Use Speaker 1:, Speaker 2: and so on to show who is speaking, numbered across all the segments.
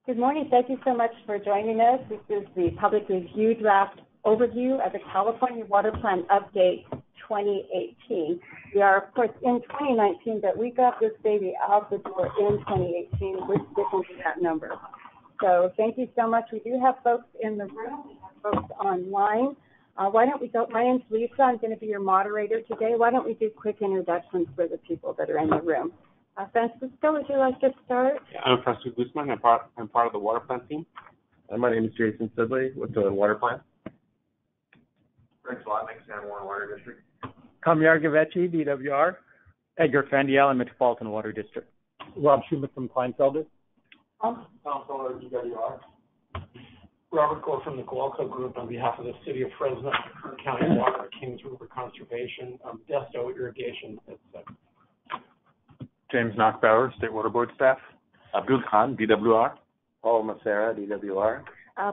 Speaker 1: Good morning. Thank you so much for joining us. This is the Public Review Draft Overview of the California Water Plan Update 2018. We are, of course, in 2019, but we got this baby out the door in 2018. We're sticking to that number. So thank you so much. We do have folks in the room. We have folks online. Why don't we go? My name's Lisa. I'm going to be your moderator today. Why don't we do quick introductions for the people that are in the room? Francisco, would you like to start?
Speaker 2: Yeah, I'm Francisco Guzman. I'm part of the water plan team.
Speaker 3: And my name is Jason Sidley with the water plan.
Speaker 4: Greg Slotnick, San Juan Water District.
Speaker 5: Kamyar Gavechi, DWR. Edgar Fandiel, Metropolitan Water District.
Speaker 6: Rob Schubert from Kleinfelder.
Speaker 4: Tom Fuller, DWR.
Speaker 7: Robert Gore from the Gualco Group on behalf of the City of Fresno, Kern County Water, Kings River Conservation, Desto Irrigation, etc.
Speaker 8: James Knockbauer, State Water Board staff.
Speaker 9: Abdul Khan, DWR.
Speaker 10: Paul Macera, DWR.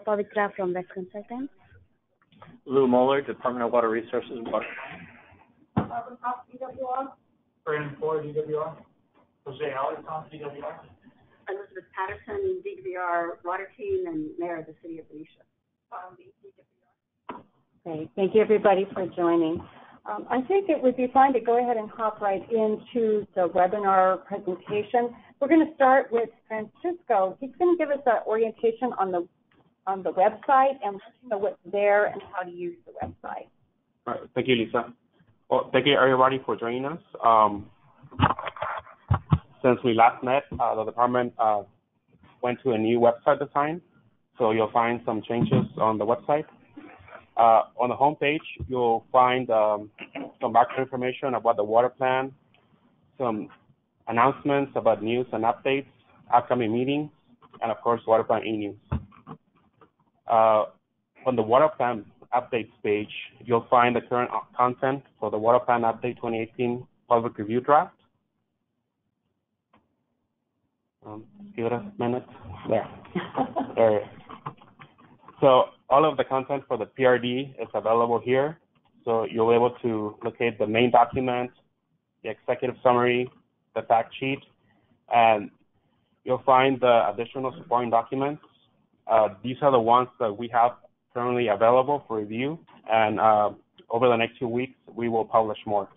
Speaker 11: Pavitra from West Consultants.
Speaker 5: Lou Moeller, Department of Water Resources and Water.
Speaker 4: DWR. Brandon Ford, DWR. Jose Alarcon, DWR.
Speaker 12: Elizabeth Patterson, DWR Water Team, and Mayor of the City of Benicia.
Speaker 1: Great. Thank you, everybody, for joining. I think it would be fine to go ahead and hop right into the webinar presentation. We're going to start with Francisco. He's going to give us an orientation on the website and let you know what's there and how to use the website.
Speaker 2: All right. Thank you, Lisa. Well, thank you, everybody, for joining us. Since we last met, the department went to a new website design, so you'll find some changes on the website. On the homepage, you'll find some background information about the water plan, some announcements about news and updates, upcoming meetings, and of course, water plan e-news. On the water plan updates page, you'll find the current content for the water plan update 2018 public review draft. Give it a minute. There. So all of the content for the PRD is available here. So you'll be able to locate the main document, the executive summary, the fact sheet, and you'll find the additional supporting documents. These are the ones that we have currently available for review, and over the next 2 weeks, we will publish more.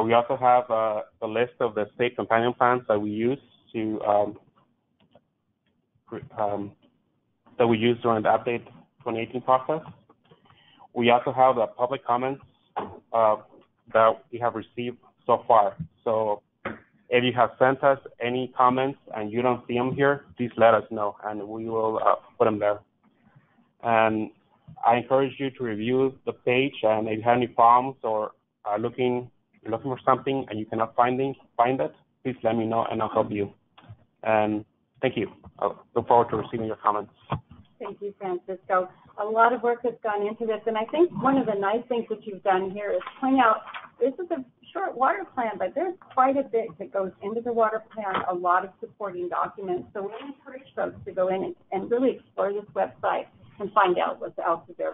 Speaker 2: We also have a list of the state companion plans that we use to during the update 2018 process. We also have the public comments that we have received so far. So if you have sent us any comments and you don't see them here, please let us know and we will put them there. And I encourage you to review the page, and if you have any problems or are looking for something and you cannot find it, please let me know and I'll help you. And thank you. I look forward to receiving your comments.
Speaker 1: Thank you, Francisco. A lot of work has gone into this, and I think one of the nice things that you've done here is point out this is a short water plan, but there's quite a bit that goes into the water plan, a lot of supporting documents. So we encourage folks to go in and really explore this website and find out what's out there.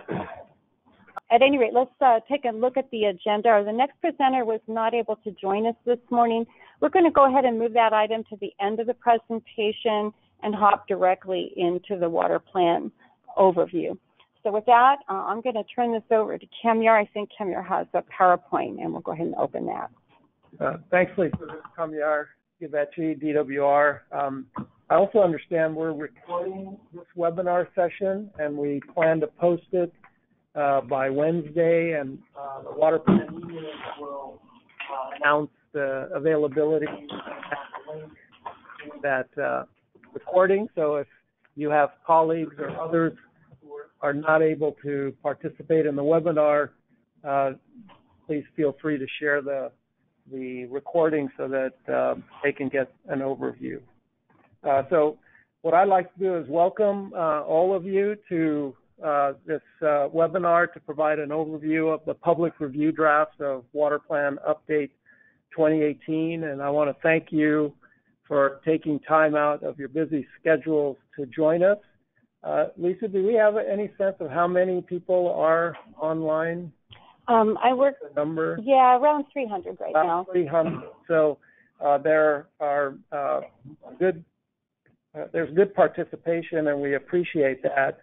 Speaker 1: At any rate, let's take a look at the agenda. The next presenter was not able to join us this morning. We're going to go ahead and move that item to the end of the presentation and hop directly into the water plan overview. So with that, I'm going to turn this over to Kamyar. I think Kamyar has a PowerPoint, and we'll go ahead and open that.
Speaker 5: Thanks, Lisa. This is Kamyar Gavechi, DWR. I also understand we're recording this webinar session, and we plan to post it by Wednesday, and the water plan unit will announce the availability and the link to that recording. So if you have colleagues or others who are not able to participate in the webinar, please feel free to share the recording so that they can get an overview. So what I'd like to do is welcome all of you to this webinar to provide an overview of the public review draft of Water Plan Update 2018. And I want to thank you for taking time out of your busy schedules to join us. Lisa, do we have any sense of how many people are online?
Speaker 1: I work,
Speaker 5: the number?
Speaker 1: Yeah, around 300 right now.
Speaker 5: 300. So there are a good there's good participation, and we appreciate that.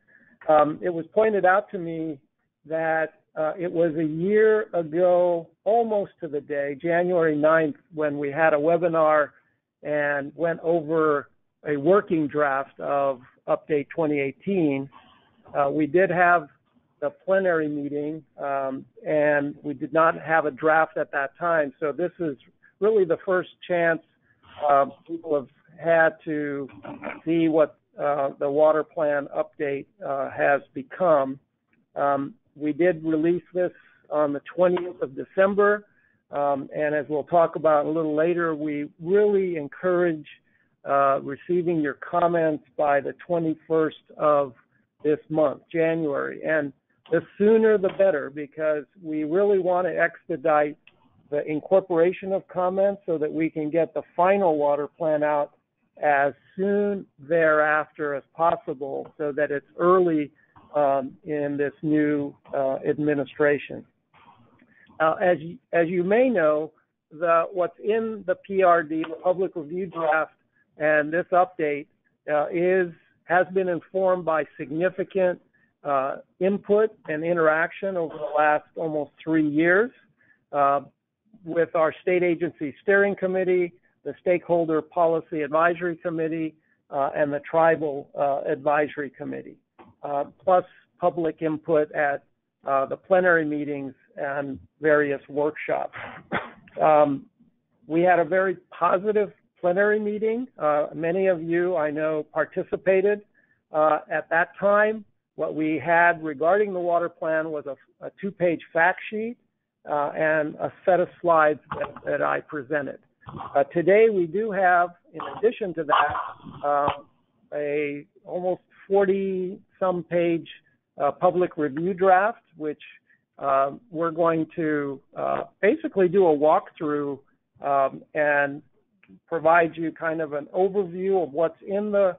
Speaker 5: It was pointed out to me that it was a year ago, almost to the day, January 9th, when we had a webinar and went over a working draft of Update 2018. We did have the plenary meeting, and we did not have a draft at that time. So this is really the first chance people have had to see what the water plan update has become. We did release this on the 20th of December, and as we'll talk about a little later, we really encourage receiving your comments by the 21st of this month, January. And the sooner the better, because we really want to expedite the incorporation of comments so that we can get the final water plan out as soon thereafter as possible, so that it's early in this new administration. As you may know, what's in the PRD, the public review draft, and this update has been informed by significant input and interaction over the last almost 3 years with our state agency steering committee, the stakeholder policy advisory committee, and the tribal advisory committee, plus public input at the plenary meetings and various workshops. We had a very positive plenary meeting. Many of you, I know, participated. At that time, what we had regarding the water plan was a 2-page fact sheet and a set of slides that I presented. Today, we do have, in addition to that, a almost 40-some page public review draft, which we're going to basically do a walkthrough and provide you kind of an overview of what's in the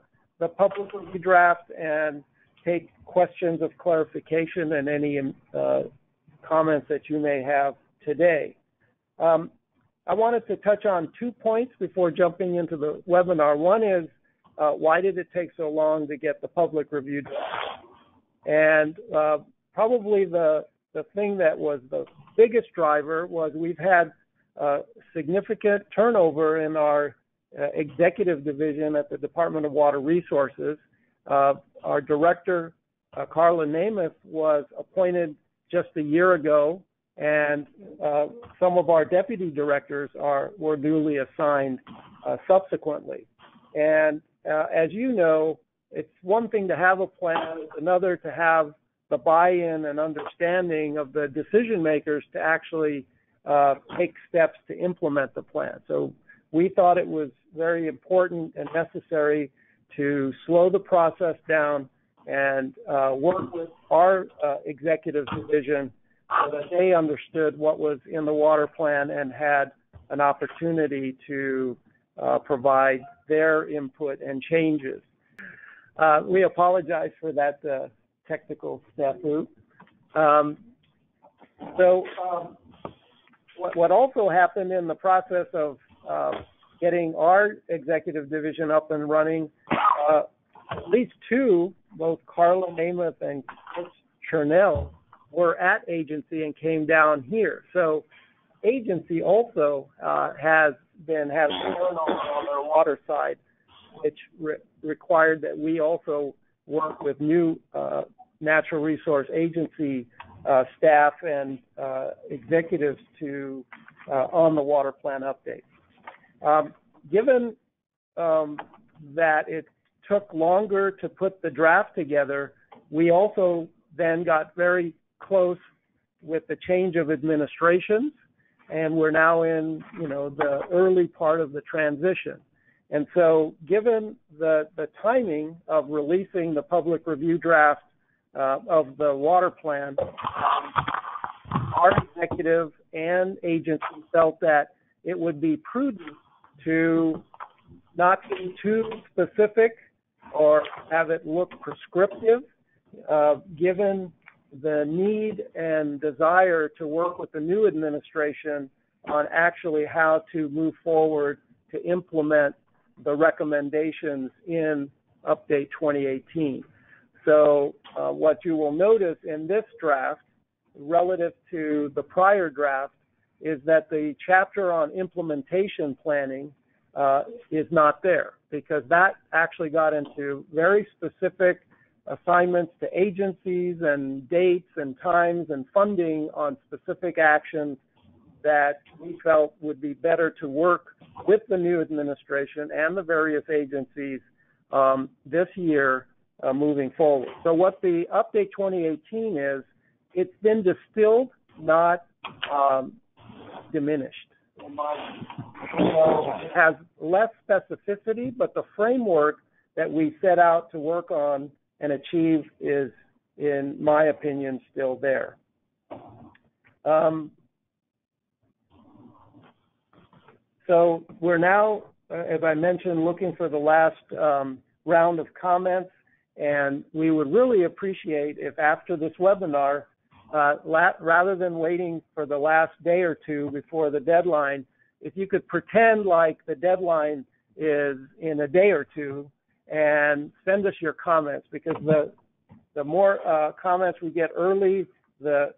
Speaker 5: public review draft and take questions of clarification and any comments that you may have today. I wanted to touch on 2 points before jumping into the webinar. One is, why did it take so long to get the public review draft? And probably the thing that was the biggest driver was we've had significant turnover in our executive division at the Department of Water Resources. Our director, Carla Namath, was appointed just a year ago, and some of our deputy directors were newly assigned subsequently. And as you know, it's one thing to have a plan, it's another to have the buy-in and understanding of the decision makers to actually take steps to implement the plan. So we thought it was very important and necessary to slow the process down and work with our executive division so that they understood what was in the water plan and had an opportunity to provide their input and changes. We apologize for that technical snafu. What also happened in the process of getting our executive division up and running, at least two, both Carla Namath and Chris Chernell, were at agency and came down here. So agency also has been having turnover on their water side, which required that we also work with new natural resource agency staff and executives on the water plan update. Given that it took longer to put the draft together, we also then got very close with the change of administrations, and we're now in, the early part of the transition. And so given the timing of releasing the public review draft of the water plan, our executive and agency felt that it would be prudent to not be too specific or have it look prescriptive, given the need and desire to work with the new administration on actually how to move forward to implement the recommendations in Update 2018. So what you will notice in this draft, relative to the prior draft, is that the chapter on implementation planning is not there, because that actually got into very specific assignments to agencies and dates and times and funding on specific actions that we felt would be better to work with the new administration and the various agencies this year moving forward. So what the Update 2018 is, it's been distilled, not diminished. It has less specificity, but the framework that we set out to work on and achieve is, in my opinion, still there. So we're now, as I mentioned, looking for the last round of comments, and we would really appreciate if after this webinar, rather than waiting for the last day or two before the deadline, if you could pretend like the deadline is in a day or two and send us your comments, because the more comments we get early, the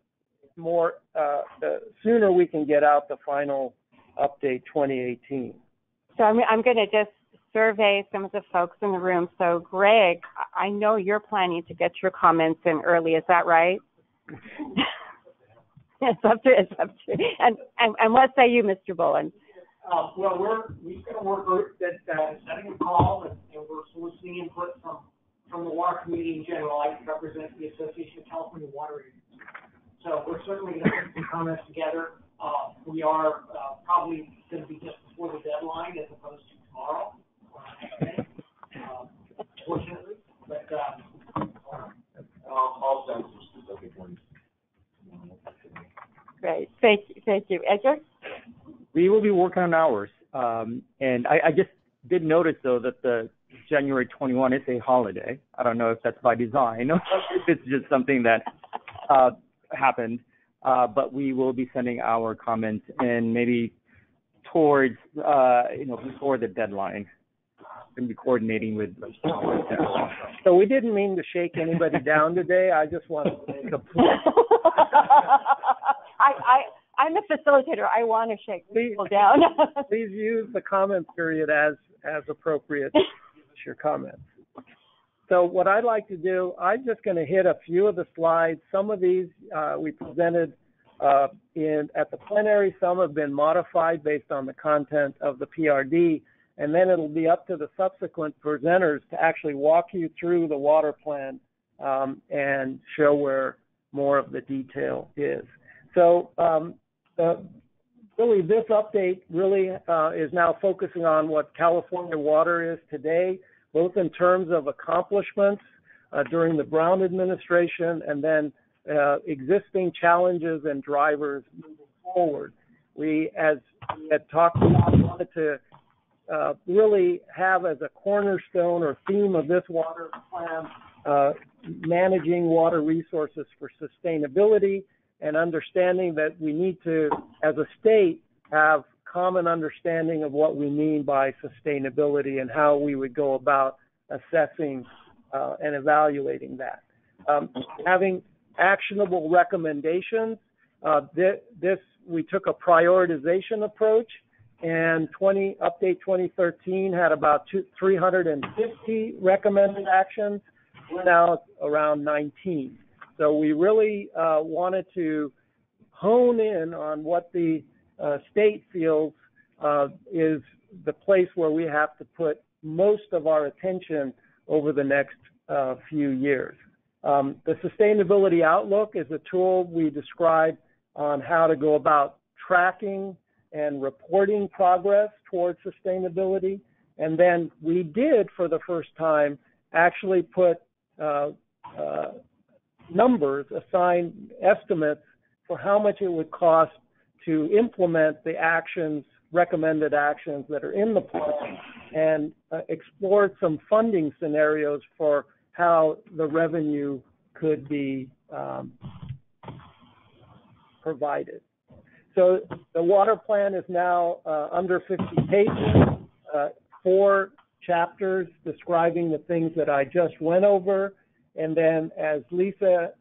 Speaker 5: sooner we can get out the final Update 2018.
Speaker 1: So I'm going to just survey some of the folks in the room. So Greg, I know you're planning to get your comments in early. Is that right? It's up to. And what say you, Mr. Bullen?
Speaker 7: Well, we've got a work group that's setting a call, and we're soliciting input from the water community in general. I represent the Association of California Water Agencies. So we're certainly going to put some comments together. We are probably going to be just before the deadline as opposed to tomorrow, fortunately. But
Speaker 3: I'll send some specific ones.
Speaker 1: Great. Thank you. Edgar?
Speaker 6: We will be working on ours. And I just did notice, though, that the January 21 is a holiday. I don't know if that's by design or if it's just something that happened. But we will be sending our comments in maybe towards, before the deadline. Going to be coordinating with.
Speaker 5: So we didn't mean to shake anybody down today. I just wanted to make a point.
Speaker 1: I'm the facilitator. I want to shake people down.
Speaker 5: Please use the comment period as appropriate to give us your comments. So what I'd like to do, I'm just going to hit a few of the slides. Some of these we presented at the plenary. Some have been modified based on the content of the PRD. And then it'll be up to the subsequent presenters to actually walk you through the water plan and show where more of the detail is. So really this update really is now focusing on what California Water is today, both in terms of accomplishments during the Brown administration and then existing challenges and drivers moving forward. We, as we had talked about, wanted to really have as a cornerstone or theme of this water plan managing water resources for sustainability, and understanding that we need to, as a state, have common understanding of what we mean by sustainability and how we would go about assessing and evaluating that. Having actionable recommendations, we took a prioritization approach, and Update 2013 had about 350 recommended actions. We're now around 19. So we really wanted to hone in on what the state feels is the place where we have to put most of our attention over the next few years. The Sustainability Outlook is a tool we describe on how to go about tracking and reporting progress towards sustainability. And then we did, for the first time, actually put numbers, assign estimates for how much it would cost to implement the actions, recommended actions that are in the plan, and explored some funding scenarios for how the revenue could be provided. So the water plan is now under 50 pages, 4 chapters describing the things that I just went over. And then, as Lisa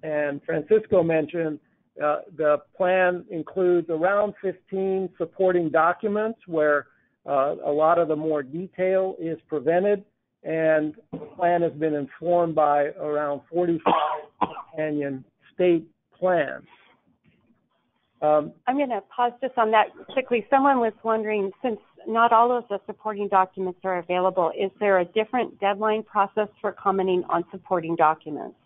Speaker 5: and Francisco mentioned, the plan includes around 15 supporting documents where a lot of the more detail is presented, and the plan has been informed by around 45 companion state plans.
Speaker 11: I'm going to pause just on that quickly. Someone was wondering, since not all of the supporting documents are available, is there a different deadline process for commenting on supporting documents?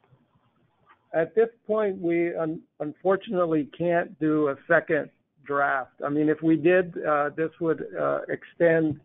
Speaker 5: At this point, we unfortunately can't do a second draft. I mean, if we did, this would extend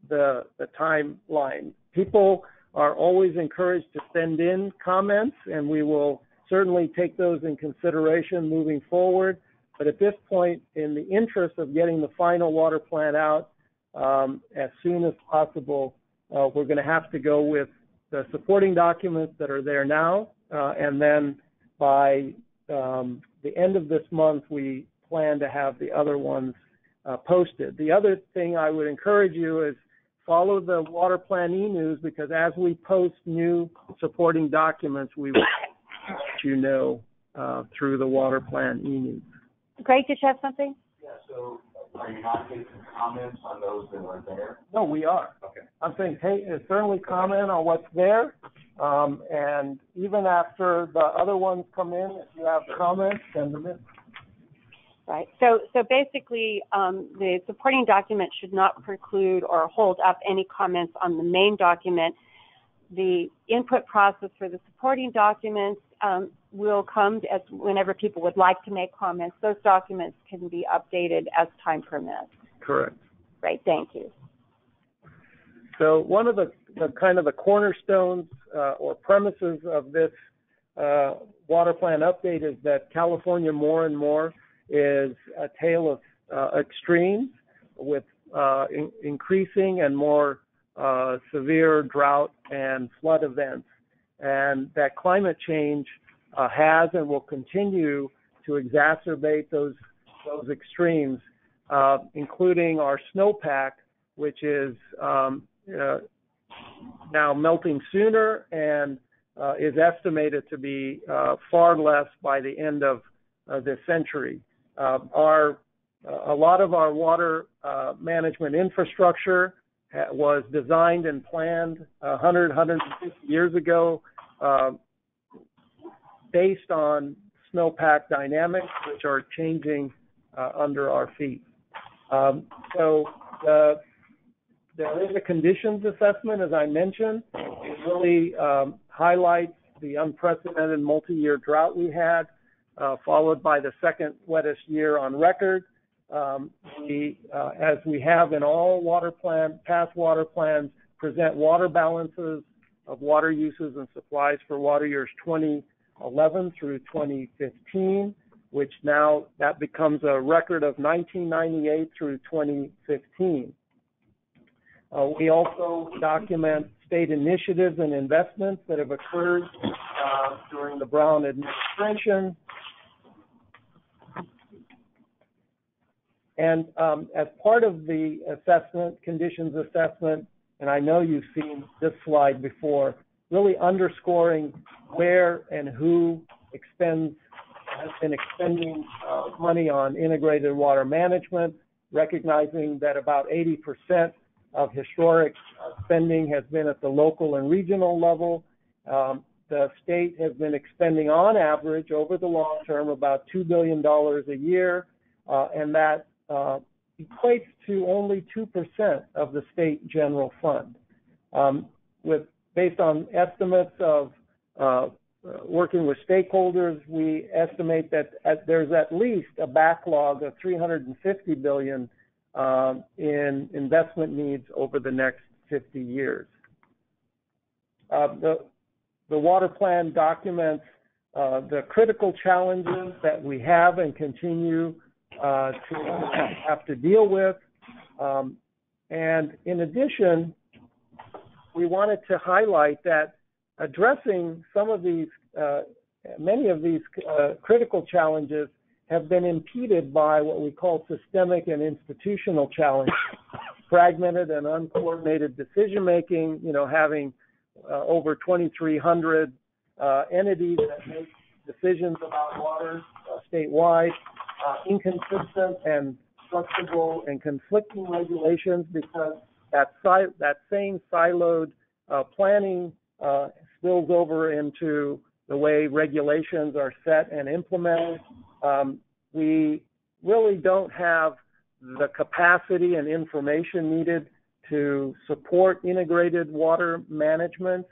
Speaker 5: the timeline. People are always encouraged to send in comments, and we will certainly take those in consideration moving forward. But at this point, in the interest of getting the final water plan out as soon as possible, we're going to have to go with the supporting documents that are there now, and then by the end of this month, we plan to have the other ones posted. The other thing I would encourage you is follow the Water Plan e-news, because as we post new supporting documents, we will let you know through the Water Plan e-news.
Speaker 11: Greg, did you have something?
Speaker 3: Yeah, so are you not taking comments on those that are there?
Speaker 5: No, we are.
Speaker 3: Okay.
Speaker 5: I'm saying certainly comment on what's there, and even after the other ones come in, if you have comments, send them in.
Speaker 11: Right. So basically, the supporting document should not preclude or hold up any comments on the main document. The input process for the supporting documents will come as whenever people would like to make comments. Those documents can be updated as time permits.
Speaker 5: Correct.
Speaker 11: Great. Thank you.
Speaker 5: So one of the kind of the cornerstones or premises of this water plan update is that California more and more is a tale of extremes with increasing and more severe drought and flood events, and that climate change has and will continue to exacerbate those extremes, including our snowpack, which is now melting sooner and is estimated to be far less by the end of this century. A lot of our water management infrastructure was designed and planned 150 years ago based on snowpack dynamics, which are changing under our feet. So there is a conditions assessment, as I mentioned. It really highlights the unprecedented multi-year drought we had, followed by the second wettest year on record. As we have in all past water plans, present water balances of water uses and supplies for water years 2011 through 2015, which now that becomes a record of 1998 through 2015. We also document state initiatives and investments that have occurred during the Brown administration. And as part of the assessment, conditions assessment, and I know you've seen this slide before, really underscoring where and who has been expending money on integrated water management, recognizing that about 80% of historic spending has been at the local and regional level. The state has been expending on average over the long term about $2 billion a year, and that equates to only 2% of the state general fund. Based on estimates of working with stakeholders, we estimate that there's at least a backlog of $350 billion in investment needs over the next 50 years. The water plan documents the critical challenges that we have and continue to have to deal with. And in addition, we wanted to highlight that addressing some of these, many of these critical challenges have been impeded by what we call systemic and institutional challenges. fragmented and uncoordinated decision-making, having over 2,300 entities that make decisions about water statewide, inconsistent and flexible and conflicting regulations, because that same siloed planning spills over into the way regulations are set and implemented. We really don't have the capacity and information needed to support integrated water management,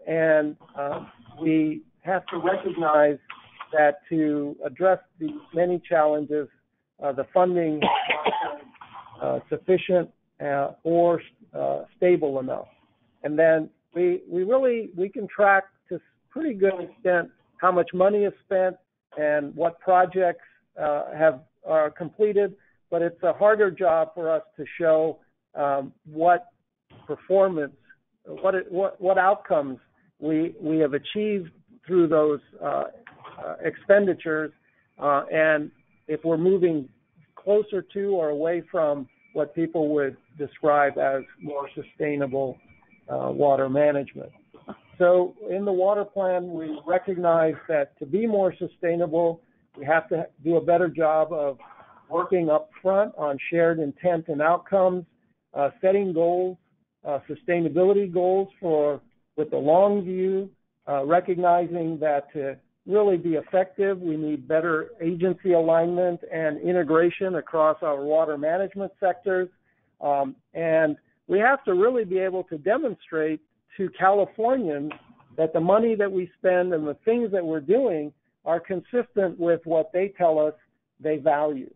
Speaker 5: and we have to recognize that to address these many challenges, the funding is not sufficient or stable enough. And then we can track to pretty good extent how much money is spent and what projects are completed, but it's a harder job for us to show what performance, what outcomes we have achieved through those expenditures, and if we're moving closer to or away from what people would describe as more sustainable water management. So in the water plan, we recognize that to be more sustainable, we have to do a better job of working up front on shared intent and outcomes, setting goals, sustainability goals with the long view, recognizing that to really be effective, we need better agency alignment and integration across our water management sectors. And we have to really be able to demonstrate to Californians that the money that we spend and the things that we're doing are consistent with what they tell us they value.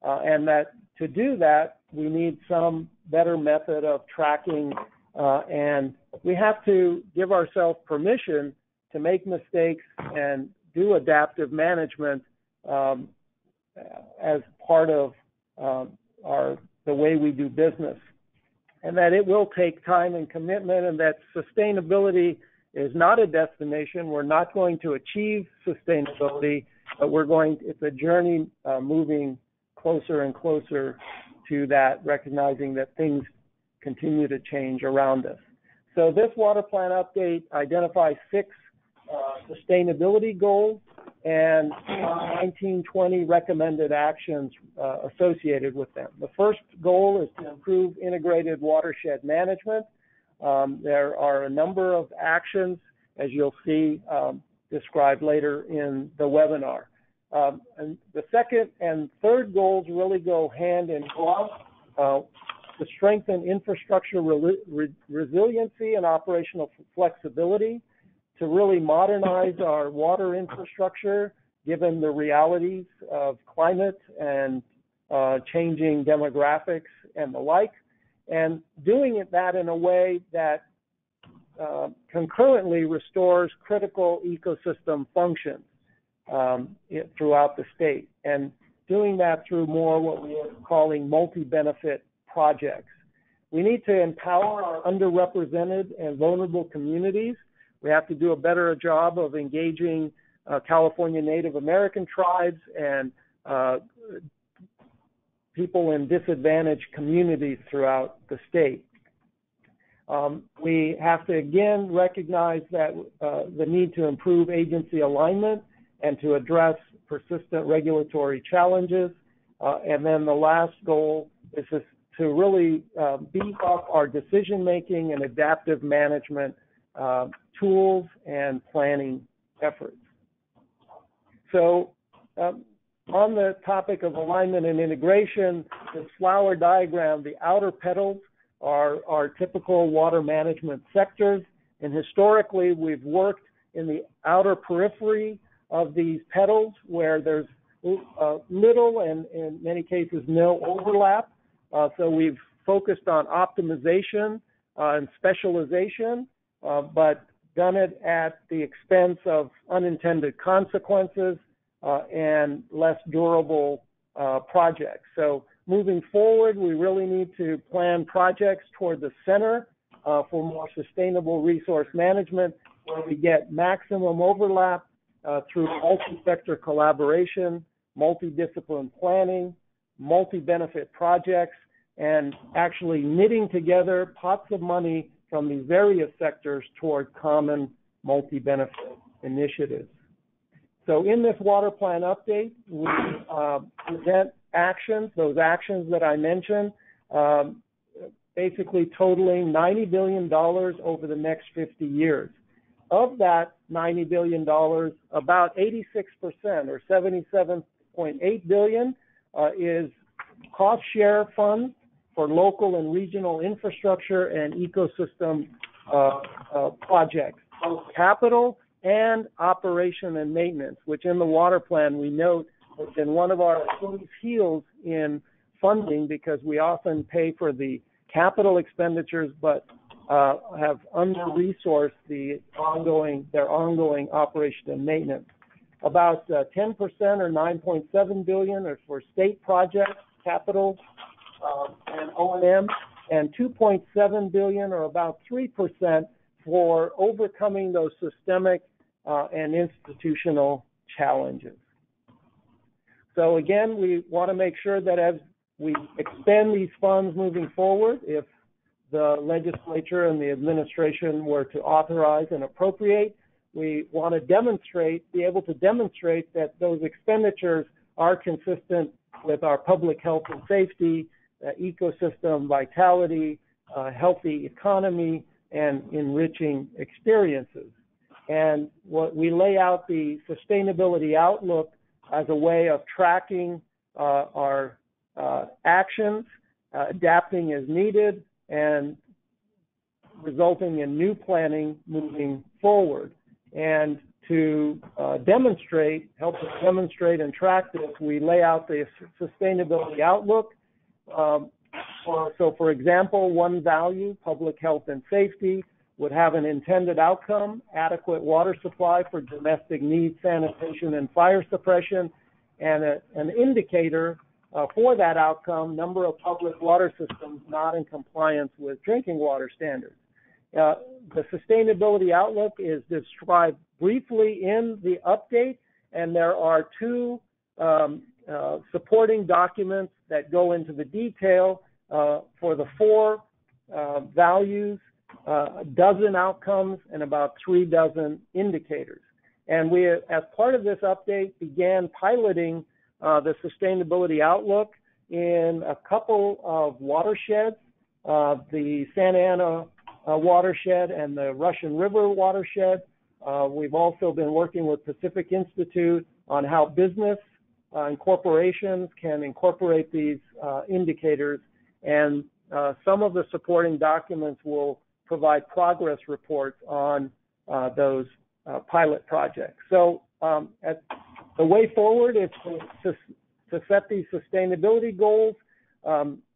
Speaker 5: And that to do that, we need some better method of tracking, and we have to give ourselves permission to make mistakes and do adaptive management as part of the way we do business. And that it will take time and commitment, and that sustainability is not a destination. We're not going to achieve sustainability, but it's a journey moving closer and closer to that, recognizing that things continue to change around us. So this water plan update identifies 6 sustainability goals and 19-20 recommended actions associated with them. The first goal is to improve integrated watershed management. There are a number of actions, as you'll see described later in the webinar. And the second and third goals really go hand in glove to strengthen infrastructure resiliency and operational flexibility, to really modernize our water infrastructure given the realities of climate and changing demographics and the like, and doing that in a way that concurrently restores critical ecosystem functions throughout the state, and doing that through more what we are calling multi-benefit projects. We need to empower our underrepresented and vulnerable communities. We have to do a better job of engaging California Native American tribes and people in disadvantaged communities throughout the state. We have to again recognize that the need to improve agency alignment and to address persistent regulatory challenges. And then the last goal is to really beef up our decision-making and adaptive management tools and planning efforts. So on the topic of alignment and integration, this flower diagram, the outer petals are typical water management sectors, and historically we've worked in the outer periphery of these petals where there's little and in many cases no overlap. So we've focused on optimization and specialization, but done it at the expense of unintended consequences and less durable projects. So moving forward, we really need to plan projects toward the center for more sustainable resource management, where we get maximum overlap through multi-sector collaboration, multidiscipline planning, multi-benefit projects, and actually knitting together pots of money from these various sectors toward common multi-benefit initiatives. So in this water plan update, we present actions, those actions that I mentioned, basically totaling $90 billion over the next 50 years. Of that $90 billion, about 86% or $77.8 billion is cost share funds for local and regional infrastructure and ecosystem projects, both capital and operation and maintenance, which in the water plan we note has been one of our Achilles heels in funding, because we often pay for the capital expenditures but have under-resourced their ongoing operation and maintenance. About 10% or $9.7 billion are for state projects, capital and O&M, and $2.7 billion or about 3% for overcoming those systemic and institutional challenges. So again, we want to make sure that as we expend these funds moving forward, if the legislature and the administration were to authorize and appropriate, we want to be able to demonstrate that those expenditures are consistent with our public health and safety, ecosystem vitality, healthy economy, and enriching experiences. And what we lay out the sustainability outlook as a way of tracking our actions, adapting as needed, and resulting in new planning moving forward. And to help us demonstrate and track this, we lay out the sustainability outlook. So for example, one value, public health and safety, would have an intended outcome, adequate water supply for domestic needs, sanitation, and fire suppression, and an indicator for that outcome, number of public water systems not in compliance with drinking water standards. The sustainability outlook is described briefly in the update, and there are two supporting documents that go into the detail for the four values, a dozen outcomes, and about 3 dozen indicators. And we, as part of this update, began piloting the sustainability outlook in a couple of watersheds, the Santa Ana watershed and the Russian River watershed. We've also been working with Pacific Institute on how business and corporations can incorporate these indicators, and some of the supporting documents will provide progress reports on those pilot projects. So the way forward is to set these sustainability goals,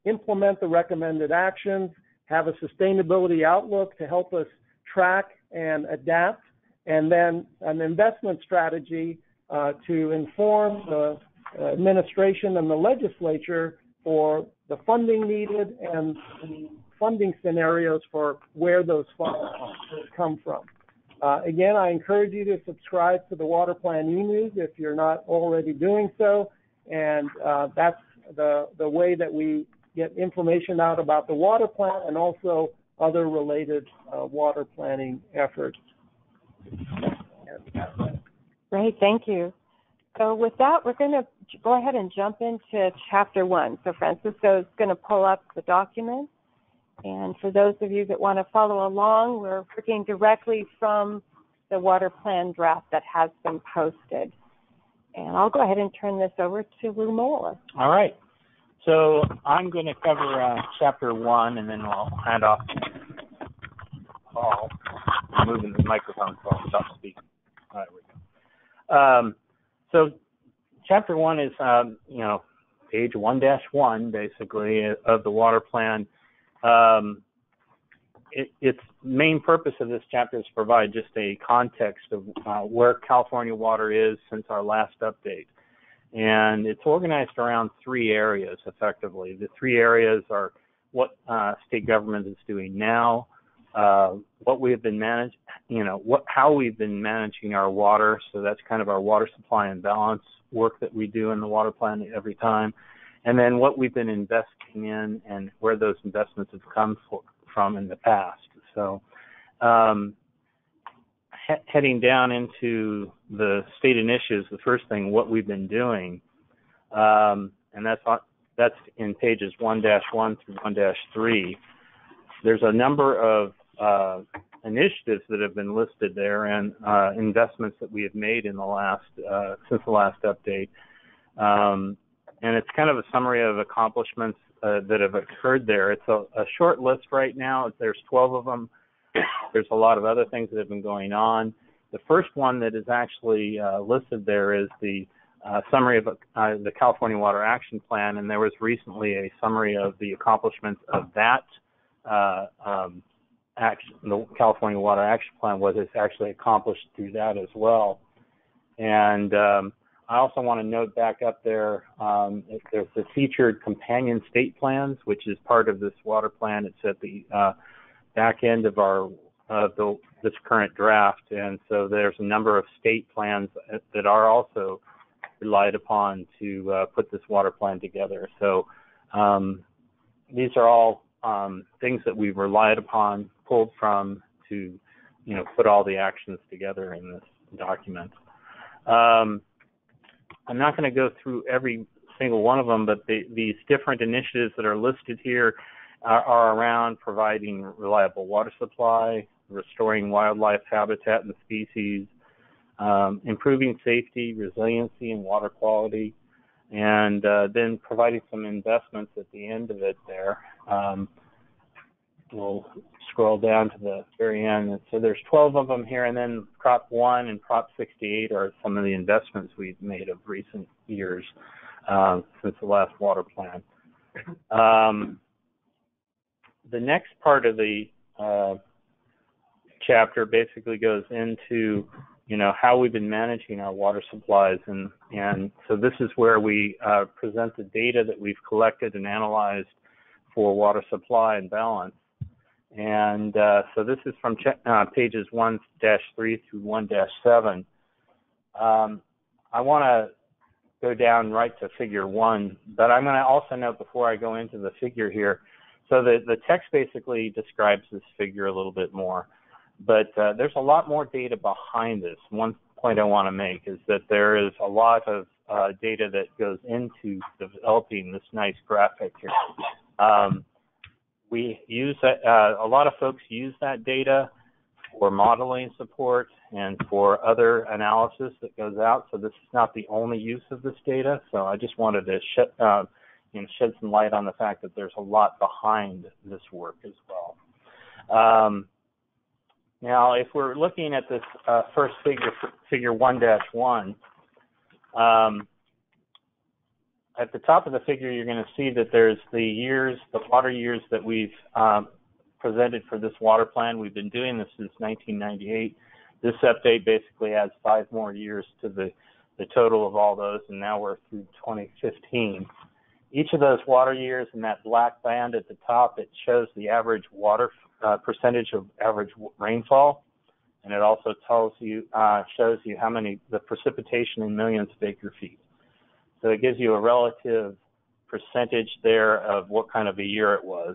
Speaker 5: implement the recommended actions, have a sustainability outlook to help us track and adapt, and then an investment strategy to inform the administration and the legislature for the funding needed and the funding scenarios for where those funds should come from. Again, I encourage you to subscribe to the Water Plan e-news if you're not already doing so, and that's the way that we get information out about the water plan and also other related water planning efforts.
Speaker 11: Great, thank you. So with that, we're going to go ahead and jump into Chapter 1. So Francisco is going to pull up the document. And for those of you that want to follow along, we're working directly from the water plan draft that has been posted. And I'll go ahead and turn this over to Lou Moeller.
Speaker 13: All right. So I'm going to cover Chapter 1, and then I'll hand off to Paul. I'm moving the microphone so I'll stop speaking. All right, we go. So Chapter 1 is, page 1-1, basically, of the water plan. Its main purpose of this chapter is to provide just a context of where California water is since our last update. And it's organized around 3 areas, effectively. The 3 areas are what state government is doing now, what we have been how we've been managing our water. So that's kind of our water supply and balance work that we do in the water plan every time. and then what we've been investing in and where those investments have come from in the past. So heading down into the state initiatives, the first thing, what we've been doing, and that's in pages 1-1 through 1-3. There's a number of initiatives that have been listed there and investments that we have made in the last since the last update. And it's kind of a summary of accomplishments that have occurred there. It's a short list right now. There's 12 of them. There's a lot of other things that have been going on. The first one that is actually listed there is the summary of the California Water Action Plan, and there was recently a summary of the accomplishments of that action. The California Water Action Plan, what is actually accomplished through that as well. And I also want to note back up there, there's the featured companion state plans, which is part of this water plan. It's at the back end of our this current draft, and so there's a number of state plans that are also relied upon to put this water plan together. So these are all things that we've relied upon, pulled from to, put all the actions together in this document. I'm not going to go through every single one of them, but these different initiatives that are listed here are around providing reliable water supply, restoring wildlife habitat and species, improving safety, resiliency, and water quality, and then providing some investments at the end of it there. We'll scroll down to the very end. And so there's 12 of them here, and then Prop 1 and Prop 68 are some of the investments we've made of recent years since the last water plan. The next part of the chapter basically goes into, how we've been managing our water supplies, and so this is where we present the data that we've collected and analyzed for water supply and balance. And so this is from pages 1-3 through 1-7. I want to go down right to figure 1, but I'm going to also note before I go into the figure here, so the text basically describes this figure a little bit more, but there's a lot more data behind this. One point I want to make is that there is a lot of data that goes into developing this nice graphic here. We use that, a lot of folks use that data for modeling support and for other analysis that goes out. So this is not the only use of this data. So I just wanted to shed some light on the fact that there's a lot behind this work as well. Now, if we're looking at this first figure 1-1, at the top of the figure, you're going to see that there's the water years that we've presented for this water plan. We've been doing this since 1998. This update basically adds 5 more years to the total of all those, and now we're through 2015. Each of those water years in that black band at the top, it shows the average water percentage of average rainfall, and it also tells you, shows you the precipitation in millions of acre feet. So it gives you a relative percentage there of what kind of a year it was.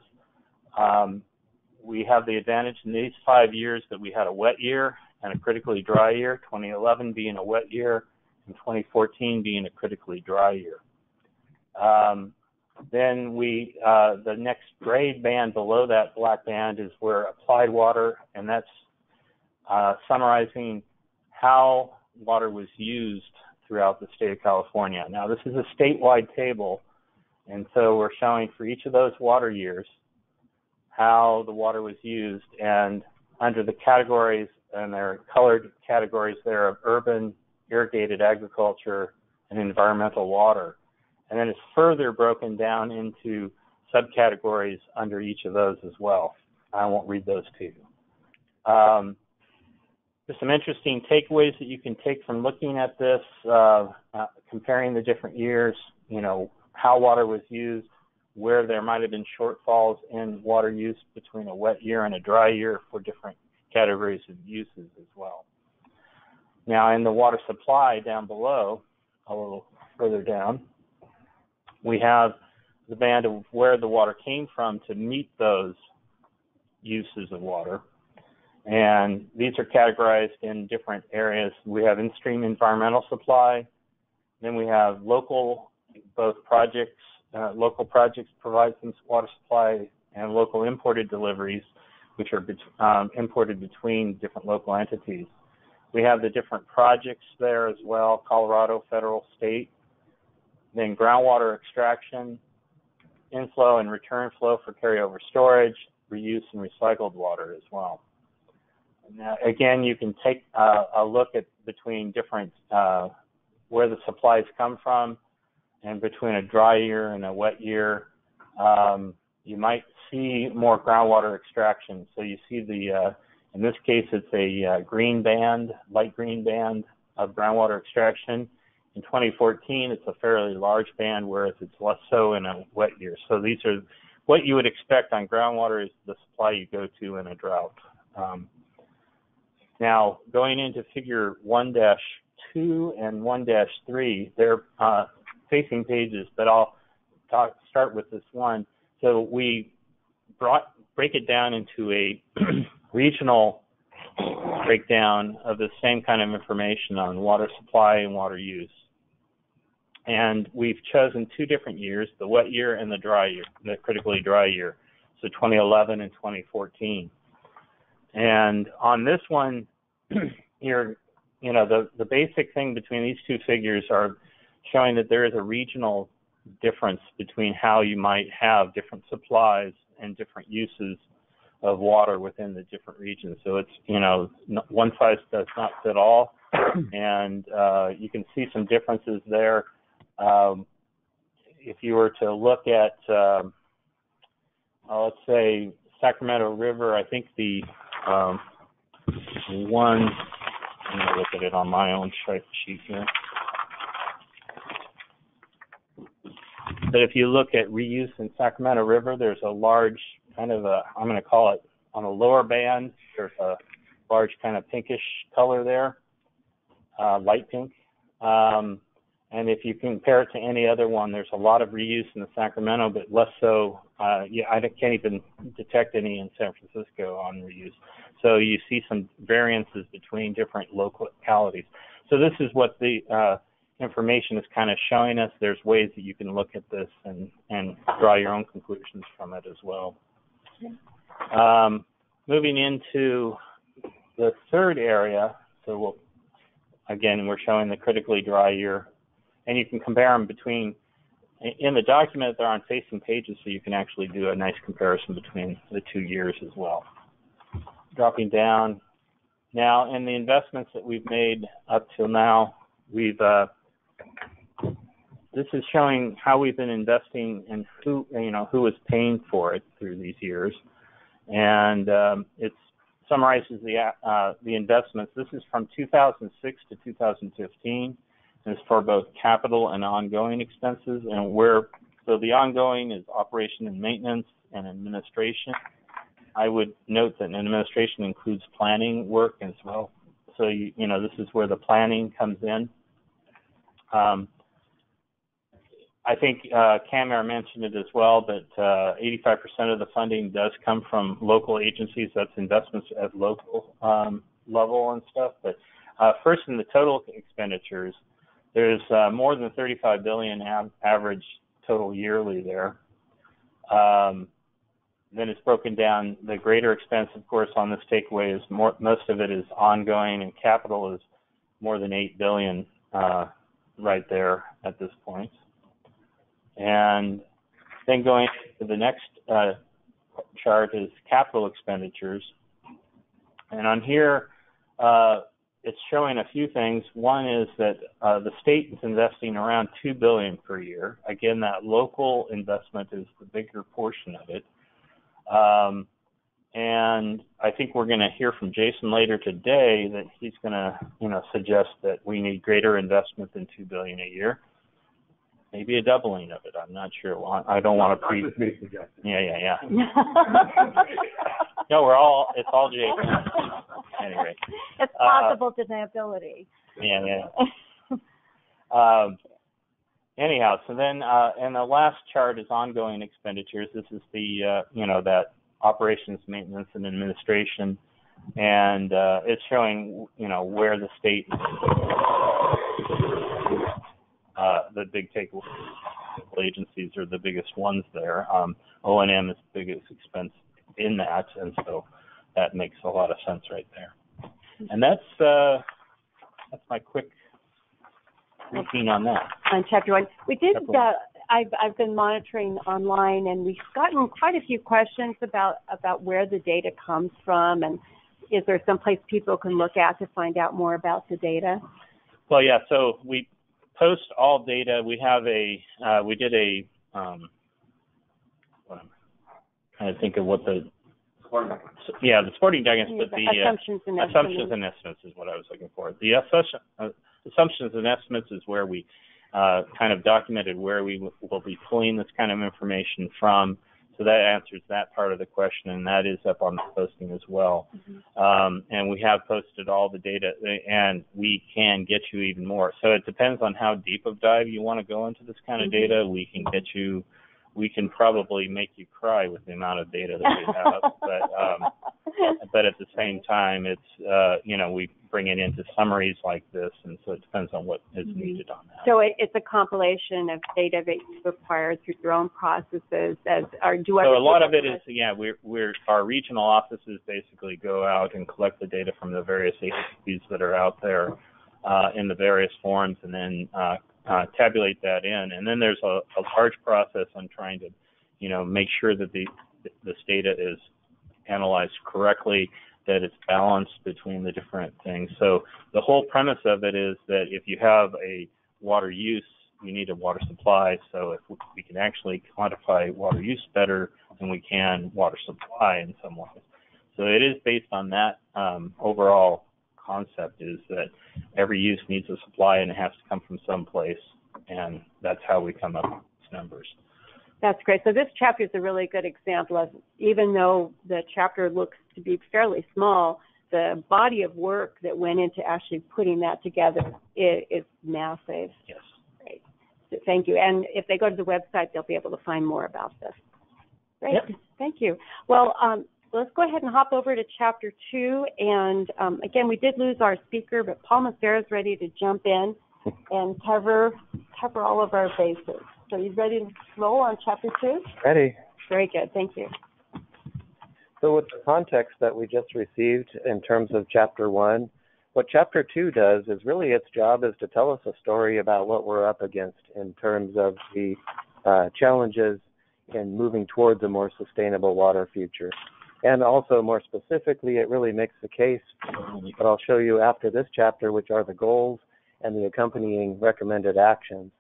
Speaker 13: We have the advantage in these 5 years that we had a wet year and a critically dry year, 2011 being a wet year and 2014 being a critically dry year. Then the next gray band below that black band is where applied water, and that's summarizing how water was used throughout the state of California. Now, this is a statewide table, and so we're showing for each of those water years how the water was used, and under the categories, and there are colored categories there of urban, irrigated agriculture, and environmental water. And then it's further broken down into subcategories under each of those as well. I won't read those to you. There's some interesting takeaways that you can take from looking at this, comparing the different years, how water was used, where there might have been shortfalls in water use between a wet year and a dry year for different categories of uses as well. Now, in the water supply down below, a little further down, We have the band of where the water came from to meet those uses of water. And these are categorized in different areas. We have in-stream environmental supply. Then we have local, both projects, local projects provide some water supply, and local imported deliveries, which are imported between different local entities. We have the different projects there as well, Colorado, federal, state. Then groundwater extraction, inflow and return flow for carryover storage, reuse and recycled water as well. Now, again, you can take a look at between different, where the supplies come from, and between a dry year and a wet year. You might see more groundwater extraction. So you see the, in this case, it's a green band, light green band of groundwater extraction. In 2014, it's a fairly large band, whereas it's less so in a wet year. So these are what you would expect on groundwater is the supply you go to in a drought. Now, going into figure 1-2 and 1-3, they're facing pages, but I'll start with this one. So we break it down into a regional breakdown of the same kind of information on water supply and water use. And we've chosen two different years, the wet year and the dry year, the critically dry year, so 2011 and 2014. And on this one, the basic thing between these two figures are showing that there is a regional difference between how you might have different supplies and different uses of water within the different regions. So it's, one size does not fit all, and you can see some differences there. If you were to look at, let's say, Sacramento River, I think the one, I'm going to look at it on my own sheet here. But if you look at reuse in Sacramento River, there's a large kind of a, I'm going to call it on the lower band, there's a large kind of pinkish color there, light pink. And if you compare it to any other one, there's a lot of reuse in the Sacramento, but less so. I can't even detect any in San Francisco on reuse. So you see some variances between different localities. So this is what the information is kind of showing us. There's ways that you can look at this and draw your own conclusions from it as well. Moving into the third area, so again, we're showing the critically dry year. And you can compare them between, in the document, they're on facing pages, so you can actually do a nice comparison between the 2 years as well. Dropping down. Now, in the investments that we've made up till now, we've, this is showing how we've been investing and who is paying for it through these years. And it summarizes the investments. This is from 2006 to 2015. It's for both capital and ongoing expenses, and so the ongoing is operation and maintenance and administration. I would note that administration includes planning work as well. So this is where the planning comes in. I think Camar mentioned it as well, but 85% of the funding does come from local agencies. That's investments at local level and stuff. But first, in the total expenditures, there's more than $35 billion average total yearly there. Then it's broken down. The greater expense, of course, on this takeaway is most of it is ongoing, and capital is more than $8 billion right there at this point. And then going to the next chart is capital expenditures. And on here, it's showing a few things. One is that the state is investing around $2 billion per year. Again, that local investment is the bigger portion of it. And I think we're going to hear from Jason later today that he's going to, suggest that we need greater investment than $2 billion a year. Maybe a doubling of it. I'm not sure. I don't want to Yeah. No, it's all Jason. Anyway.
Speaker 11: It's possible deniability.
Speaker 13: Yeah. anyhow, so then, and the last chart is ongoing expenditures. This is the, that operations, maintenance, and administration, and it's showing, where the state, the big takeaway agencies are the biggest ones there. O&M is the biggest expense in that, and so that makes a lot of sense right there. And that's my quick routine on that.
Speaker 11: On chapter 1, we did. I've been monitoring online, and we've gotten quite a few questions about where the data comes from, and is there some place people can look at to find out more about the data?
Speaker 13: Well, yeah. So we post all data. We have we did a. I'm trying to think of what the. The sporting documents, but the
Speaker 11: assumptions
Speaker 13: and estimates is what I was looking for. The assumptions and estimates is where we kind of documented where we will be pulling this kind of information from. So that answers that part of the question, and that is up on the posting as well. And we have posted all the data, and we can get you even more. So it depends on how deep of dive you want to go into this kind of data. We can get you. We can probably make you cry with the amount of data that we have, but at the same time, it's we bring it into summaries like this, and so it depends on what is needed on that.
Speaker 11: So it's a compilation of data that you've acquired through your own processes. So a
Speaker 13: lot of it is we're our regional offices basically go out and collect the data from the various agencies that are out there in the various forms, and then tabulate that in, and then there's a large process on trying to, make sure that this data is analyzed correctly, that it's balanced between the different things. So the whole premise of it is that if you have a water use, you need a water supply. So if we can actually quantify water use better than we can water supply in some ways. So it is based on that overall concept, is that every use needs a supply and it has to come from someplace, and that's how we come up with these numbers.
Speaker 11: That's great. So this chapter is a really good example of, even though the chapter looks to be fairly small, the body of work that went into actually putting that together is massive.
Speaker 13: Yes.
Speaker 11: Great. So thank you. And if they go to the website, they'll be able to find more about this. Great.
Speaker 13: Yep.
Speaker 11: Thank you. Well, let's go ahead and hop over to Chapter 2. And again, we did lose our speaker, but Paul Macera is ready to jump in and cover all of our bases. So you ready to roll on Chapter 2?
Speaker 10: Ready.
Speaker 11: Very good. Thank you.
Speaker 10: So with the context that we just received in terms of Chapter 1, what Chapter 2 does is really its job is to tell us a story about what we're up against in terms of the challenges in moving towards a more sustainable water future. And also, more specifically, it really makes the case, what I'll show you after this chapter, which are the goals and the accompanying recommended actions.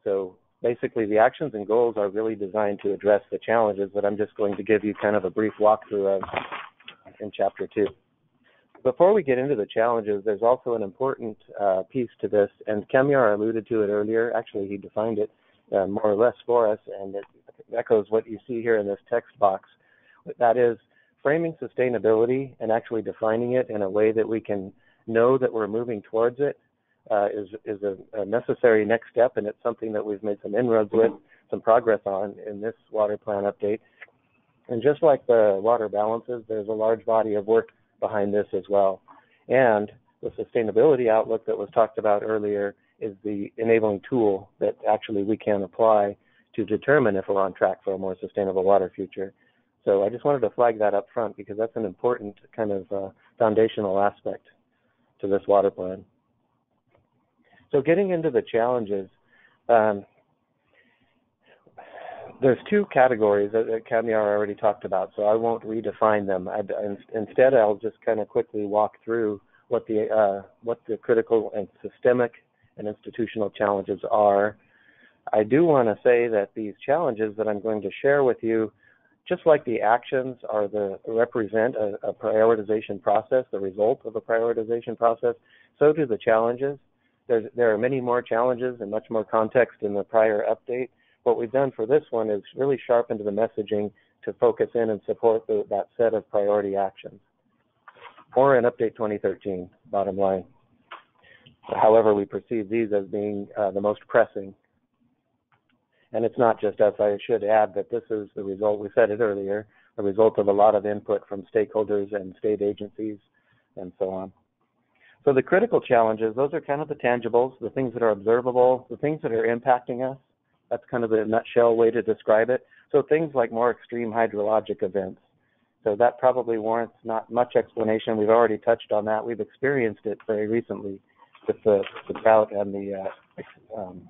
Speaker 10: So basically, the actions and goals are really designed to address the challenges that I'm just going to give you kind of a brief walkthrough of in Chapter 2. Before we get into the challenges, there's also an important piece to this, and Kamiar alluded to it earlier. Actually, he defined it more or less for us, and it echoes what you see here in this text box. That is, framing sustainability and actually defining it in a way that we can know that we're moving towards it is a necessary next step, and it's something that we've made some inroads with, some progress on in this water plan update. And just like the water balances, there's a large body of work behind this as well. And the sustainability outlook that was talked about earlier is the enabling tool that actually we can apply to determine if we're on track for a more sustainable water future. So I just wanted to flag that up front because that's an important kind of foundational aspect to this water plan. So getting into the challenges, there's two categories that Kamiar already talked about, so I won't redefine them. Instead, I'll just kind of quickly walk through what the critical and systemic and institutional challenges are. I do want to say that these challenges that I'm going to share with you, just like the actions represent a prioritization process, the result of a prioritization process, so do the challenges. There are many more challenges and much more context in the prior update. What we've done for this one is really sharpened the messaging to focus in and support that set of priority actions. Or in Update 2013, bottom line. However, we perceive these as being the most pressing And it's not just us. I should add that this is the result, we said it earlier, a result of a lot of input from stakeholders and state agencies and so on. So the critical challenges, those are kind of the tangibles, the things that are observable, the things that are impacting us. That's kind of the nutshell way to describe it. So things like more extreme hydrologic events. So that probably warrants not much explanation. We've already touched on that. We've experienced it very recently with the drought and the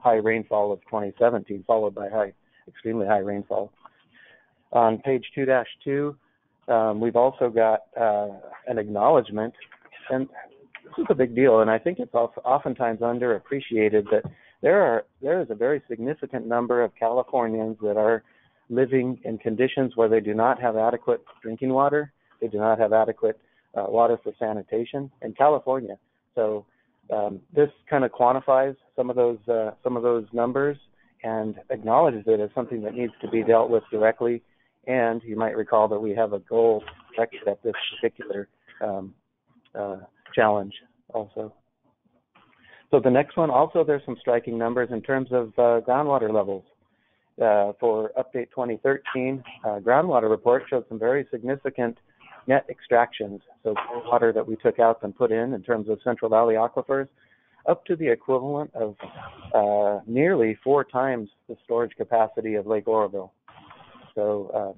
Speaker 10: high rainfall of 2017, followed by extremely high rainfall. On page 2-2, we've also got an acknowledgement, and this is a big deal, and I think it's oftentimes underappreciated that there is a very significant number of Californians that are living in conditions where they do not have adequate drinking water, they do not have adequate water for sanitation in California. So this kind of quantifies some of those numbers and acknowledges it as something that needs to be dealt with directly. And you might recall that we have a goal directed at this particular challenge also. So the next one, also there's some striking numbers in terms of groundwater levels. For update 2013, groundwater report showed some very significant net extractions. So water that we took out and put in terms of Central Valley aquifers, up to the equivalent of nearly 4 times the storage capacity of Lake Oroville. So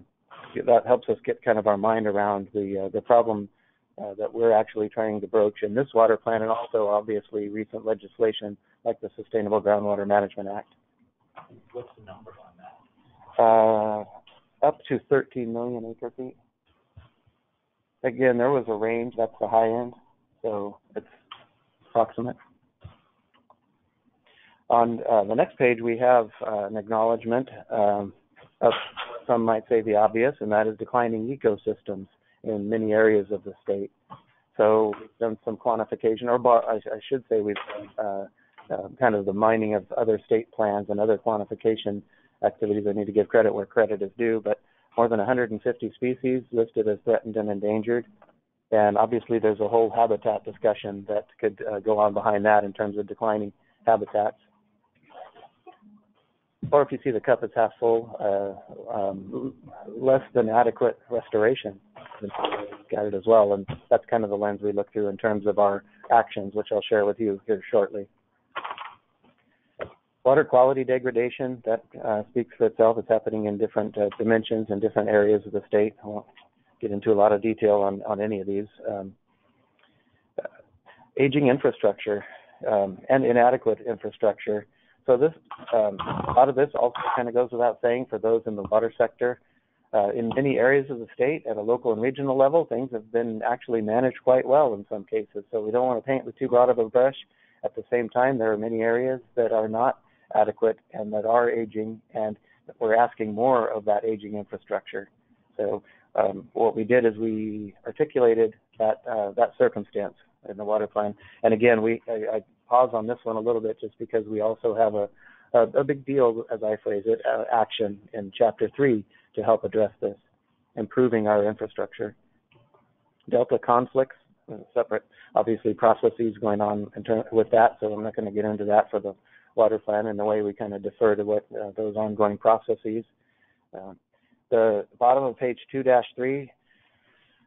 Speaker 10: that helps us get kind of our mind around the problem that we're actually trying to broach in this water plan, and also obviously recent legislation like the Sustainable Groundwater Management Act.
Speaker 4: What's the number on that?
Speaker 10: Up to 13 million acre feet. Again, there was a range, that's the high end, so it's approximate. On the next page, we have an acknowledgement of, some might say the obvious, and that is declining ecosystems in many areas of the state. So we've done some quantification, or I should say we've done kind of the mining of other state plans and other quantification activities. I need to give credit where credit is due, but more than 150 species listed as threatened and endangered. And obviously there's a whole habitat discussion that could go on behind that in terms of declining habitats. Or if you see the cup is half full, less than adequate restoration got it as well. And that's kind of the lens we look through in terms of our actions, which I'll share with you here shortly. Water quality degradation, that speaks for itself. It's happening in different dimensions in different areas of the state. I won't get into a lot of detail on any of these. Aging infrastructure and inadequate infrastructure. So this, a lot of this also kind of goes without saying for those in the water sector. In many areas of the state, at a local and regional level, things have been actually managed quite well in some cases. So we don't want to paint with too broad of a brush. At the same time, there are many areas that are not adequate and that are aging, and we're asking more of that aging infrastructure. So what we did is we articulated that circumstance in the water plan. And again, I pause on this one a little bit just because we also have a big deal, as I phrase it, action in Chapter 3 to help address this, improving our infrastructure. Delta conflicts, separate, obviously, processes going on with that, so I'm not going to get into that for the water plan and the way we kind of defer to what those ongoing processes. The bottom of page 2-3,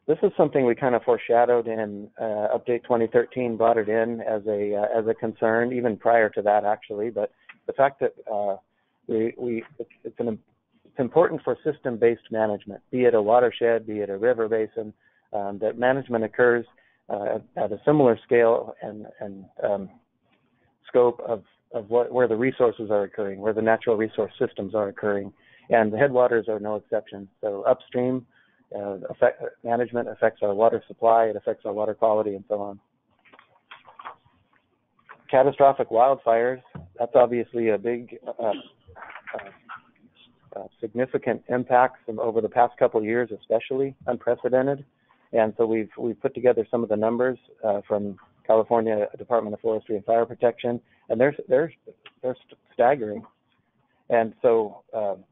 Speaker 10: this is something we kind of foreshadowed in Update 2013, brought it in as a concern, even prior to that, actually. But the fact that it's important for system-based management, be it a watershed, be it a river basin, that management occurs at a similar scale and scope of where the resources are occurring, where the natural resource systems are occurring, and the headwaters are no exception. So upstream management affects our water supply, it affects our water quality, and so on. Catastrophic wildfires, that's obviously a big, significant impact over the past couple of years, especially unprecedented. And so we've put together some of the numbers from California Department of Forestry and Fire Protection, and they're staggering. And so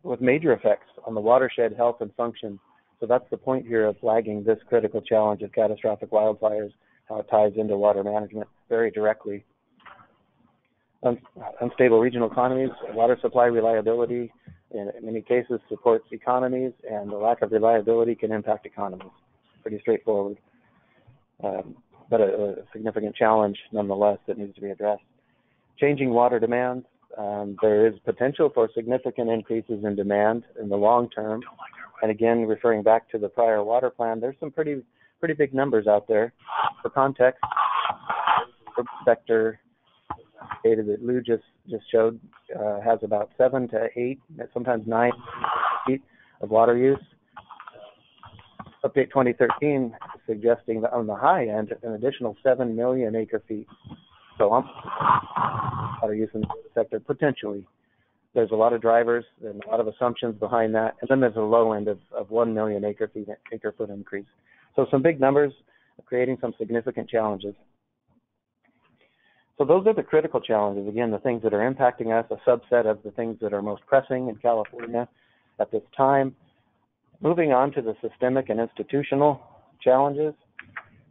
Speaker 10: with major effects on the watershed health and function. So that's the point here of flagging this critical challenge of catastrophic wildfires, how it ties into water management very directly. unstable regional economies, water supply reliability, in many cases supports economies, and the lack of reliability can impact economies. Pretty straightforward, but a significant challenge nonetheless that needs to be addressed. Changing water demands. There is potential for significant increases in demand in the long term. And again, referring back to the prior water plan, there's some pretty big numbers out there. For context, the sector data that Lou just showed has about 7 to 8, sometimes 9 feet of water use. Update 2013 suggesting that on the high end, an additional 7 million acre feet. So water use in the sector potentially. There's a lot of drivers and a lot of assumptions behind that, and then there's a low end of 1 million acre foot increase. So some big numbers creating some significant challenges. So those are the critical challenges. Again, the things that are impacting us, a subset of the things that are most pressing in California at this time. Moving on to the systemic and institutional challenges.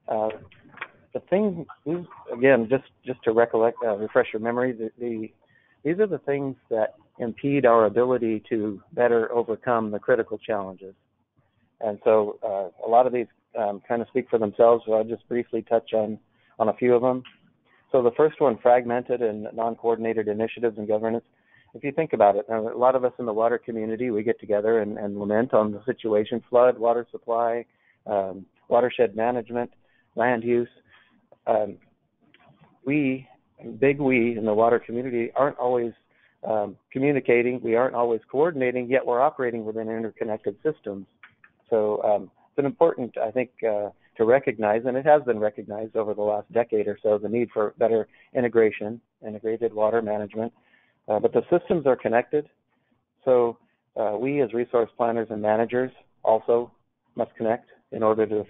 Speaker 10: The thing, again, just to refresh your memory, these are the things that impede our ability to better overcome the critical challenges. And so a lot of these kind of speak for themselves, so I'll just briefly touch on a few of them. So the first one, fragmented and non-coordinated initiatives and governance. If you think about it, a lot of us in the water community, we get together and lament on the situation: flood, water supply, watershed management, land use. We in the water community aren't always communicating, we aren't always coordinating, yet we're operating within interconnected systems. So it's an important, I think, to recognize, and it has been recognized over the last decade or so, the need for better integration, integrated water management. But the systems are connected, so we as resource planners and managers also must connect in order to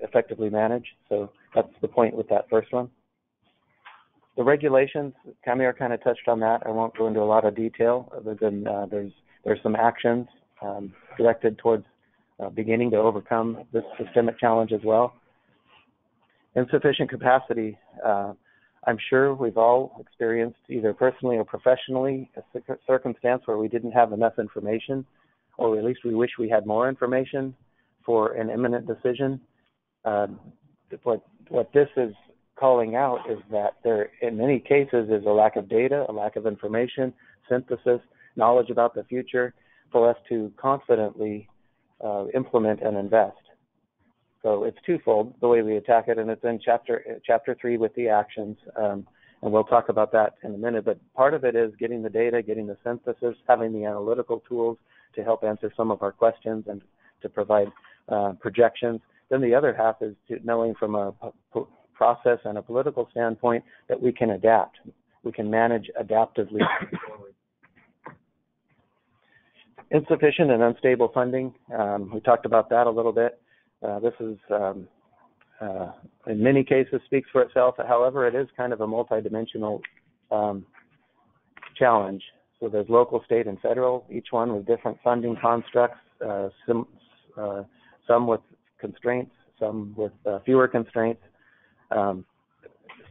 Speaker 10: effectively manage. So that's the point with that first one. The regulations, Camille kind of touched on that. I won't go into a lot of detail other than there's some actions directed towards beginning to overcome this systemic challenge as well. Insufficient capacity. I'm sure we've all experienced, either personally or professionally, a circumstance where we didn't have enough information, or at least we wish we had more information for an imminent decision. What this is calling out is that there, in many cases, is a lack of data, a lack of information, synthesis, knowledge about the future for us to confidently implement and invest. So it's twofold, the way we attack it, and it's in chapter 3 with the actions, and we'll talk about that in a minute. But part of it is getting the data, getting the synthesis, having the analytical tools to help answer some of our questions and to provide projections. Then the other half is knowing from a process and a political standpoint that we can adapt. We can manage adaptively forward. Insufficient and unstable funding. We talked about that a little bit. This is, in many cases, speaks for itself. However, it is kind of a multidimensional challenge. So there's local, state, and federal, each one with different funding constructs, some with constraints, some with fewer constraints.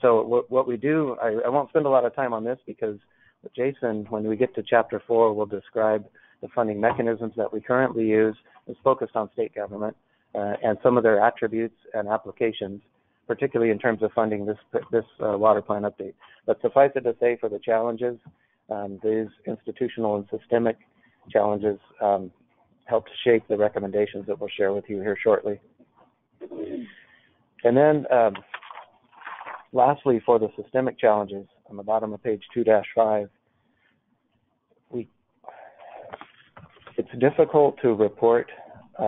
Speaker 10: So what we do, I won't spend a lot of time on this because Jason, when we get to chapter 4, will describe the funding mechanisms that we currently use. It's focused on state government and some of their attributes and applications, particularly in terms of funding this water plan update. But suffice it to say, for the challenges, these institutional and systemic challenges help to shape the recommendations that we'll share with you here shortly. And then lastly, for the systemic challenges, on the bottom of page 2-5, it's difficult to report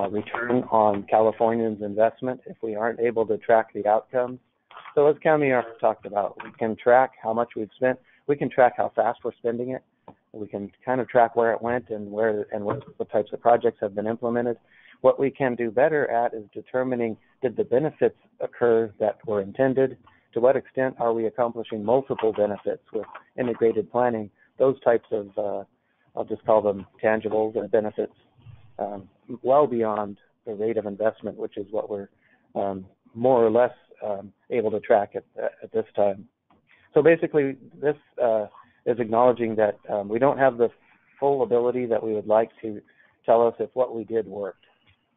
Speaker 10: return on Californians' investment if we aren't able to track the outcomes. So as Camille talked about, we can track how much we've spent. We can track how fast we're spending it. We can kind of track where it went and what types of projects have been implemented. What we can do better at is determining, did the benefits occur that were intended? To what extent are we accomplishing multiple benefits with integrated planning? Those types of I'll just call them tangibles and benefits, well beyond the rate of investment, which is what we're more or less able to track at this time. So basically, this is acknowledging that we don't have the full ability that we would like to tell us if what we did worked.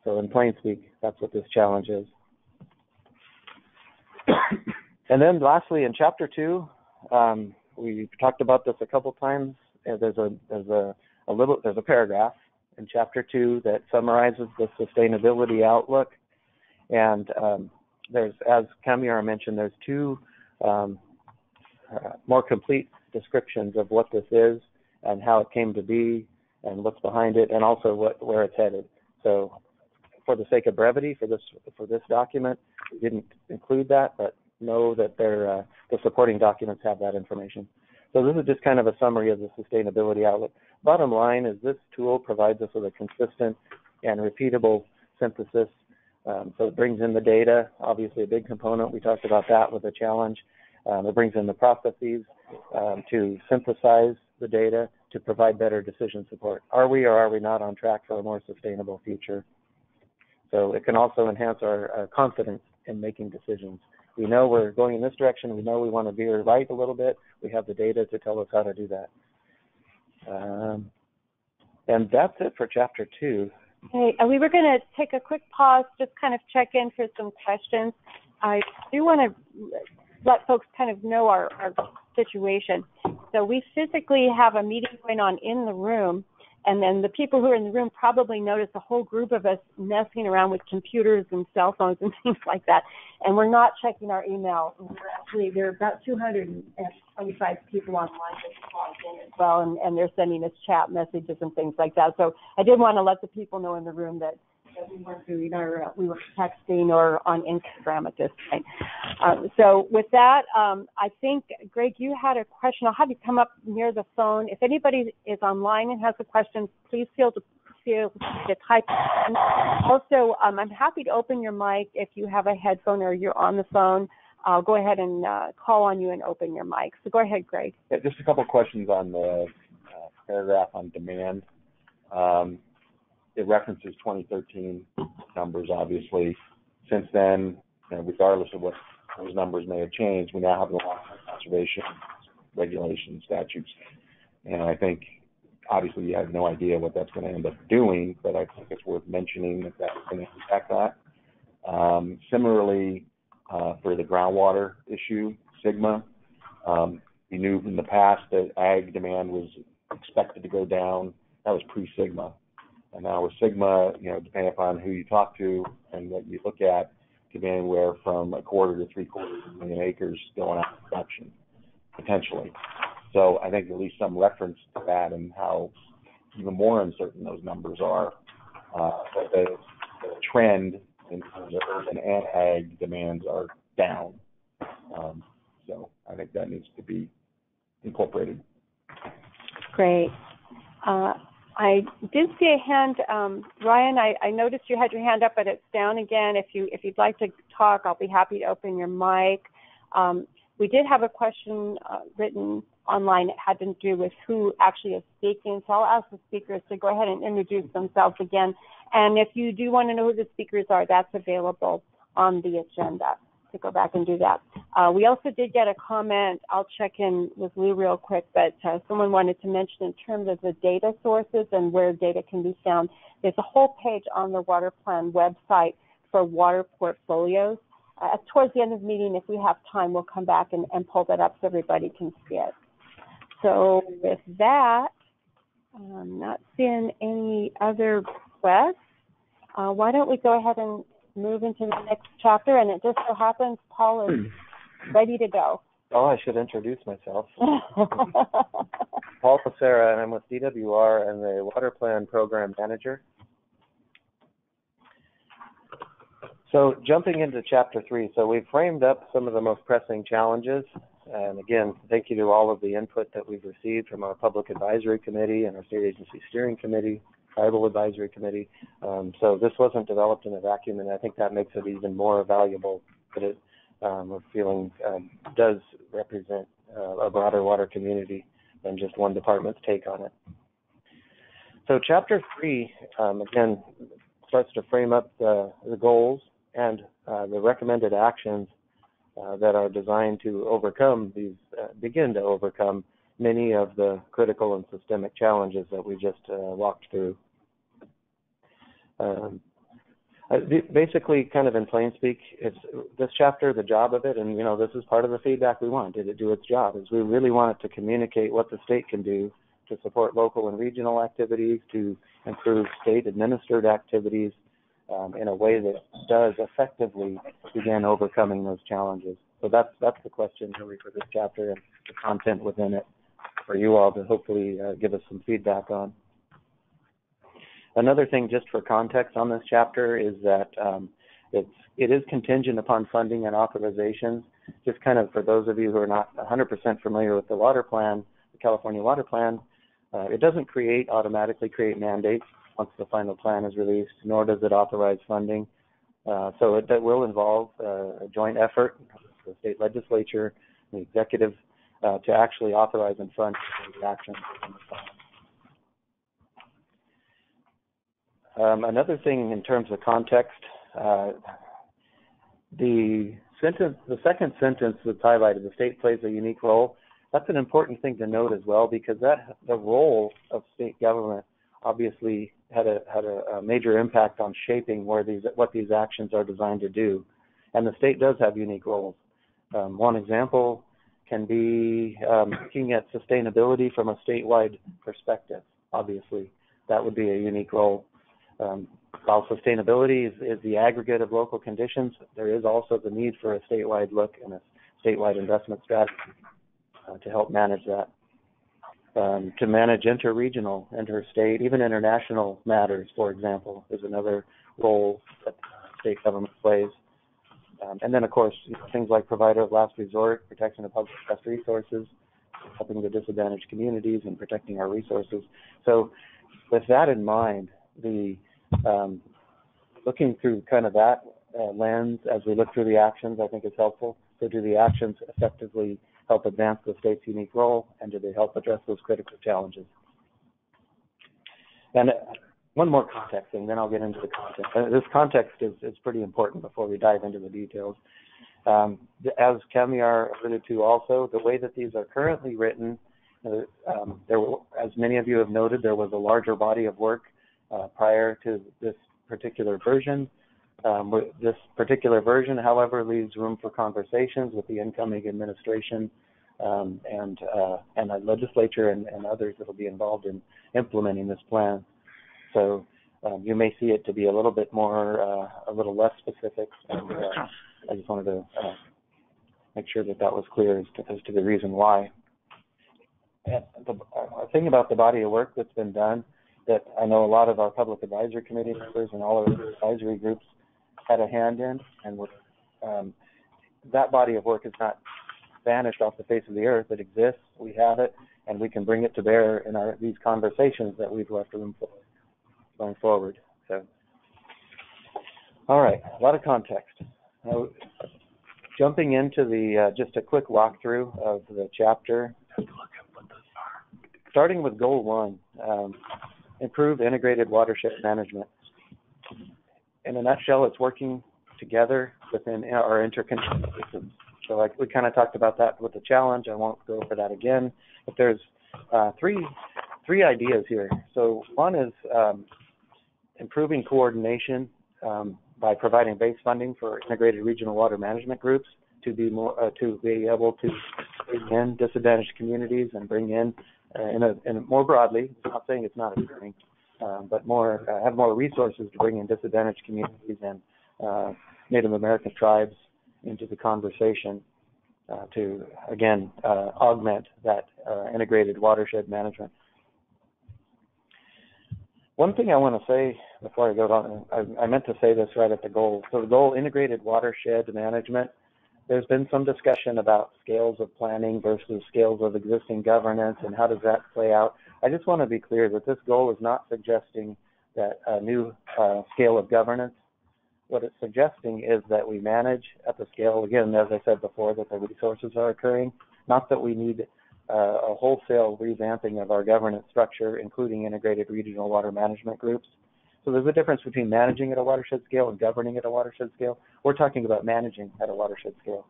Speaker 10: So in plain speak, that's what this challenge is. And then lastly, in Chapter 2, we talked about this a couple times. There's a paragraph in Chapter 2 that summarizes the sustainability outlook. And there's, as Kamyar mentioned, there's two more complete descriptions of what this is and how it came to be and what's behind it, and also where it's headed. So, for the sake of brevity, for this document, we didn't include that, but know that the supporting documents have that information. So this is just kind of a summary of the sustainability outlook. Bottom line is this tool provides us with a consistent and repeatable synthesis. So it brings in the data, obviously a big component. We talked about that with the challenge. It brings in the processes to synthesize the data to provide better decision support. Are we or are we not on track for a more sustainable future? So it can also enhance our confidence in making decisions. We know we're going in this direction. We know we want to veer right a little bit. We have the data to tell us how to do that. And that's it for Chapter 2.
Speaker 11: Okay, we were going to take a quick pause, just kind of check in for some questions. I do want to let folks kind of know our situation. So we physically have a meeting going on in the room, and then the people who are in the room probably notice a whole group of us messing around with computers and cell phones and things like that. And we're not checking our email. There are about 225 people online that logged in as well, and they're sending us chat messages and things like that. So I did want to let the people know in the room that we weren't doing we were texting or on Instagram at this point. So with that, I think, Greg, you had a question. I'll have you come up near the phone. If anybody is online and has a question, please feel free to type in. Also, I'm happy to open your mic if you have a headphone or you're on the phone. I'll go ahead and call on you and open your mic. So go ahead, Greg.
Speaker 9: Yeah, just a couple of questions on the paragraph on demand. It references 2013 numbers, obviously. Since then, regardless of what those numbers may have changed, we now have the long-term conservation regulations, statutes. And I think, obviously, you have no idea what that's going to end up doing, but I think it's worth mentioning that that's going to impact that. Similarly, for the groundwater issue, SGMA, we knew in the past that ag demand was expected to go down. That was pre-SGMA. And now with SGMA, depending upon who you talk to and what you look at, could be anywhere from 1/4 to 3/4 million acres going out of production, potentially. So I think at least some reference to that and how even more uncertain those numbers are. But the trend in terms of urban and ag demands are down. So I think that needs to be incorporated.
Speaker 11: Great. I did see a hand, Ryan. I noticed you had your hand up, but it's down again. If you'd like to talk, I'll be happy to open your mic. We did have a question written online. It had to do with who actually is speaking. So I'll ask the speakers to go ahead and introduce themselves again. And if you do want to know who the speakers are, that's available on the agenda to go back and do that. We also did get a comment. I'll check in with Lou real quick, but someone wanted to mention in terms of the data sources and where data can be found. There's a whole page on the Water Plan website for water portfolios. Towards the end of the meeting, if we have time, we'll come back and pull that up so everybody can see it. So with that, I'm not seeing any other requests. Why don't we go ahead and move into the next chapter? And it just so happens Paul is ready to go.
Speaker 10: Oh, I should introduce myself. Paul Becerra, and I'm with DWR and the Water Plan Program Manager. So jumping into Chapter 3, so we've framed up some of the most pressing challenges. And again, thank you to all of the input that we've received from our Public Advisory Committee and our State Agency Steering Committee, Tribal Advisory Committee. So this wasn't developed in a vacuum, and I think that makes it even more valuable that it, we're feeling, does represent a broader water community than just one department's take on it. So Chapter 3, again, starts to frame up the goals and the recommended actions that are designed to overcome begin to overcome many of the critical and systemic challenges that we just walked through. Basically, kind of in plain speak, it's this chapter, the job of it, and this is part of the feedback we want. Did it do its job? Is we really want it to communicate what the state can do to support local and regional activities, to improve state-administered activities in a way that does effectively begin overcoming those challenges. So that's the question really for this chapter and the content within it for you all to hopefully give us some feedback on. Another thing, just for context on this chapter, is that it is contingent upon funding and authorizations. Just kind of for those of you who are not 100% familiar with the water plan, the California Water Plan, it doesn't automatically create mandates once the final plan is released, nor does it authorize funding. So it will involve a joint effort with the state legislature, the executive, to actually authorize and fund the actions in the plan. Another thing in terms of context, the second sentence that's highlighted, the state plays a unique role. That's an important thing to note as well, because the role of state government obviously had a major impact on shaping what these actions are designed to do. And the state does have unique roles. One example can be looking at sustainability from a statewide perspective. Obviously, that would be a unique role. While sustainability is the aggregate of local conditions, there is also the need for a statewide look and a statewide investment strategy to help manage that. To manage interregional, interstate, even international matters, for example, is another role that state government plays. And then, of course, things like provider of last resort, protection of public best resources, helping the disadvantaged communities, and protecting our resources. So with that in mind, looking through kind of that lens as we look through the actions, I think is helpful. So do the actions effectively help advance the state's unique role, and do they help address those critical challenges? And one more context thing, then I'll get into the content. This context is pretty important before we dive into the details. As Kamiar alluded to also, the way that these are currently written, as many of you have noted, there was a larger body of work prior to this particular version. This particular version, however, leaves room for conversations with the incoming administration and the legislature and others that will be involved in implementing this plan. So you may see it to be a little bit more, a little less specific. And, I just wanted to make sure that was clear as to the reason why. And the thing about the body of work that's been done, that I know a lot of our public advisory committee members and all of the advisory groups had a hand in, and that body of work has not vanished off the face of the earth. It exists, we have it, and we can bring it to bear in these conversations that we've left room for going forward. So, all right, a lot of context. Now, jumping into just a quick walkthrough of the chapter, starting with Goal 1, improve integrated watershed management. In a nutshell, it's working together within our interconnected systems. So like we kind of talked about that with the challenge. I won't go over that again. But there's three ideas here. So one is improving coordination by providing base funding for integrated regional water management groups to be able to bring in disadvantaged communities and bring in more broadly. I'm not saying it's not occurring, but have more resources to bring in disadvantaged communities and Native American tribes into the conversation to, again, augment that integrated watershed management. One thing I want to say before I go on, I meant to say this right at the goal. So the goal, integrated watershed management, there's been some discussion about scales of planning versus scales of existing governance and how does that play out. I just want to be clear that this goal is not suggesting that a new scale of governance. What it's suggesting is that we manage at the scale, again, as I said before, that the resources are occurring, not that we need a wholesale revamping of our governance structure, including integrated regional water management groups. So there's a difference between managing at a watershed scale and governing at a watershed scale. We're talking about managing at a watershed scale.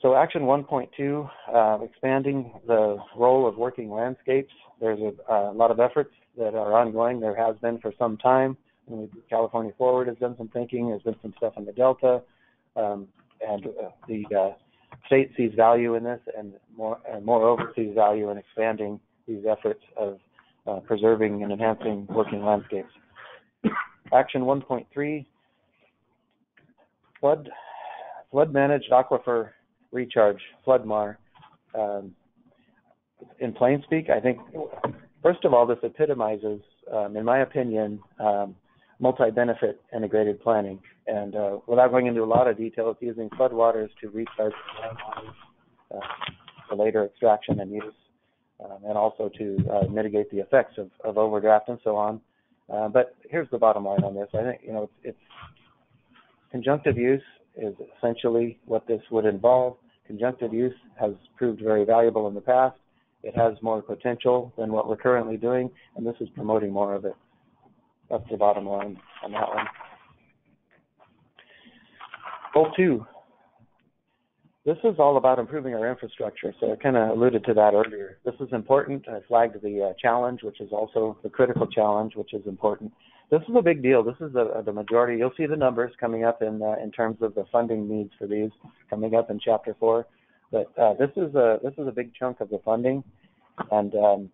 Speaker 10: So action 1.2, expanding the role of working landscapes. There's a lot of efforts that are ongoing. There has been for some time. California Forward has done some thinking. There's been some stuff in the Delta, and the state sees value in this, and moreover sees value in expanding these efforts of preserving and enhancing working landscapes. Action 1.3, flood managed aquifer recharge, FloodMAR. In plain speak, I think, first of all, this epitomizes, in my opinion, multi-benefit integrated planning. And without going into a lot of detail, it's using floodwaters to recharge for later extraction and use, and also to mitigate the effects of overdraft and so on. But here's the bottom line on this. I think, it's conjunctive use is essentially what this would involve. Conjunctive use has proved very valuable in the past. It has more potential than what we're currently doing, and this is promoting more of it. That's the bottom line on that one. Goal 2. This is all about improving our infrastructure, so I kind of alluded to that earlier. This is important. I flagged the challenge, which is also the critical challenge, which is important. This is a big deal. This is the majority. You'll see the numbers coming up in terms of the funding needs for these coming up in Chapter 4. But this is a big chunk of the funding, and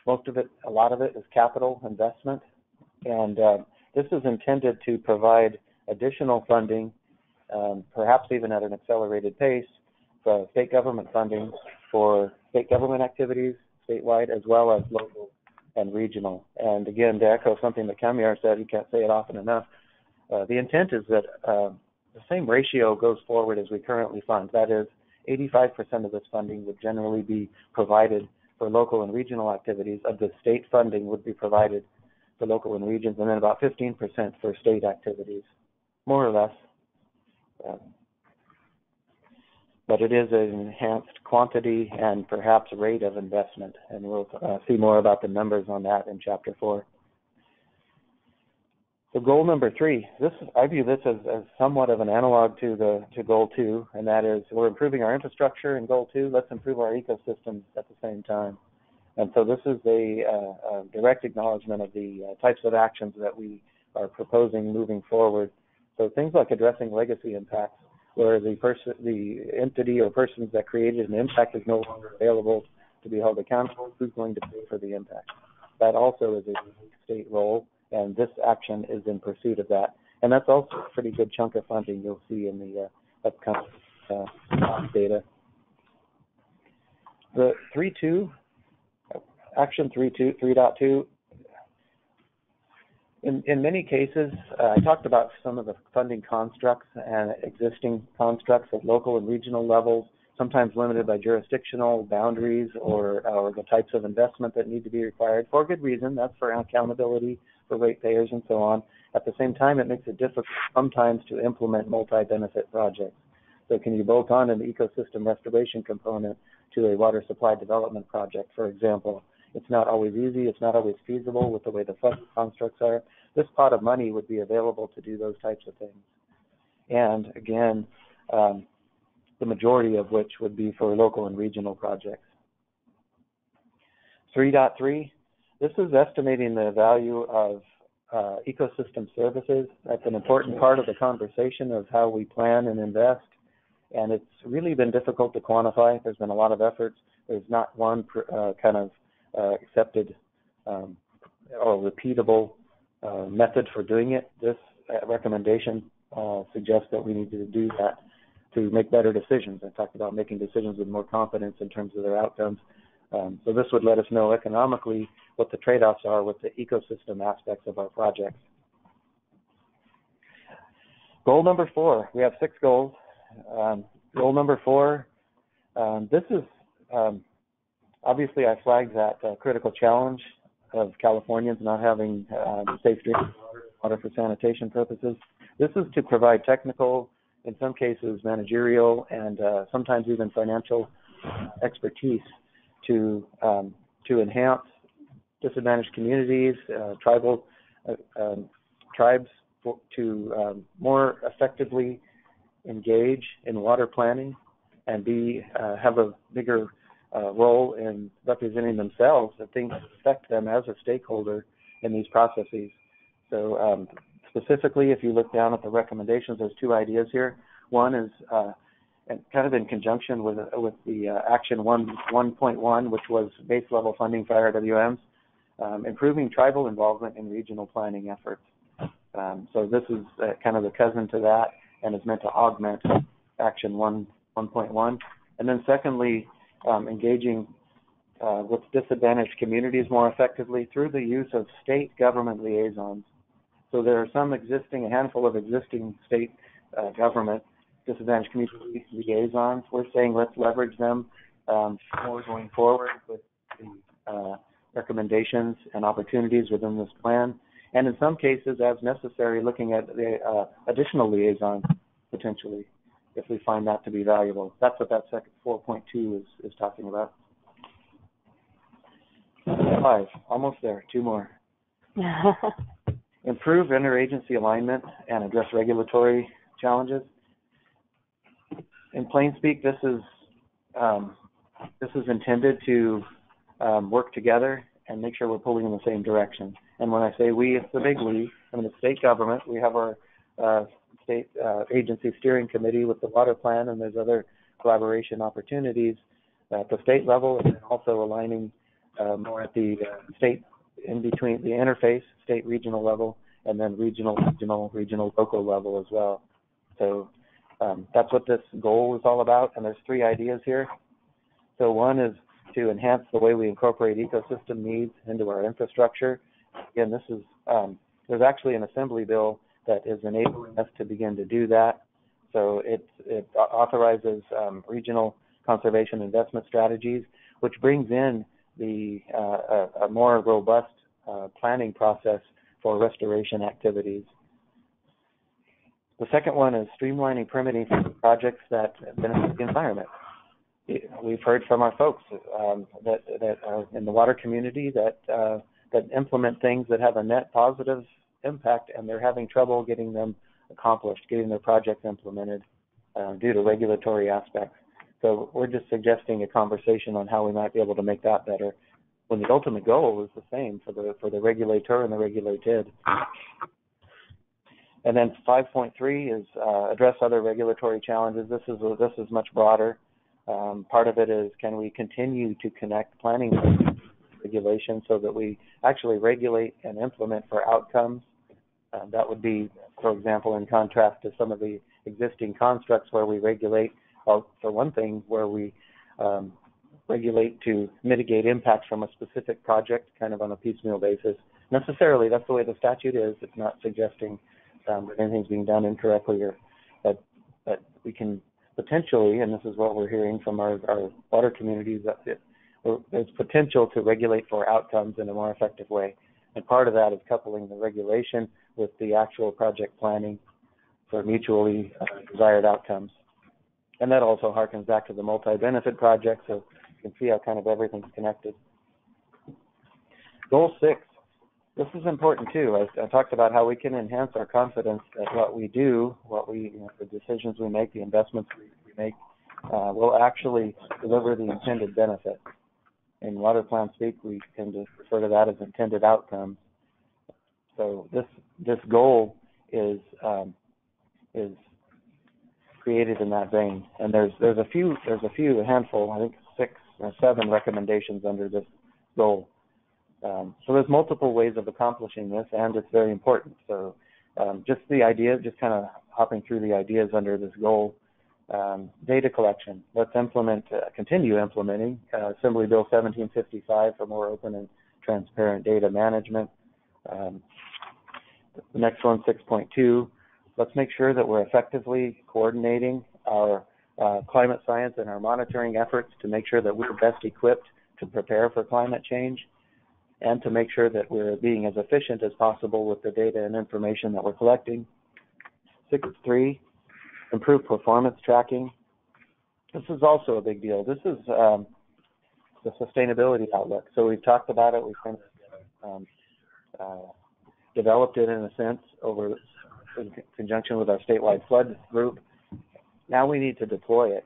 Speaker 10: most of it, a lot of it, is capital investment. And this is intended to provide additional funding, perhaps even at an accelerated pace, for state government funding for state government activities, statewide, as well as local and regional. And again, to echo something that Kamiar said, you can't say it often enough, the intent is that the same ratio goes forward as we currently fund. That is, 85% of this funding would generally be provided for local and regional activities. Of the state funding would be provided for local and regions, and then about 15% for state activities, more or less. But it is an enhanced quantity and perhaps rate of investment, and we'll see more about the numbers on that in Chapter 4. So goal number 3, I view this as somewhat of an analog to goal 2, and that is we're improving our infrastructure in goal 2. Let's improve our ecosystems at the same time. And so this is a direct acknowledgement of the types of actions that we are proposing moving forward. So things like addressing legacy impacts, where the entity or persons that created an impact is no longer available to be held accountable. Who's going to pay for the impact? That also is a state role, and this action is in pursuit of that. And that's also a pretty good chunk of funding you'll see in the upcoming data. The 3.2, action 3.2, in many cases, I talked about some of the funding constructs and existing constructs at local and regional levels, sometimes limited by jurisdictional boundaries or the types of investment that need to be required for good reason. That's for accountability for ratepayers and so on. At the same time, it makes it difficult sometimes to implement multi-benefit projects. So can you bolt on an ecosystem restoration component to a water supply development project, for example? It's not always easy. It's not always feasible with the way the funding constructs are. This pot of money would be available to do those types of things. And again, the majority of which would be for local and regional projects. 3.3, this is estimating the value of ecosystem services. That's an important part of the conversation of how we plan and invest. And it's really been difficult to quantify. There's been a lot of efforts. There's not one kind of accepted or repeatable method for doing it. This recommendation suggests that we need to do that to make better decisions. I talked about making decisions with more confidence in terms of their outcomes. So this would let us know economically what the trade-offs are with the ecosystem aspects of our projects. Goal number 4, we have 6 goals. Goal number 4, this is obviously I flagged that critical challenge of Californians not having safe drinking water for sanitation purposes. This is to provide technical, in some cases managerial, and sometimes even financial expertise to enhance disadvantaged communities, tribes to more effectively engage in water planning and have a bigger role in representing themselves and things that affect them as a stakeholder in these processes. So specifically, if you look down at the recommendations, there's two ideas here. One is and kind of in conjunction with the Action 1.1, which was base level funding for RWMs, improving tribal involvement in regional planning efforts. So this is kind of the cousin to that and is meant to augment Action 1.1. And then secondly, engaging with disadvantaged communities more effectively through the use of state government liaisons. So there are a handful of existing state government disadvantaged community liaisons. We're saying let's leverage them more going forward with the recommendations and opportunities within this plan. And in some cases, as necessary, looking at the additional liaisons potentially, if we find that to be valuable. That's what that second 4.2 is talking about. 5, almost there, 2 more. Improve interagency alignment and address regulatory challenges. In plain speak, this is intended to work together and make sure we're pulling in the same direction. And when I say we, it's the big we. I mean, the state government. We have our state agency steering committee with the water plan, and there's other collaboration opportunities at the state level, and also aligning more at the state, in between the interface, state regional level, and then regional local level as well. So that's what this goal is all about, and there's 3 ideas here. So one is to enhance the way we incorporate ecosystem needs into our infrastructure. Again, this is there's actually an assembly bill that is enabling us to begin to do that. So it authorizes regional conservation investment strategies, which brings in a more robust planning process for restoration activities. The second one is streamlining permitting for projects that benefit the environment. We've heard from our folks that are in the water community that implement things that have a net positive impact, and they're having trouble getting them accomplished, getting their projects implemented due to regulatory aspects. So we're just suggesting a conversation on how we might be able to make that better, when the ultimate goal is the same for the regulator and the regulated. And then 5.3 is address other regulatory challenges. This is much broader. Part of it is, can we continue to connect planning regulation so that we actually regulate and implement for outcomes? That would be, for example, in contrast to some of the existing constructs where we regulate, for one thing, where we regulate to mitigate impacts from a specific project kind of on a piecemeal basis. Necessarily, that's the way the statute is. It's not suggesting that anything's being done incorrectly, or that we can potentially, and this is what we're hearing from our water communities, that there's potential to regulate for outcomes in a more effective way. And part of that is coupling the regulation with the actual project planning for mutually desired outcomes. And that also harkens back to the multi-benefit project, so you can see how kind of everything's connected. Goal 6. This is important too. I talked about how we can enhance our confidence that what we do, the decisions we make, the investments we make, will actually deliver the intended benefit. In water plan speak, we tend to refer to that as intended outcomes. So this goal is created in that vein, and there's a handful, I think 6 or 7 recommendations under this goal. So there's multiple ways of accomplishing this, and it's very important. So just kind of hopping through the ideas under this goal. Data collection. Let's continue implementing Assembly Bill 1755 for more open and transparent data management. The next one, 6.2. Let's make sure that we're effectively coordinating our climate science and our monitoring efforts to make sure that we're best equipped to prepare for climate change, and to make sure that we're being as efficient as possible with the data and information that we're collecting. 6.3, improve performance tracking. This is also a big deal. This is the sustainability outlook. So we've talked about it. We've kind of developed it in a sense in conjunction with our statewide flood group. Now we need to deploy it.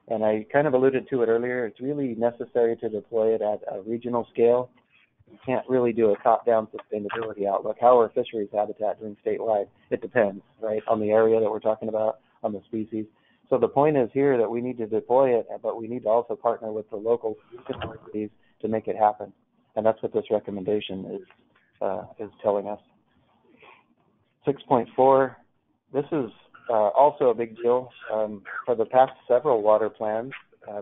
Speaker 10: And I kind of alluded to it earlier. It's really necessary to deploy it at a regional scale. You can't really do a top-down sustainability outlook. How are fisheries habitat doing statewide? It depends, right, on the area that we're talking about, on the species. So the point is here that we need to deploy it, but we need to also partner with the local communities to make it happen. And that's what this recommendation is telling us. 6.4, this is also a big deal. For the past several water plans,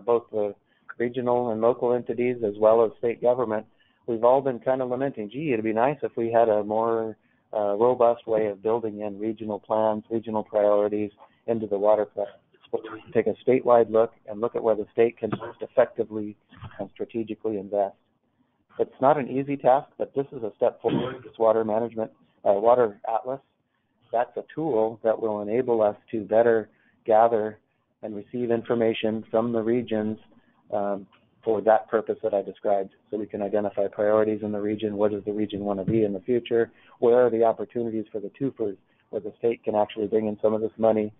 Speaker 10: both the regional and local entities as well as state government, we've all been kind of lamenting, gee, it'd be nice if we had a more robust way of building in regional plans, regional priorities into the water plan. So we can take a statewide look and look at where the state can most effectively and strategically invest. It's not an easy task, but this is a step forward. This water management, water atlas, that's a tool that will enable us to better gather and receive information from the regions for that purpose that I described. So we can identify priorities in the region. What does the region want to be in the future? Where are the opportunities for the twofers, where the state can actually bring in some of this money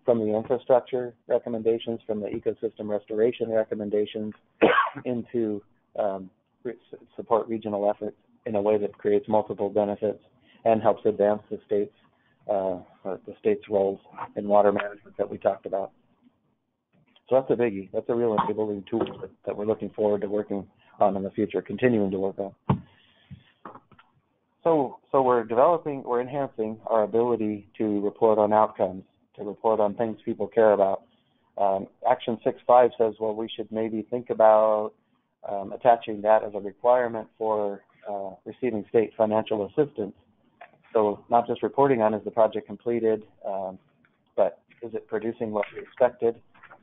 Speaker 10: from the infrastructure recommendations, from the ecosystem restoration recommendations into support regional efforts in a way that creates multiple benefits and helps advance the state's roles in water management that we talked about. So that's a biggie. That's a real enabling tool that we're looking forward to working on in the future, continuing to work on. So we're enhancing our ability to report on outcomes, to report on things people care about. Action 6.5 says, well, we should maybe think about attaching that as a requirement for receiving state financial assistance. So not just reporting on is the project completed, but is it producing what we expected?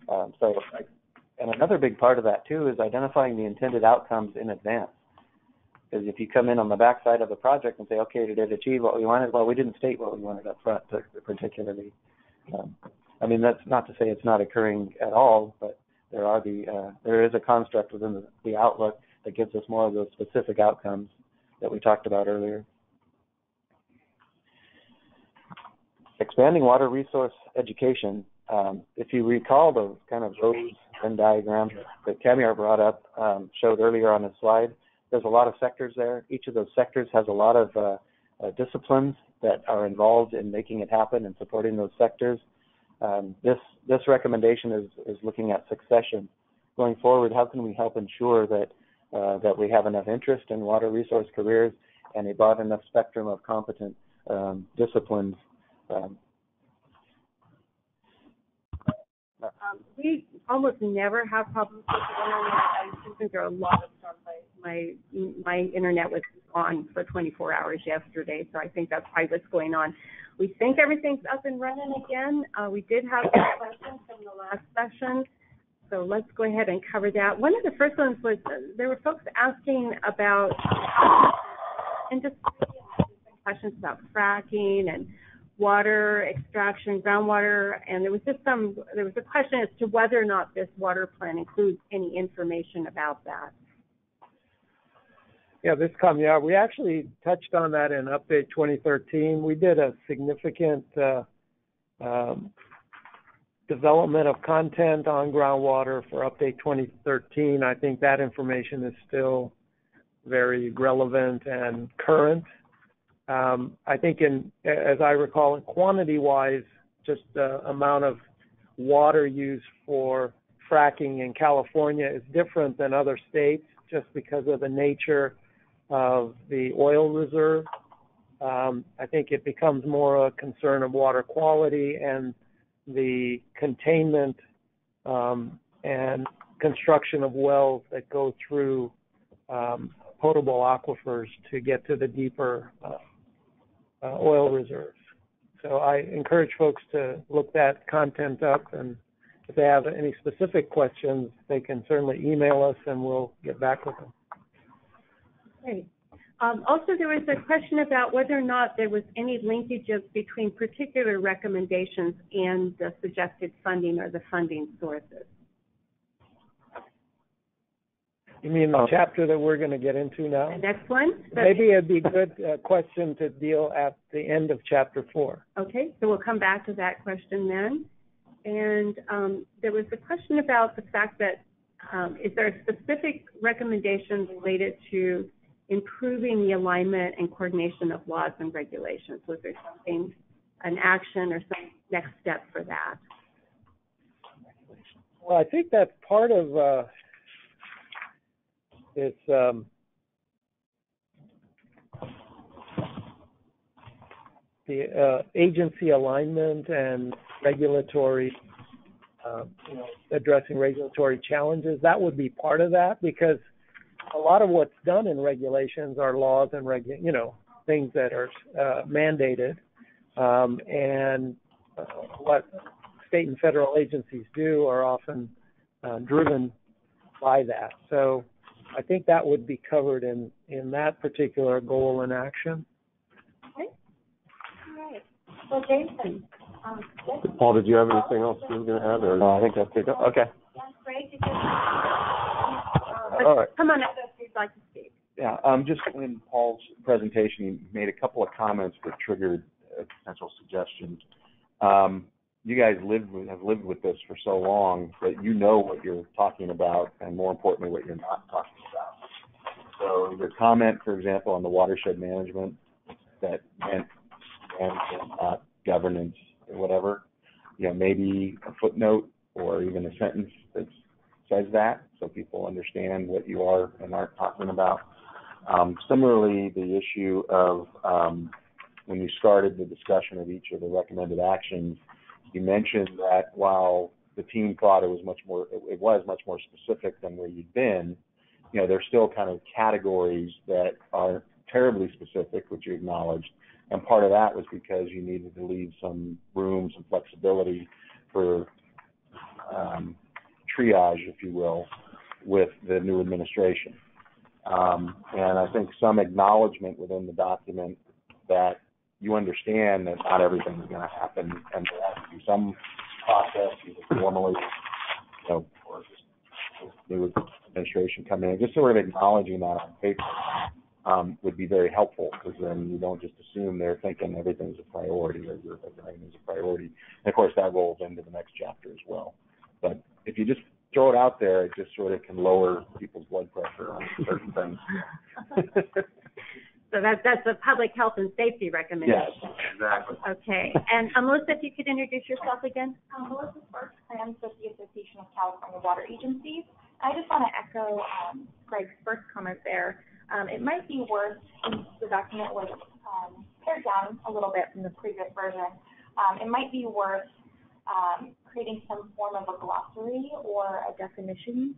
Speaker 10: And another big part of that too is identifying the intended outcomes in advance. Because if you come in on the backside of the project and say, okay, did it achieve what we wanted? Well, we didn't state what we wanted up front, particularly. I mean, that's not to say it's not occurring at all, but there is a construct within the outlook that gives us more of those specific outcomes that we talked about earlier. Expanding water resource education. If you recall the kind of rows and diagram that Kamiar brought up, showed earlier on his slide, there's a lot of sectors there. Each of those sectors has a lot of disciplines that are involved in making it happen and supporting those sectors. This recommendation is looking at succession. Going forward, how can we help ensure that we have enough interest in water resource careers and a broad enough spectrum of competent disciplines?
Speaker 11: We almost never have problems with the internet. I think there are a lot of stuff. My internet was on for 24 hours yesterday, so I think that's probably what's going on. We think everything's up and running again. We did have some questions from the last session, so let's go ahead and cover that. One of the first ones was there were folks asking about industry and questions about fracking and water extraction, groundwater, and there was a question as to whether or not this water plan includes any information about that.
Speaker 5: Yeah, this Kamiar, we actually touched on that in Update 2013. We did a significant development of content on groundwater for Update 2013. I think that information is still very relevant and current. I think as I recall, quantity-wise, just the amount of water used for fracking in California is different than other states just because of the nature of the oil reserve. I think it becomes more a concern of water quality and the containment and construction of wells that go through potable aquifers to get to the deeper oil reserves. So I encourage folks to look that content up, and if they have any specific questions, they can certainly email us and we'll get back with them.
Speaker 11: Great. Also, there was a question about whether or not there was any linkages between particular recommendations and the suggested funding or the funding sources.
Speaker 5: You mean the chapter that we're going to get into now?
Speaker 11: The next one?
Speaker 5: Maybe it'd be a good question to deal at the end of Chapter 4.
Speaker 11: Okay, so we'll come back to that question then. And there was a question about the fact that is there a specific recommendation related to improving the alignment and coordination of laws and regulations? Was there something, an action or some next step for that?
Speaker 5: Well, I think that's part of it's the agency alignment and regulatory, addressing regulatory challenges. That would be part of that, because a lot of what's done in regulations are laws and things that are mandated, and what state and federal agencies do are often driven by that. So I think that would be covered in that particular goal and action.
Speaker 11: Okay. All right. Well, Jason.
Speaker 9: Paul, did you have anything else you were going to add? Or no, I think that's it. Okay.
Speaker 11: Yeah, great.
Speaker 9: All right.
Speaker 11: Come on up if you'd like to speak.
Speaker 9: Yeah, just in Paul's presentation, he made a couple of comments that triggered a potential suggestion. You guys have lived with this for so long that you know what you're talking about, and more importantly, what you're not talking about. So your comment, for example, on the watershed management, that meant management, not governance or whatever, maybe a footnote or even a sentence that says that, so people understand what you are and aren't talking about. Similarly, the issue of when you started the discussion of each of the recommended actions, you mentioned that while the team thought it was much more specific than where you'd been, there's still kind of categories that are terribly specific, which you acknowledged, and part of that was because you needed to leave some room, some flexibility for triage, if you will, with the new administration. And I think some acknowledgement within the document that you understand that not everything is going to happen, and there has to be some process, either formally, or just new administration coming in. Just sort of acknowledging that on paper would be very helpful, because then you don't just assume they're thinking everything's a priority or you're thinking everything's a priority. And of course, that rolls into the next chapter as well. But if you just throw it out there, it just sort of can lower people's blood pressure on certain things.
Speaker 11: So that's a public health and safety recommendation.
Speaker 9: Yes, exactly.
Speaker 11: Okay. And Melissa, if you could introduce yourself again.
Speaker 14: Melissa Sparks, Plans with the Association of California Water Agencies. I just want to echo Greg's first comment there. It might be worth, since the document was pared down a little bit from the previous version, it might be worth creating some form of a glossary or a definition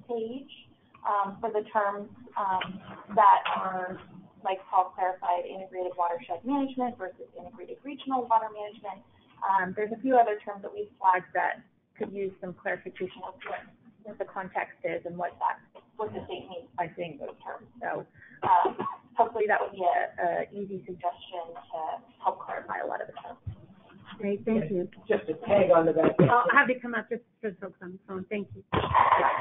Speaker 14: page for the terms that are, like Paul clarified, integrated watershed management versus integrated regional water management. There's a few other terms that we've flagged that could use some clarification of what the context is and what the state means by saying those terms. So hopefully that would be a easy suggestion to help clarify a lot of the terms.
Speaker 11: Great, thank you.
Speaker 7: Just to tag onto that.
Speaker 11: I'll have you come up just for the folks on the phone. Thank you.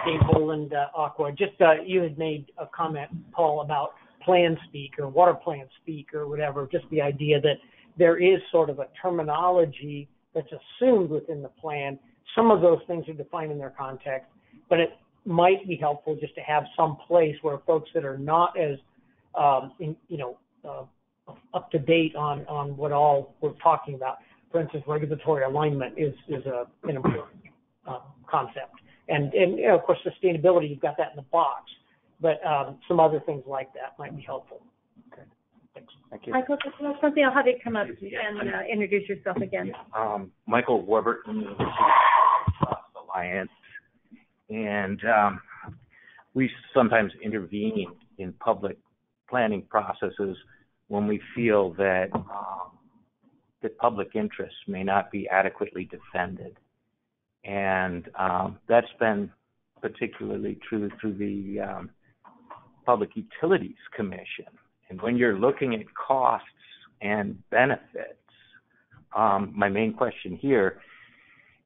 Speaker 7: Dave Boland, Aqua. Just you had made a comment, Paul, about plan speak or water plan speak or whatever, just the idea that there is sort of a terminology that's assumed within the plan. Some of those things are defined in their context, but it might be helpful just to have some place where folks that are not as, up to date on what all we're talking about. For instance, regulatory alignment is an important concept. And of course, sustainability, you've got that in the box. But some other things like that might be helpful. Okay, thanks.
Speaker 9: Thank you.
Speaker 11: Michael, something I'll have you come up and introduce yourself again.
Speaker 15: Michael Warburton, Alliance, and we sometimes intervene in public planning processes when we feel that public interests may not be adequately defended, and that's been particularly true through the Public Utilities Commission. And when you're looking at costs and benefits, my main question here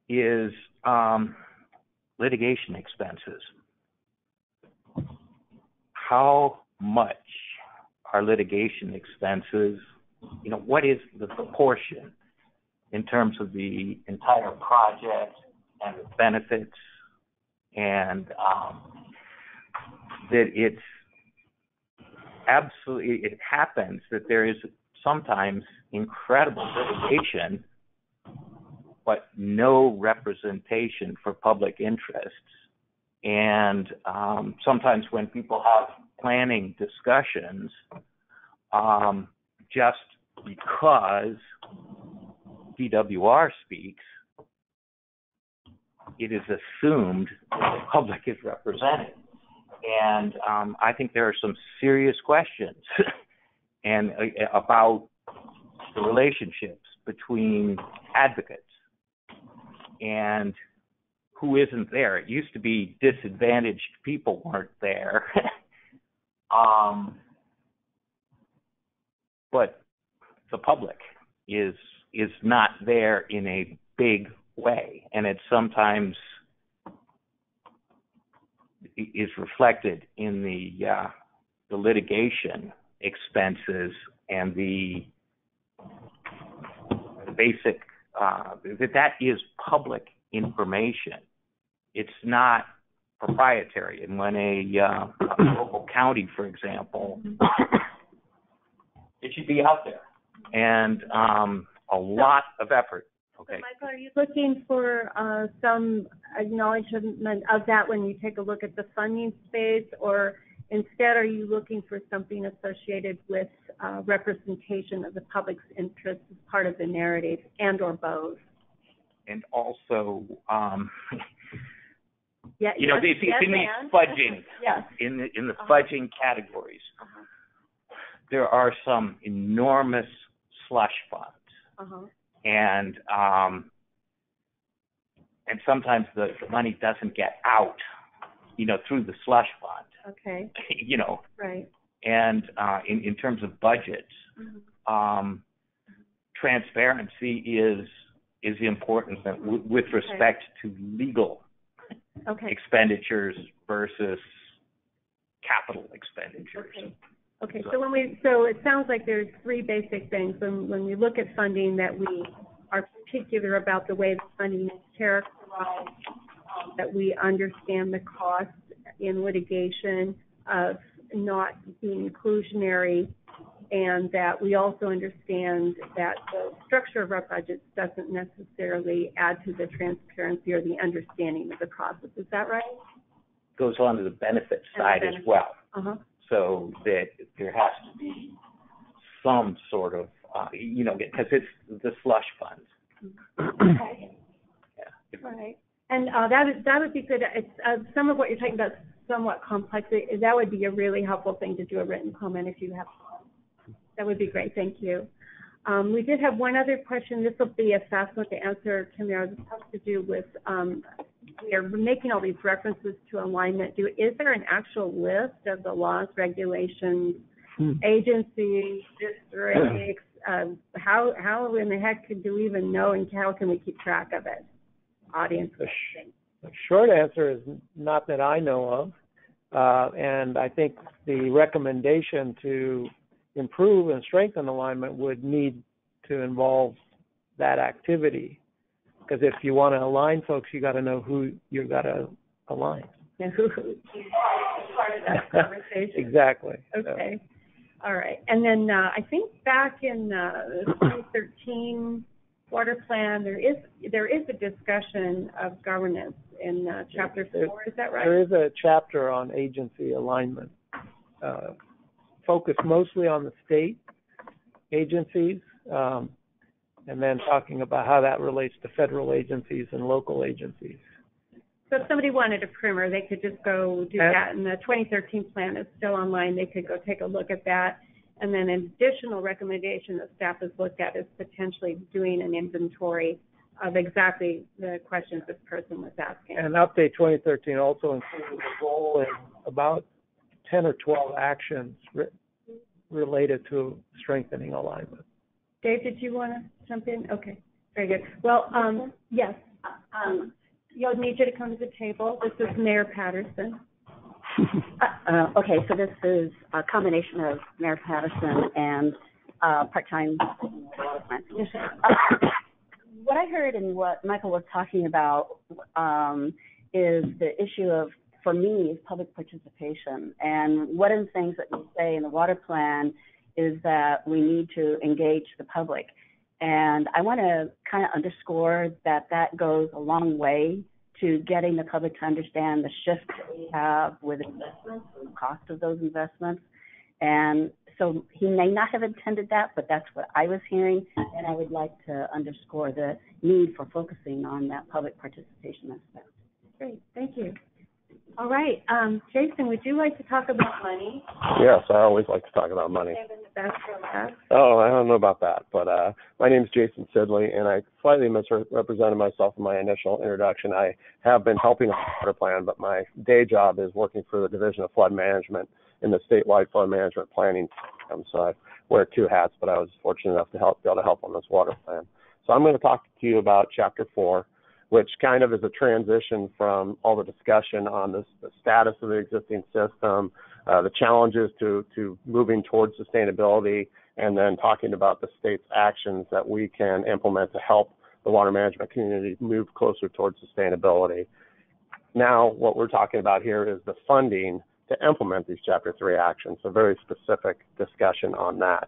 Speaker 15: is litigation expenses. How much are litigation expenses? What is the proportion in terms of the entire project and the benefits, and that it's absolutely, it happens that there is sometimes incredible litigation, but no representation for public interests. And sometimes when people have planning discussions, just because DWR speaks, it is assumed that the public is represented. And I think there are some serious questions and about the relationships between advocates and who isn't there. It used to be disadvantaged people weren't there. But the public is not there in a big way, and it sometimes is reflected in the litigation expenses and the basic that is public information. It's not proprietary. And when a local county, for example, it should be out there, and a lot of effort. Okay.
Speaker 11: So Michael, are you looking for some acknowledgement of that when you take a look at the funding space, or instead are you looking for something associated with representation of the public's interest as part of the narrative, and or both?
Speaker 15: And also,
Speaker 11: yeah,
Speaker 15: you know, it's in these fudging,
Speaker 11: yes.
Speaker 15: in the fudging categories. There are some enormous slush funds, and sometimes the money doesn't get out, you know, through the slush fund.
Speaker 11: Okay.
Speaker 15: You know.
Speaker 11: Right.
Speaker 15: And in terms of budgets, transparency is important with respect to legal expenditures versus capital expenditures.
Speaker 11: Okay. So it sounds like there's three basic things. When we look at funding, that we are particular about the way the funding is characterized, that we understand the cost in litigation of not being inclusionary, and that we also understand that the structure of our budgets doesn't necessarily add to the transparency or the understanding of the process. Is that right?
Speaker 15: Goes on to the benefit side as well. So that there has to be some sort of, you know, because it's the slush funds.
Speaker 11: Okay. Yeah. All right. And that would be good. It's some of what you're talking about is somewhat complex. That would be a really helpful thing to do a written comment if you have one. That would be great. Thank you. We did have one other question. This will be a fast one to answer, Tamara. This has to do with we are making all these references to alignment. Is there an actual list of the laws, regulations, agencies, districts? How in the heck do we even know, and how can we keep track of it? Audience.
Speaker 5: The short answer is not that I know of, and I think the recommendation to improve and strengthen alignment would need to involve that activity. Because if you want to align folks, you got to know who you got to align.
Speaker 11: And who part of that conversation.
Speaker 5: Exactly.
Speaker 11: Okay. All right. And then I think back in the 2013 water plan, there is a discussion of governance in Chapter 4. Is that right?
Speaker 5: There is a chapter on agency alignment, focused mostly on the state agencies, and then talking about how that relates to federal agencies and local agencies.
Speaker 11: So if somebody wanted a primer, they could just go do that, and the 2013 plan is still online. They could go take a look at that. And then an additional recommendation that staff has looked at is potentially doing an inventory of exactly the questions this person was asking.
Speaker 5: And Update 2013 also included a goal and about 10 or 12 actions related to strengthening alignment.
Speaker 11: Dave, did you want to jump in? Okay, very good. Well, yes. You'll need you to come to the table. This is Mayor Patterson.
Speaker 12: Okay, so this is a combination of Mayor Patterson and part-time water plant. what I heard and what Michael was talking about is the issue of, for me, is public participation. And one of the things that we say in the water plan is that we need to engage the public. And I want to kind of underscore that that goes a long way to getting the public to understand the shift that we have with investments and the cost of those investments. And so he may not have intended that, but that's what I was hearing, and I would like to underscore the need for focusing on that public participation aspect.
Speaker 11: Great, thank you. All right, Jason, would you like to talk about money?
Speaker 16: Yes, I always like to talk about money.
Speaker 11: Saving the best for last.
Speaker 16: Oh, I don't know about that, but my name is Jason Sidley, and I slightly misrepresented myself in my initial introduction. I have been helping on the water plan, but my day job is working for the Division of Flood Management in the statewide flood management planning program. So I wear two hats, but I was fortunate enough to be able to help on this water plan. So I'm going to talk to you about Chapter 4, which kind of is a transition from all the discussion on the status of the existing system, the challenges to moving towards sustainability, and then talking about the state's actions that we can implement to help the water management community move closer towards sustainability. Now, what we're talking about here is the funding to implement these Chapter 3 actions, a very specific discussion on that.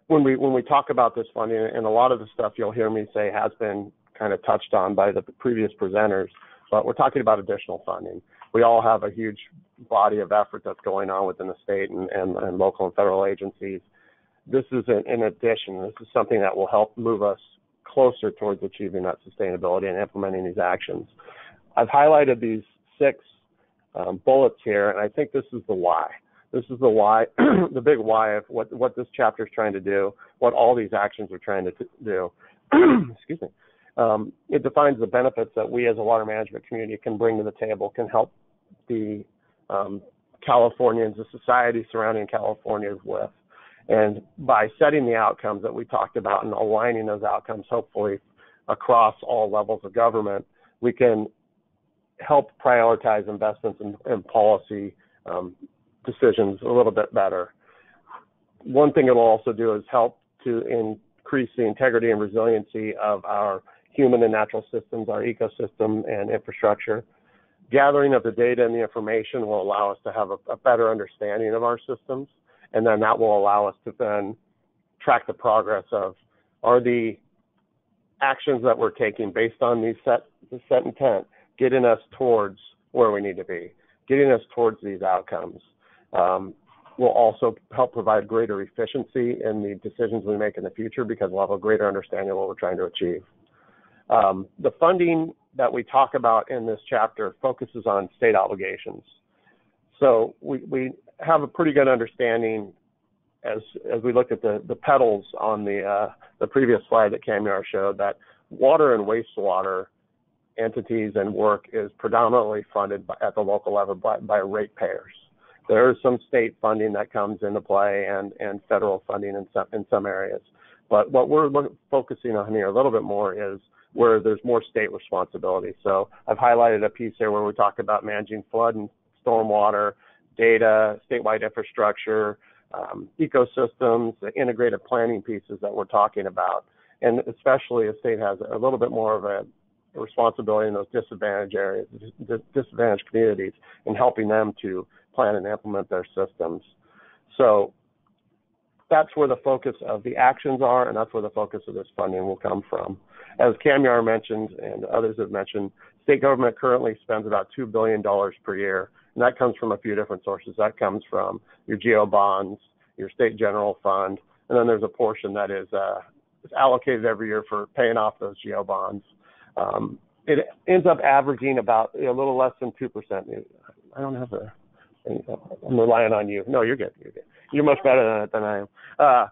Speaker 16: When we talk about this funding, and a lot of the stuff you'll hear me say has been kind of touched on by the previous presenters, but we're talking about additional funding. We all have a huge body of effort that's going on within the state and local and federal agencies. This is an addition. This is something that will help move us closer towards achieving that sustainability and implementing these actions. I've highlighted these 6 bullets here, and I think this is the why. This is the why, the big why of what this chapter is trying to do, what all these actions are trying to do. Excuse me. It defines the benefits that we as a water management community can bring to the table, can help the Californians, the society surrounding California with. And by setting the outcomes that we talked about and aligning those outcomes, hopefully, across all levels of government, we can help prioritize investments and policy decisions a little bit better. One thing it will also do is help to increase the integrity and resiliency of our human and natural systems, our ecosystem and infrastructure. Gathering of the data and the information will allow us to have a better understanding of our systems, and then that will allow us to then track the progress of, are the actions that we're taking based on these set intent getting us towards where we need to be, getting us towards these outcomes. Will also help provide greater efficiency in the decisions we make in the future because we'll have a greater understanding of what we're trying to achieve. The funding that we talk about in this chapter focuses on state obligations. So we have a pretty good understanding as we looked at the petals on the previous slide that Kamyar showed, that water and wastewater entities and work is predominantly funded at the local level by ratepayers. There is some state funding that comes into play and federal funding in some areas. But what we're focusing on here a little bit more is where there's more state responsibility. So I've highlighted a piece here where we talk about managing flood and stormwater, data, statewide infrastructure, ecosystems, the integrated planning pieces that we're talking about. And especially a state has a little bit more of a responsibility in those disadvantaged areas, disadvantaged communities, in helping them to plan and implement their systems. So that's where the focus of the actions are, and that's where the focus of this funding will come from. As Kamyar mentioned and others have mentioned, state government currently spends about $2 billion per year, and that comes from a few different sources. That comes from your GO bonds, your state general fund, and then there's a portion that is allocated every year for paying off those GO bonds. It ends up averaging about a little less than 2%. I don't have I'm relying on you. No, you're good. You're good. You're much better at it than I am.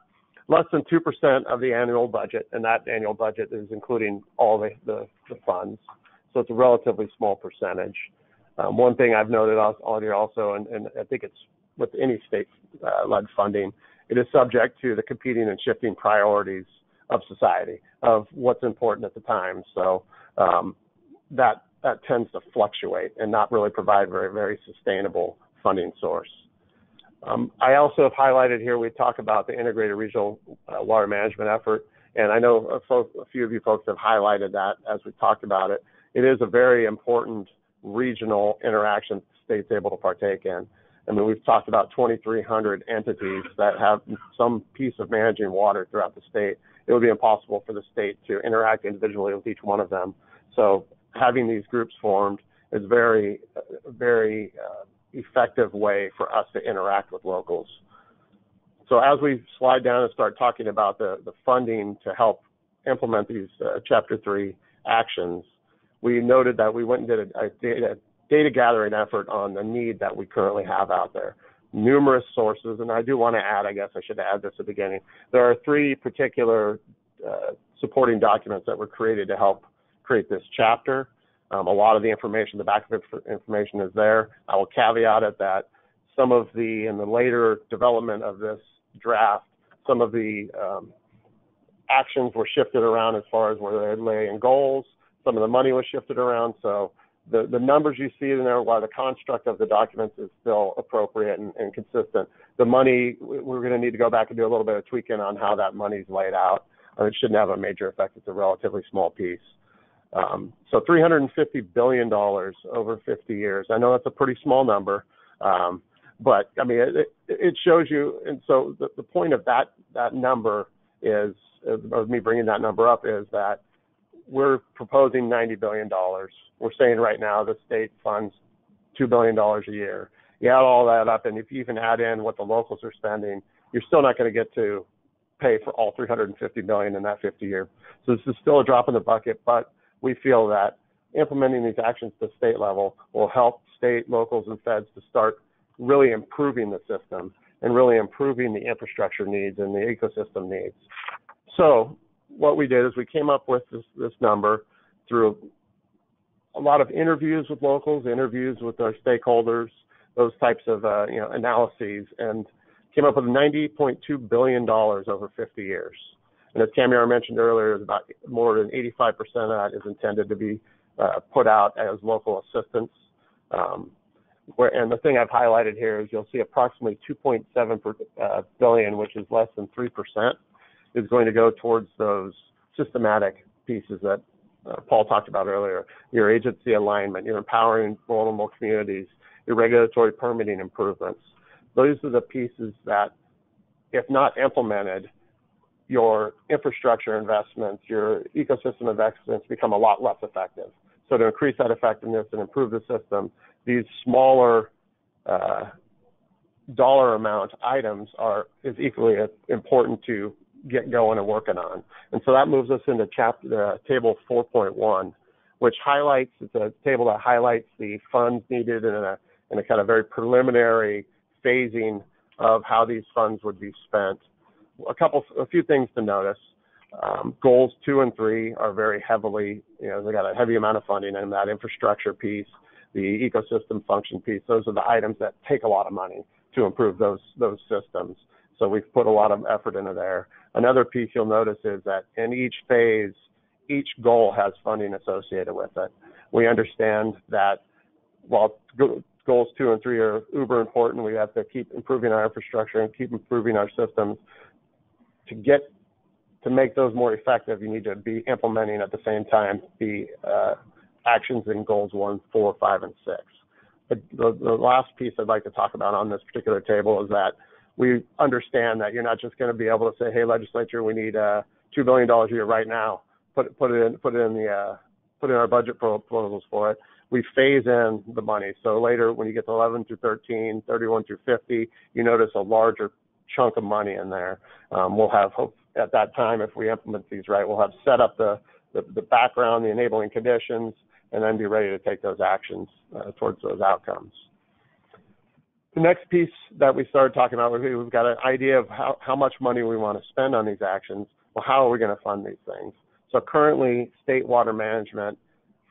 Speaker 16: Less than 2% of the annual budget, and that annual budget is including all the funds. So it's a relatively small percentage. One thing I've noted also, and I think it's with any state-led funding, it is subject to the competing and shifting priorities of society, of what's important at the time. So that tends to fluctuate and not really provide very, very sustainable funding source. I also have highlighted here, we talk about the integrated regional water management effort. And I know a few of you folks have highlighted that as we talked about it. It is a very important regional interaction the state's able to partake in. I mean, we've talked about 2,300 entities that have some piece of managing water throughout the state. It would be impossible for the state to interact individually with each one of them. So having these groups formed is very effective way for us to interact with locals. So as we slide down and start talking about the funding to help implement these Chapter 3 actions, we noted that we went and did a data gathering effort on the need that we currently have out there. Numerous sources, and I do want to add, I guess I should add this at the beginning, there are 3 particular supporting documents that were created to help create this chapter. A lot of the information, the back of information is there. I will caveat it that some of in the later development of this draft, some of the actions were shifted around as far as where they're laying goals. Some of the money was shifted around. So the numbers you see in there, while the construct of the documents is still appropriate and consistent, the money, we're going to need to go back and do a little bit of tweaking on how that money's laid out. It shouldn't have a major effect. It's a relatively small piece. So $350 billion over 50 years. I know that's a pretty small number, but I mean, it shows you. And so the point of that number is, of me bringing that number up, is that we're proposing $90 billion. We're saying right now the state funds $2 billion a year. You add all that up, and if you even add in what the locals are spending, you're still not going to get to pay for all $350 billion in that 50 year. So this is still a drop in the bucket, but we feel that implementing these actions at the state level will help state, locals, and feds to start really improving the system and really improving the infrastructure needs and the ecosystem needs. So what we did is we came up with this number through a lot of interviews with locals, interviews with our stakeholders, those types of analyses, and came up with $90.2 billion over 50 years. And as Camiar mentioned earlier, about more than 85% of that is intended to be put out as local assistance. And the thing I've highlighted here is you'll see approximately $2.7 billion, which is less than 3%, is going to go towards those systematic pieces that Paul talked about earlier. Your agency alignment, your empowering vulnerable communities, your regulatory permitting improvements. Those are the pieces that, if not implemented, your infrastructure investments, your ecosystem investments become a lot less effective. So to increase that effectiveness and improve the system, these smaller dollar amount items is equally important to get going and working on. And so that moves us into table 4.1, which highlights, it's a table that highlights the funds needed in a kind of very preliminary phasing of how these funds would be spent. A few things to notice. Goals 2 and 3 are very heavily, they got a heavy amount of funding in that infrastructure piece, the ecosystem function piece. Those are the items that take a lot of money to improve those systems. So we've put a lot of effort into there. Another piece you'll notice is that in each phase, each goal has funding associated with it. We understand that while goals 2 and 3 are uber important, we have to keep improving our infrastructure and keep improving our systems. To make those more effective, you need to be implementing at the same time the actions in goals 1, 4, 5, and 6. The last piece I'd like to talk about on this particular table is that we understand that you're not just going to be able to say, "Hey, legislature, we need $2 billion a year right now. Put in our budget proposals for it." We phase in the money. So later, when you get to 11 through 13, 31 through 50, you notice a larger chunk of money in there. We'll have, at that time, if we implement these right, we'll have set up the background, the enabling conditions, and then be ready to take those actions towards those outcomes. The next piece that we started talking about, we've got an idea of how much money we want to spend on these actions. Well, how are we going to fund these things? So currently, state water management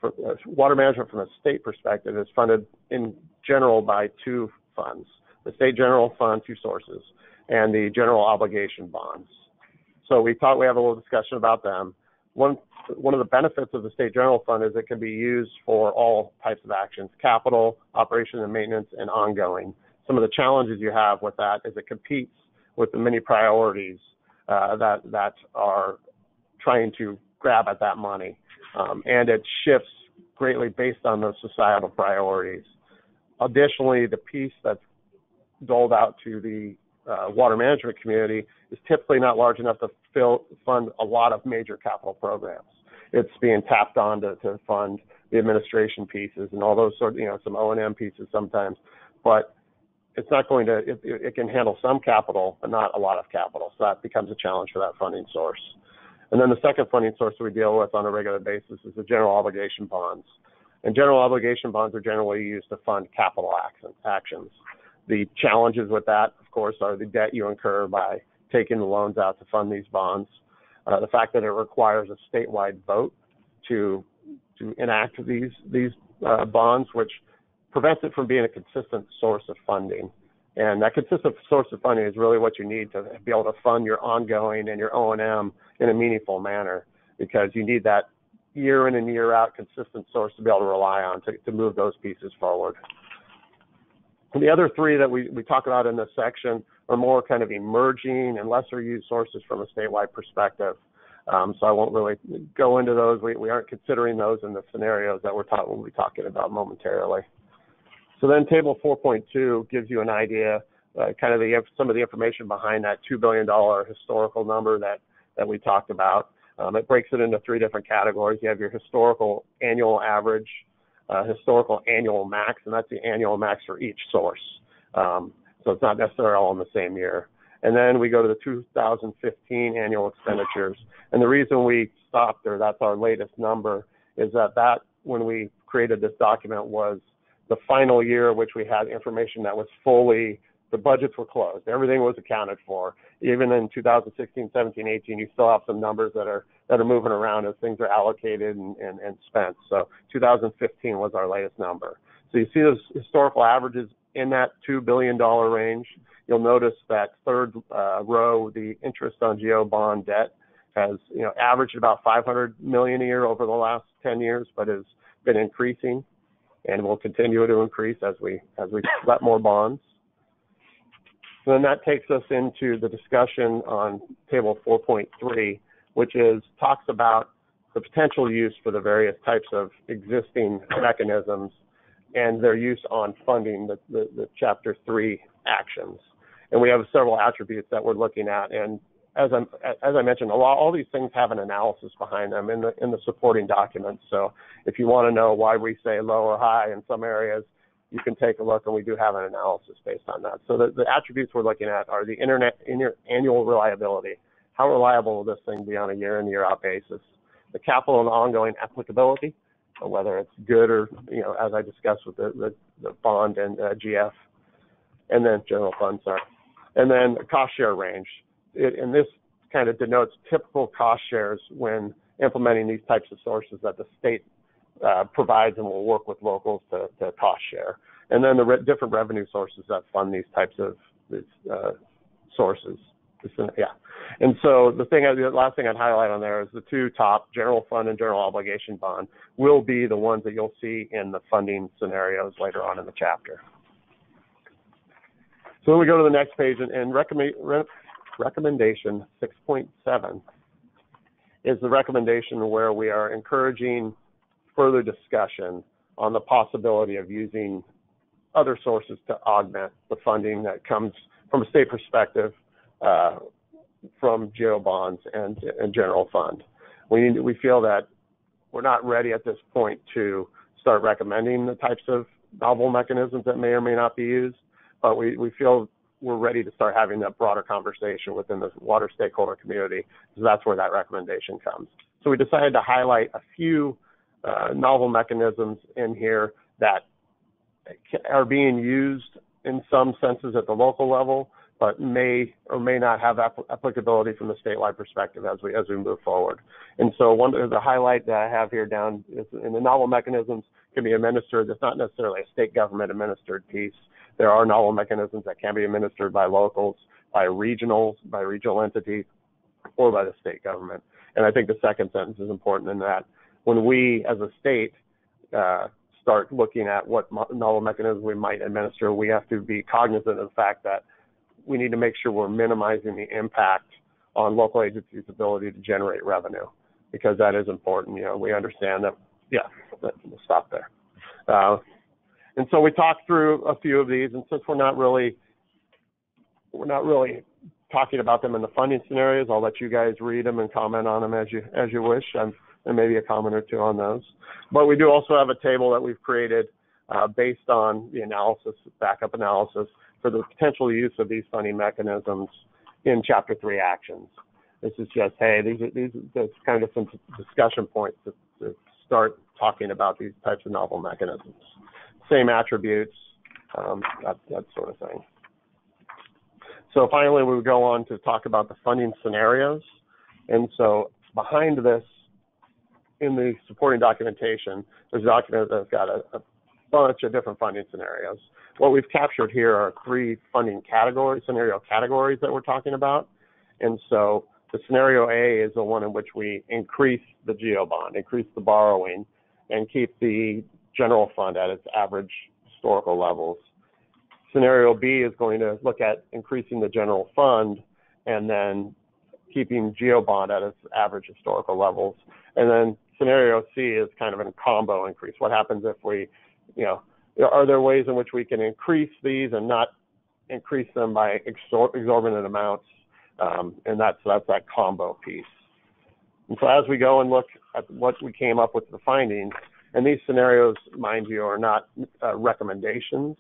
Speaker 16: from a state perspective is funded in general by 2 funds. The state general fund, 2 sources, and the general obligation bonds. So we thought we have a little discussion about them. One of the benefits of the state general fund is it can be used for all types of actions: capital, operation and maintenance, and ongoing. Some of the challenges you have with that is it competes with the many priorities that are trying to grab at that money. And it shifts greatly based on those societal priorities. Additionally, the piece that's doled out to the water management community is typically not large enough to fund a lot of major capital programs. It's being tapped on to fund the administration pieces and all those sort of, some O&M pieces sometimes, but it's not going to, it can handle some capital, but not a lot of capital. So that becomes a challenge for that funding source. And then the second funding source that we deal with on a regular basis is the general obligation bonds. And general obligation bonds are generally used to fund capital actions. The challenges with that, of course, are the debt you incur by taking the loans out to fund these bonds, the fact that it requires a statewide vote to enact these bonds, which prevents it from being a consistent source of funding. And that consistent source of funding is really what you need to be able to fund your ongoing and your O&M in a meaningful manner, because you need that year in and year out consistent source to be able to rely on to move those pieces forward. And the other three that we talk about in this section are more kind of emerging and lesser used sources from a statewide perspective. So I won't really go into those. We aren't considering those in the scenarios that we'll be talking about momentarily. So then table 4.2 gives you an idea, kind of some of the information behind that $2 billion historical number that we talked about. It breaks it into three different categories. You have your historical annual average, historical annual max, and that's the annual max for each source. So it's not necessarily all in the same year. And then we go to the 2015 annual expenditures. And the reason we stopped there, that's our latest number, is that when we created this document was the final year which we had information that was the budgets were closed. Everything was accounted for. Even in 2016, 17, 18, you still have some numbers that are moving around as things are allocated and spent. So 2015 was our latest number. So you see those historical averages in that $2 billion range. You'll notice that third row, the interest on GO bond debt has averaged about $500 million a year over the last 10 years, but has been increasing and will continue to increase as we let more bonds. So then that takes us into the discussion on table 4.3, which talks about the potential use for the various types of existing mechanisms and their use on funding the Chapter 3 actions. And we have several attributes that we're looking at. And as I mentioned, all these things have an analysis behind them in the supporting documents. So if you want to know why we say low or high in some areas, you can take a look, and we do have an analysis based on that. So the attributes we're looking at are the annual reliability. How reliable will this thing be on a year in, year out basis? The capital and ongoing applicability, whether it's good or, as I discussed with the bond and GF, and then general fund, sorry. And then cost share range. And this kind of denotes typical cost shares when implementing these types of sources that the state provides and will work with locals to cost share. And then the different revenue sources that fund these types of sources. And so the last thing I'd highlight on there is the two top, general fund and general obligation bond, will be the ones that you'll see in the funding scenarios later on in the chapter. So then we go to the next page, and recommendation 6.7 is the recommendation where we are encouraging further discussion on the possibility of using other sources to augment the funding that comes from a state perspective from GO bonds and general fund. We feel that we're not ready at this point to start recommending the types of novel mechanisms that may or may not be used, but we feel we're ready to start having that broader conversation within the water stakeholder community. So that's where that recommendation comes. So we decided to highlight a few novel mechanisms in here that are being used in some senses at the local level, but may or may not have applicability from the statewide perspective as we move forward. And so the highlight that I have here down is in the novel mechanisms can be administered. It's not necessarily a state government administered piece. There are novel mechanisms that can be administered by locals, by regional entities, or by the state government. And I think the second sentence is important in that when we, as a state, start looking at what novel mechanisms we might administer, we have to be cognizant of the fact that we need to make sure we're minimizing the impact on local agencies' ability to generate revenue, because that is important. You know, we understand that. Yeah, we'll stop there. And so we talked through a few of these, and since we're not really talking about them in the funding scenarios, I'll let you guys read them and comment on them as you wish, and maybe a comment or two on those. But we do also have a table that we've created based on the analysis, backup analysis, for the potential use of these funding mechanisms in Chapter 3 actions. This is just, hey, these are kind of some discussion points to start talking about these types of novel mechanisms. Same attributes, that sort of thing. So finally, we would go on to talk about the funding scenarios. And so behind this, in the supporting documentation, there's a document that's got a bunch of different funding scenarios. What we've captured here are 3 funding categories, scenario categories that we're talking about. And so the scenario A is the one in which we increase the GEO bond, increase the borrowing, and keep the general fund at its average historical levels. Scenario B is going to look at increasing the general fund and then keeping GEO bond at its average historical levels. And then scenario C is kind of a combo increase. What happens if we, you know, are there ways in which we can increase these and not increase them by exorbitant amounts? And that's that combo piece. And so as we go and look at what we came up with the findings, and these scenarios, mind you, are not recommendations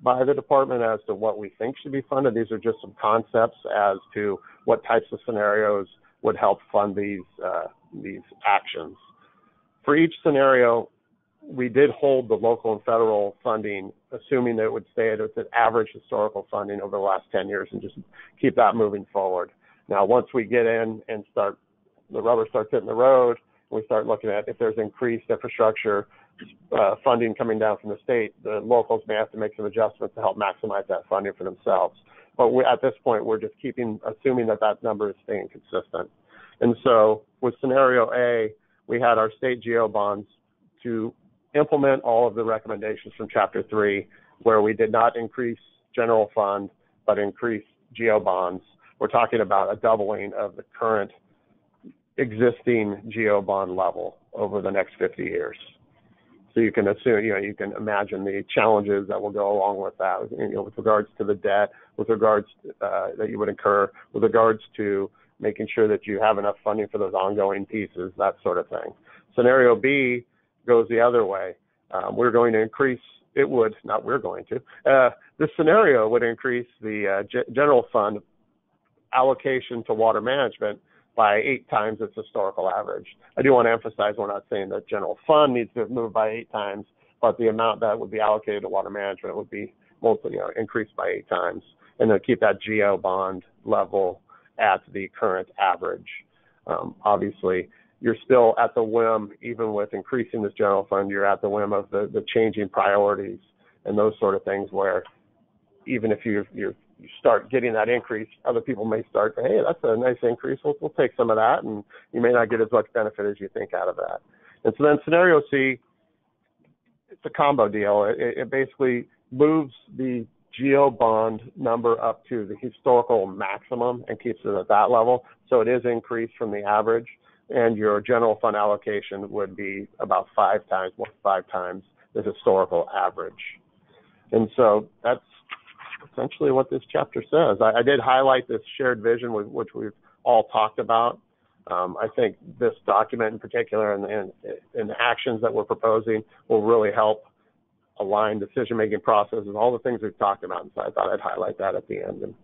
Speaker 16: by the department as to what we think should be funded. These are just some concepts as to what types of scenarios would help fund these actions. For each scenario, we did hold the local and federal funding, assuming that it would stay at its average historical funding over the last 10 years and just keep that moving forward. Now, once we get in and the rubber starts hitting the road, we start looking at if there's increased infrastructure funding coming down from the state, the locals may have to make some adjustments to help maximize that funding for themselves. But at this point, we're just assuming that number is staying consistent. And so with scenario A, we had our state GEO bonds to implement all of the recommendations from Chapter 3, where we did not increase general fund, but increase GEO bonds. We're talking about a doubling of the current existing GEO bond level over the next 50 years. So you can assume, you can imagine the challenges that will go along with that, with regards to the debt, with regards that you would incur, with regards to making sure that you have enough funding for those ongoing pieces, that sort of thing. Scenario B goes the other way. We're going to increase, this scenario would increase the general fund allocation to water management by 8 times its historical average. I do want to emphasize we're not saying that general fund needs to move by 8 times, but the amount that would be allocated to water management would be mostly increased by 8 times, and then keep that GEO bond level at the current average. Obviously, you're still at the whim, even with increasing this general fund, you're at the whim of the changing priorities and those sort of things, where even if you start getting that increase, other people may start, hey, that's a nice increase, we'll take some of that, and you may not get as much benefit as you think out of that. And so then scenario C, it's a combo deal. It basically moves the GEO bond number up to the historical maximum and keeps it at that level. So it is increased from the average, and your general fund allocation would be about 5 times the historical average. And so that's essentially what this chapter says. I did highlight this shared vision, which we've all talked about. I think this document in particular and the actions that we're proposing will really help align decision-making processes, all the things we've talked about. And so I thought I'd highlight that at the end. And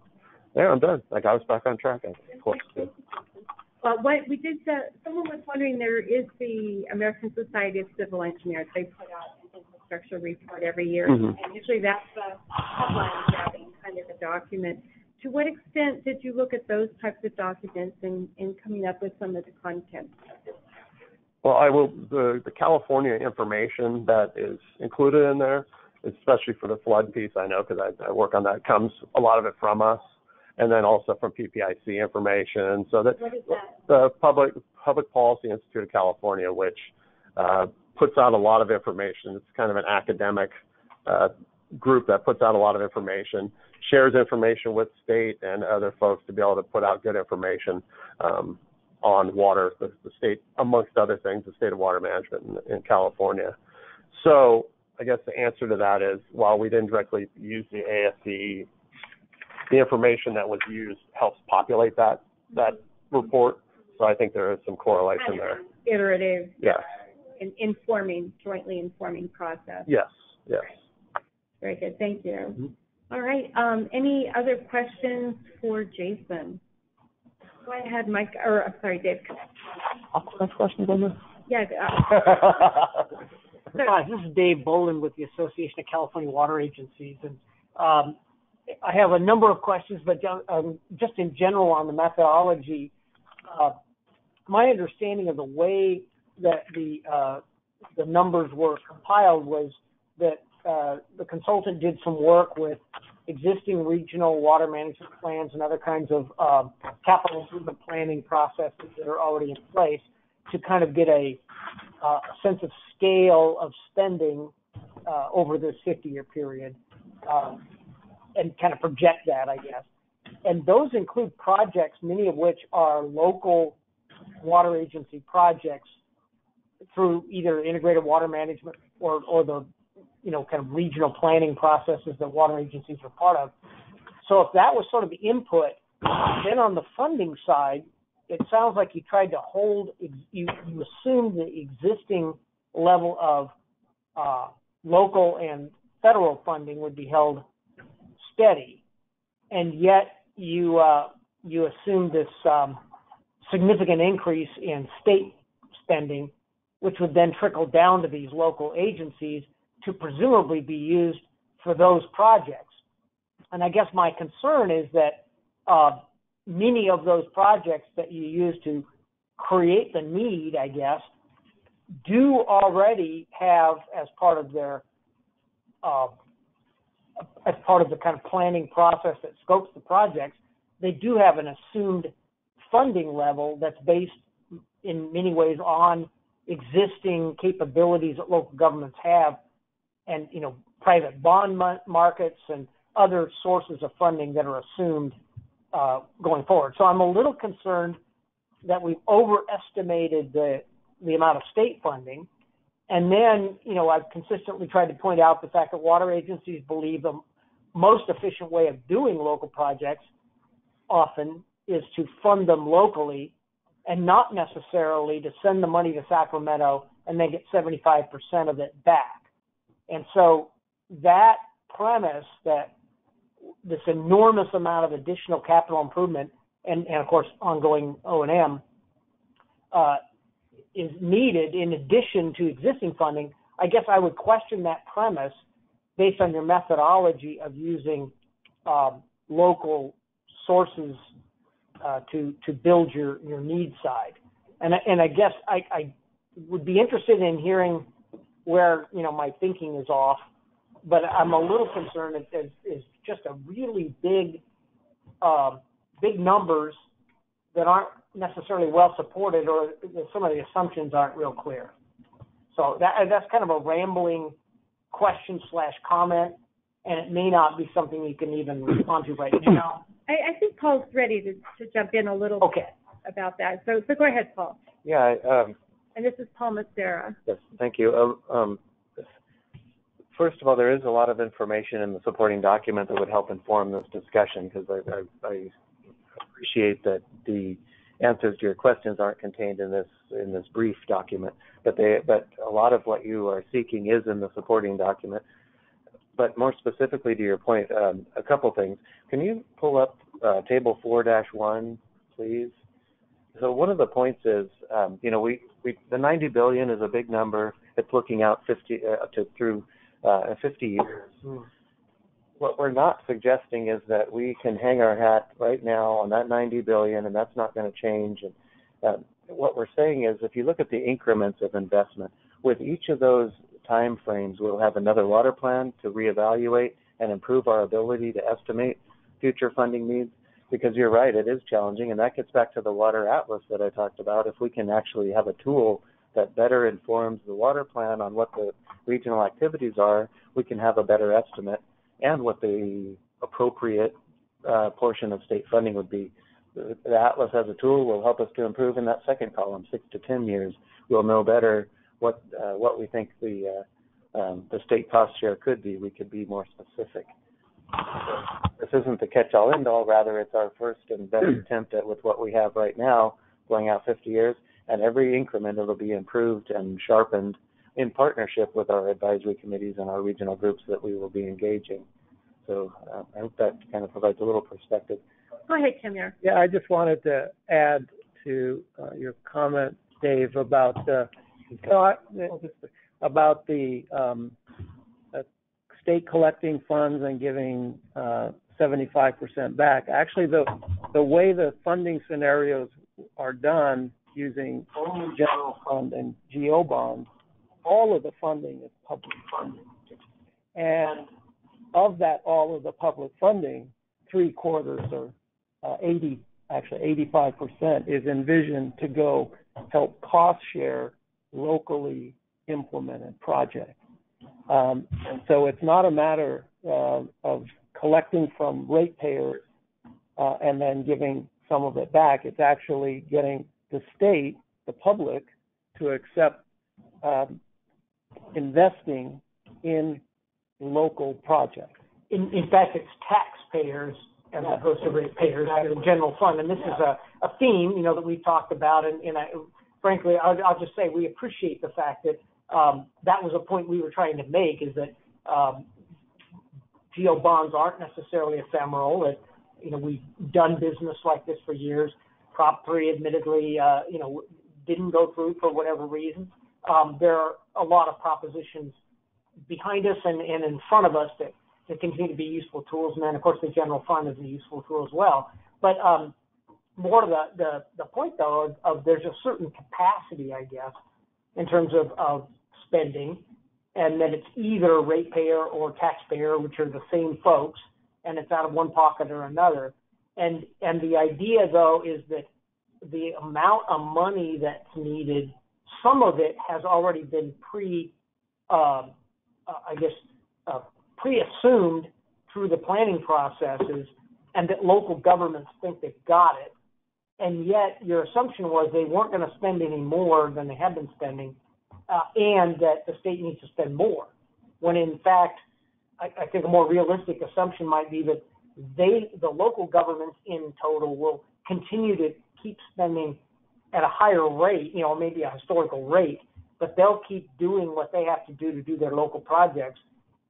Speaker 16: there, I'm done. I got us back on track.
Speaker 11: What we did, someone was wondering, there is the American Society of Civil Engineers. They put out an infrastructure report every year, and usually that's the headline grabbing kind of a document. To what extent did you look at those types of documents in coming up with some of the content?
Speaker 16: Well, the California information that is included in there, especially for the flood piece, I know because I work on that, comes a lot of it from us, and then also from PPIC information. So that, what is that? The Public Policy Institute of California, which puts out a lot of information. It's kind of an academic group that puts out a lot of information shares information with state and other folks to be able to put out good information on water, the state, amongst other things, the state of water management in California. So I guess the answer to that is, while we didn't directly use the ASCE, the information that was used helps populate that report. So I think there is some correlation there.
Speaker 11: Iterative.
Speaker 16: Yes.
Speaker 11: Jointly informing process.
Speaker 16: Yes. Yes.
Speaker 11: Very good. Thank you. All right. Any other questions for Jason? Go ahead, Mike, or I'm sorry, Dave.
Speaker 6: I'll ask questions on this.
Speaker 11: Yeah.
Speaker 7: Hi, this is Dave Bolin with the Association of California Water Agencies, and I have a number of questions, but just in general on the methodology. My understanding of the way that the numbers were compiled was that the consultant did some work with existing regional water management plans and other kinds of capital improvement planning processes that are already in place to kind of get a sense of scale of spending over this 50-year period and kind of project that, I guess. And those include projects, many of which are local water agency projects through either integrated water management or the kind of regional planning processes that water agencies are part of. So if that was sort of the input, then on the funding side, it sounds like you tried to hold, you assumed the existing level of local and federal funding would be held steady, and yet you assumed this significant increase in state spending, which would then trickle down to these local agencies to presumably be used for those projects. And I guess my concern is that many of those projects that you use to create the need, I guess, do already have, as part of their as part of the kind of planning process that scopes the projects, they do have an assumed funding level that's based in many ways on existing capabilities that local governments have, and private bond markets and other sources of funding that are assumed going forward. So I'm a little concerned that we've overestimated the amount of state funding. And then, I've consistently tried to point out the fact that water agencies believe the most efficient way of doing local projects often is to fund them locally and not necessarily to send the money to Sacramento and then get 75% of it back. And so that premise that this enormous amount of additional capital improvement and of course ongoing O&M is needed in addition to existing funding, I guess I would question that premise based on your methodology of using local sources to build your need side. And I guess I would be interested in hearing where my thinking is off, but I'm a little concerned that it's just a really big numbers that aren't necessarily well supported, or some of the assumptions aren't real clear. So that's kind of a rambling question / comment, and it may not be something you can even respond to right now.
Speaker 11: I think Paul's ready to jump in a little bit about that. So go ahead, Paul.
Speaker 10: Yeah.
Speaker 11: And this is Paul Macera.
Speaker 10: Yes, thank you. First of all, there is a lot of information in the supporting document that would help inform this discussion, because I appreciate that the answers to your questions aren't contained in this brief document, but a lot of what you are seeking is in the supporting document. But more specifically to your point, a couple things. Can you pull up table 4-1, please? So one of the points is, the 90 billion is a big number. It's looking out 50 years. What we're not suggesting is that we can hang our hat right now on that 90 billion, and that's not going to change. And what we're saying is, if you look at the increments of investment, with each of those time frames, we'll have another water plan to reevaluate and improve our ability to estimate future funding needs. Because you're right, it is challenging, and that gets back to the water atlas that I talked about. If we can actually have a tool that better informs the water plan on what the regional activities are, we can have a better estimate and what the appropriate portion of state funding would be. The Atlas as a tool will help us to improve in that second column, 6 to 10 years. We'll know better what we think the state cost share could be. We could be more specific. This isn't the catch-all end-all. Rather, it's our first and best attempt at with what we have right now, going out 50 years. And every increment it'll be improved and sharpened in partnership with our advisory committees and our regional groups that we will be engaging. So I hope that kind of provides a little perspective.
Speaker 11: Go ahead, Tim.
Speaker 5: Yeah, I just wanted to add to your comment, Dave, about the state collecting funds and giving 75% back. Actually, the way the funding scenarios are done using only general fund and GO bonds, all of the funding is public funding. And of that, all of the public funding, 3/4 or 85% is envisioned to go help cost share locally implemented projects. And so it's not a matter of collecting from ratepayers and then giving some of it back. It's actually getting the state, the public, to accept investing in local projects.
Speaker 7: In fact, it's taxpayers as opposed to ratepayers out of the general fund. And this is a theme, that we've talked about. And frankly, I'll just say we appreciate the fact that that was a point we were trying to make, is that GO bonds aren't necessarily ephemeral. That, we've done business like this for years. Prop 3, admittedly, didn't go through for whatever reason. There are a lot of propositions behind us and in front of us that continue to be useful tools. And then, of course, the general fund is a useful tool as well. But more to the point, though, of there's a certain capacity, I guess, in terms of spending, and then it's either ratepayer or taxpayer, which are the same folks, and it's out of one pocket or another. And the idea, though, is that the amount of money that's needed, some of it has already been pre-assumed through the planning processes, and that local governments think they've got it. And yet your assumption was they weren't going to spend any more than they had been spending, and that the state needs to spend more. When in fact, I think a more realistic assumption might be that the local governments in total will continue to keep spending at a higher rate, maybe a historical rate, but they'll keep doing what they have to do their local projects.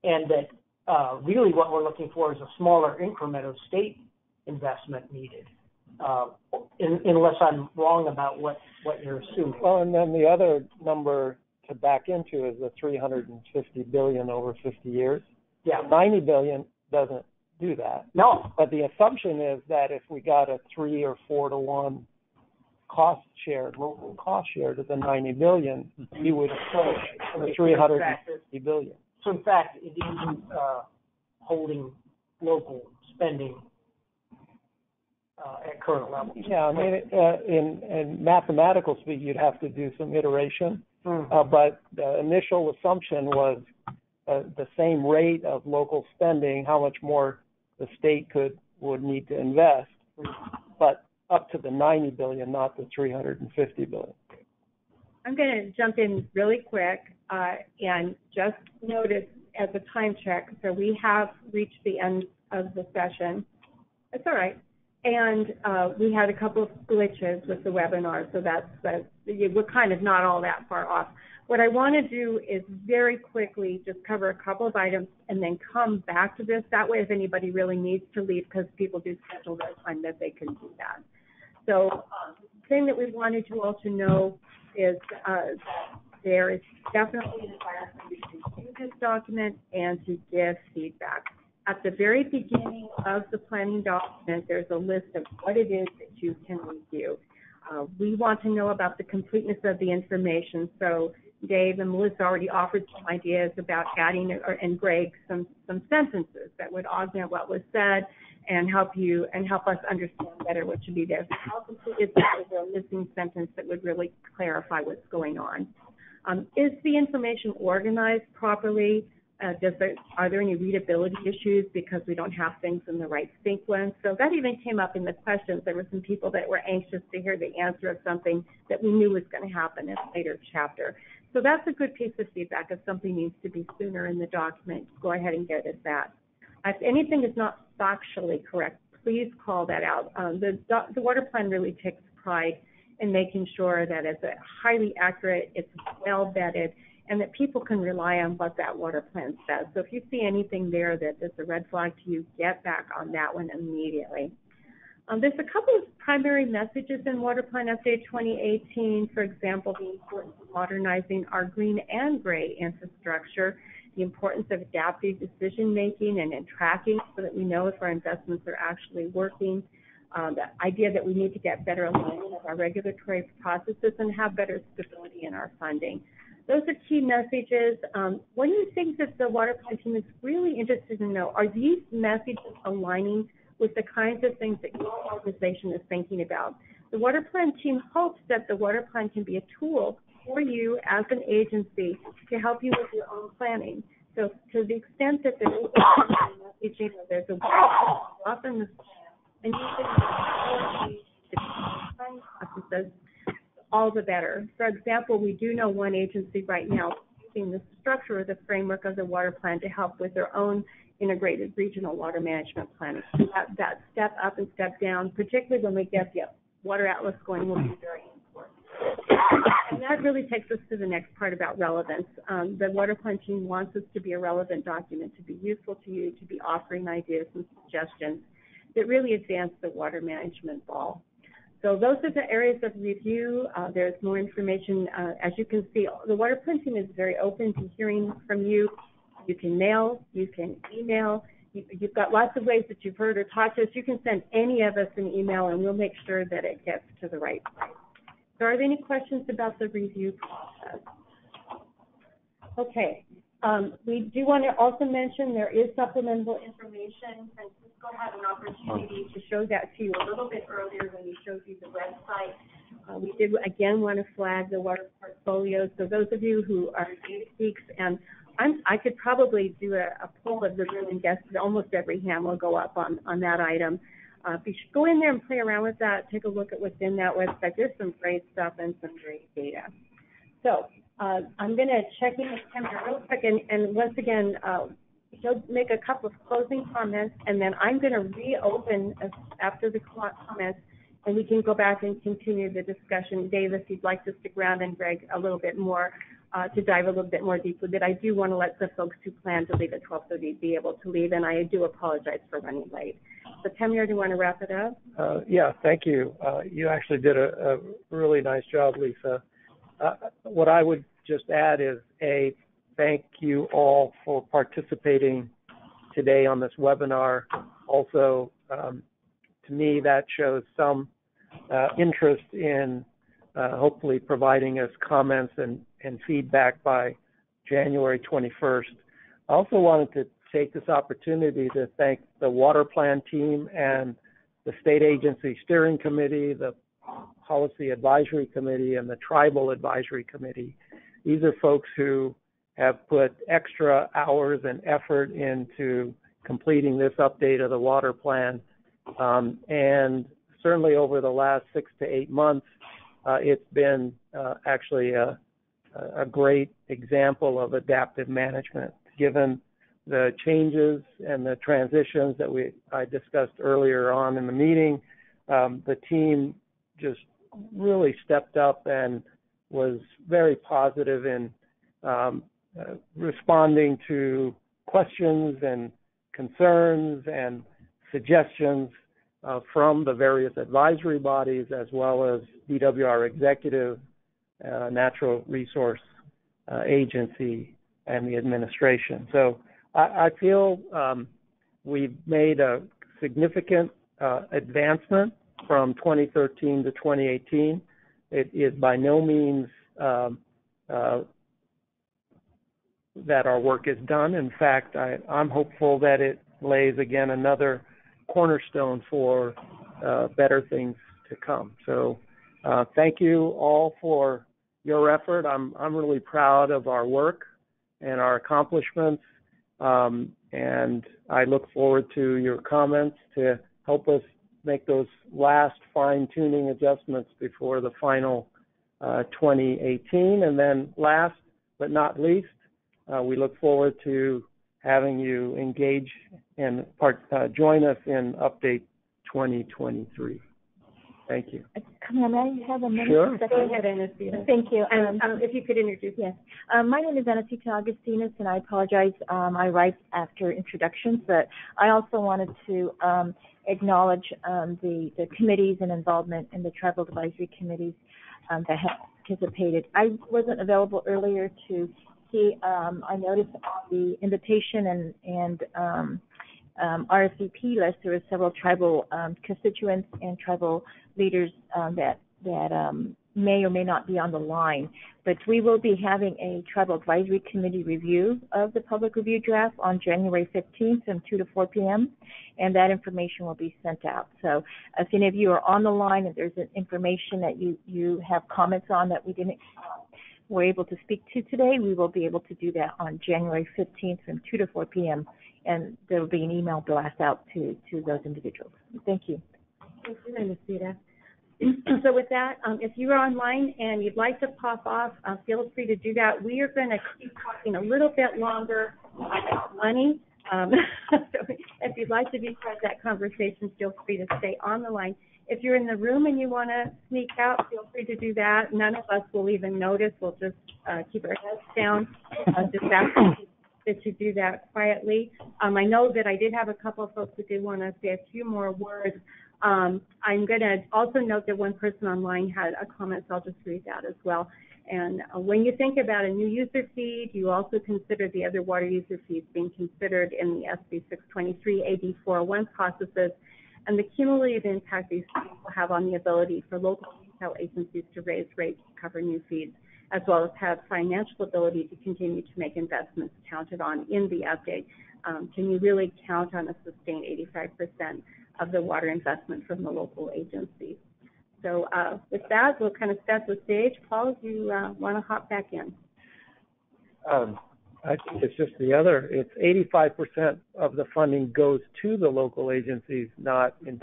Speaker 7: And that really what we're looking for is a smaller increment of state investment needed, unless I'm wrong about what you're assuming.
Speaker 5: Well, and then the other number to back into is the $350 billion over 50 years.
Speaker 7: Yeah.
Speaker 5: $90 billion doesn't do that.
Speaker 7: No.
Speaker 5: But the assumption is that if we got a 3 or 4 to 1 local cost share to the $90 billion, we would approach the $350 billion.
Speaker 7: So in fact, it isn't holding local spending at current levels.
Speaker 5: Yeah, I mean, in mathematical speak, you'd have to do some iteration, but the initial assumption was the same rate of local spending, how much more the state would need to invest, but up to the $90 billion, not the $350 billion.
Speaker 11: I'm going to jump in really quick and just notice as a time check, so we have reached the end of the session. It's all right. And we had a couple of glitches with the webinar, so we're kind of not all that far off. What I want to do is very quickly just cover a couple of items and then come back to this. That way, if anybody really needs to leave, because people do schedule their time, that they can do that. So the thing that we wanted you all to know is there is definitely a desire for you to review this document and to give feedback. At the very beginning of the planning document, there's a list of what it is that you can review. We want to know about the completeness of the information. So Dave and Melissa already offered some ideas about adding, and Greg, some sentences that would augment what was said and help us understand better what should be there. So how complete is there a missing sentence that would really clarify what's going on? Is the information organized properly?
Speaker 1: Are there any readability issues because we don't have things in the right sequence? So that even came up in the questions. There were some people that were anxious to hear the answer of something that we knew was going to happen in a later chapter. So that's a good piece of feedback. If something needs to be sooner in the document, go ahead and get us that. If anything is not factually correct, please call that out. The water plan really takes pride in making sure that it's highly accurate, it's well vetted, and that people can rely on what that water plan says. So if you see anything there that is a red flag to you, get back on that one immediately. There's a couple of primary messages in Water Plan Update 2018, for example, the importance of modernizing our green and gray infrastructure, the importance of adaptive decision-making and tracking so that we know if our investments are actually working, the idea that we need to get better alignment of our regulatory processes and have better stability in our funding. Those are key messages. One of the things that the water plan team is really interested to know, are these messages aligning with the kinds of things that your organization is thinking about? The water plan team hopes that the water plan can be a tool for you as an agency to help you with your own planning. So to the extent that there is a messaging or there's a often the and you can processes, all the better. For example, we do know one agency right now using the structure or the framework of the water plan to help with their own integrated regional water management planning. That step up and step down, particularly when we get the water atlas going, will be very important. And that really takes us to the next part about relevance. The water plan team wants us to be a relevant document, to be useful to you, to be offering ideas and suggestions that really advance the water management ball. So those are the areas of review. There's more information. As you can see, the water plan team is very open to hearing from you. You can mail, you can email. You've got lots of ways that you've heard or talked to us. You can send any of us an email, and we'll make sure that it gets to the right place. So are there any questions about the review process? Okay. We do want to also mention there is supplemental information. Francisco had an opportunity to show that to you a little bit earlier when he showed you the website. We did, again, want to flag the water portfolio. So those of you who are data geeks, and I could probably do a poll of the room and guess that almost every hand will go up on that item. You should go in there and play around with that, take a look at what's in that website. There's some great stuff and some great data. So I'm going to check in with Tim real quick, and once again, he'll make a couple of closing comments, and then I'm going to reopen after the comments, and we can go back and continue the discussion. Dave, if you'd like to stick around, and Greg a little bit more to dive a little bit more deeply, but I do want to let the folks who plan to leave at 12:30 be able to leave, and I do apologize for running late. So, Tamir, do you want to wrap it up?
Speaker 5: Yeah, thank you. You actually did a really nice job, Lisa. What I would just add is, thank you all for participating today on this webinar. Also, to me, that shows some interest in hopefully providing us comments and feedback by January 21st. I also wanted to take this opportunity to thank the Water Plan team and the State Agency Steering Committee, the Policy Advisory Committee, and the Tribal Advisory Committee. These are folks who have put extra hours and effort into completing this update of the water plan. And certainly over the last 6 to 8 months, it's been actually a great example of adaptive management, given the changes and the transitions that I discussed earlier on in the meeting. The team just really stepped up and was very positive in responding to questions and concerns and suggestions from the various advisory bodies, as well as DWR Executive, Natural Resource Agency, and the administration. So I feel we've made a significant advancement from 2013 to 2018. It is by no means that our work is done. In fact, I'm hopeful that it lays, again, another cornerstone for better things to come. So thank you all for your effort. I'm really proud of our work and our accomplishments, And I look forward to your comments to help us make those last fine-tuning adjustments before the final 2018. And then last but not least, we look forward to having you engage and join us in Update 2023. Thank you.
Speaker 17: Come on, may I have a minute?
Speaker 5: Sure.
Speaker 17: Go ahead, Anastina. Thank you. If you could introduce. Yes. My name is Anasita Augustinus, and I apologize. I write after introductions, but I also wanted to acknowledge the committees and involvement in the tribal advisory committees that have participated. I wasn't available earlier to see. I noticed on the invitation and RSVP list, there were several tribal constituents and tribal leaders that may or may not be on the line. But we will be having a tribal advisory committee review of the public review draft on January 15th from 2 to 4 p.m., and that information will be sent out. So if any of you are on the line and there's information that you have comments on that we're able to speak to today, we will be able to do that on January 15th from 2 to 4 p.m., and there will be an email blast out to those individuals. Thank you.
Speaker 11: Thank you, Anasita. So with that, if you are online and you'd like to pop off, feel free to do that. We are going to keep talking a little bit longer about money. So if you'd like to be part of that conversation, feel free to stay on the line. If you're in the room and you want to sneak out, feel free to do that. None of us will even notice. We'll just keep our heads down. Just ask that you do that quietly. I know that I did have a couple of folks who did want to say a few more words. I'm going to also note that one person online had a comment, so I'll just read that as well. And when you think about a new user feed, you also consider the other water user feeds being considered in the SB 623 AD 401 processes and the cumulative impact these feeds will have on the ability for local retail agencies to raise rates to cover new feeds, as well as have financial ability to continue to make investments counted on in the update. Can you really count on a sustained 85% of the water investment from the local agencies? So with that, we'll kind of set the stage. Paul, do you want to hop back in?
Speaker 5: I think it's just it's 85% of the funding goes to the local agencies, not into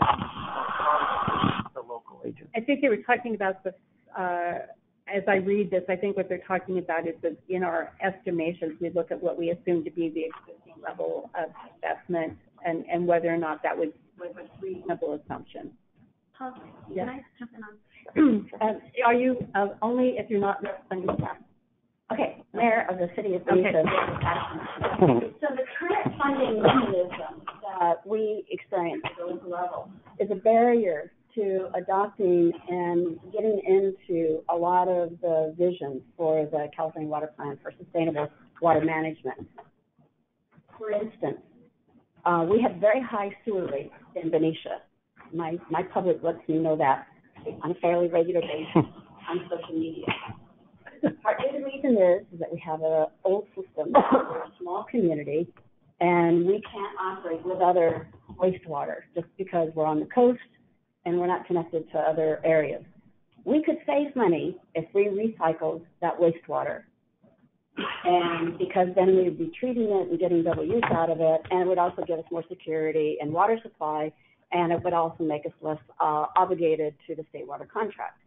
Speaker 5: the local agencies.
Speaker 11: I think they were talking about the, as I read this, I think what they're talking about is that in our estimations, we look at what we assume to be the existing level of investment and whether or not that was a reasonable assumption.
Speaker 12: Paul,
Speaker 11: yes.
Speaker 12: Can I jump in on?
Speaker 11: Are you only if you're not representing staff?
Speaker 12: Okay, Mayor of the City of Benicia. Okay. So the current funding mechanism that we experience at the local level is a barrier to adopting and getting into a lot of the vision for the California Water Plan for sustainable water management. For instance, we have very high sewer rates in Benicia. My public lets me know that on a fairly regular basis on social media. Part of the reason is that we have an old system, we're a small community, and we can't operate with other wastewater just because we're on the coast and we're not connected to other areas. We could save money if we recycled that wastewater, and because then we'd be treating it and getting double use out of it, and it would also give us more security and water supply, and it would also make us less obligated to the state water contract.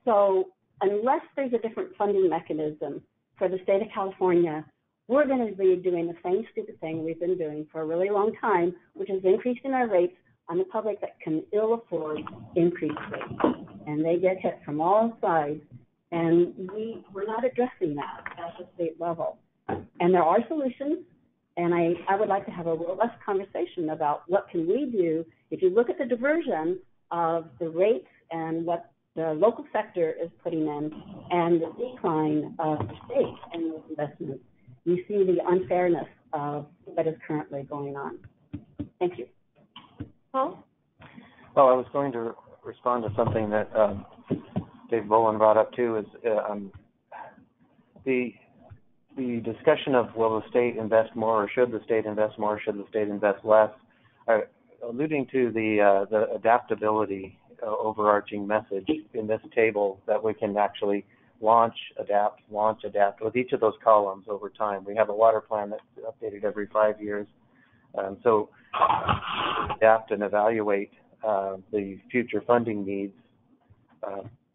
Speaker 12: So unless there's a different funding mechanism for the state of California, we're going to be doing the same stupid thing we've been doing for a really long time, which is increasing our rates on the public that can ill afford increased rates. And they get hit from all sides, and we're not addressing that at the state level. And there are solutions, and I would like to have a robust conversation about what can we do. If you look at the diversion of the rates and what the local sector is putting in and the decline of the state in those investments, you see the unfairness of what is currently going on. Thank you.
Speaker 11: Paul?
Speaker 13: Well, I was going to respond to something that Dave Boland brought up too, is the discussion of will the state invest more, or should the state invest more, or should the state invest less, alluding to the adaptability overarching message in this table, that we can actually launch, adapt with each of those columns over time. We have a water plan that
Speaker 10: updated every 5 years. So adapt and evaluate the future funding needs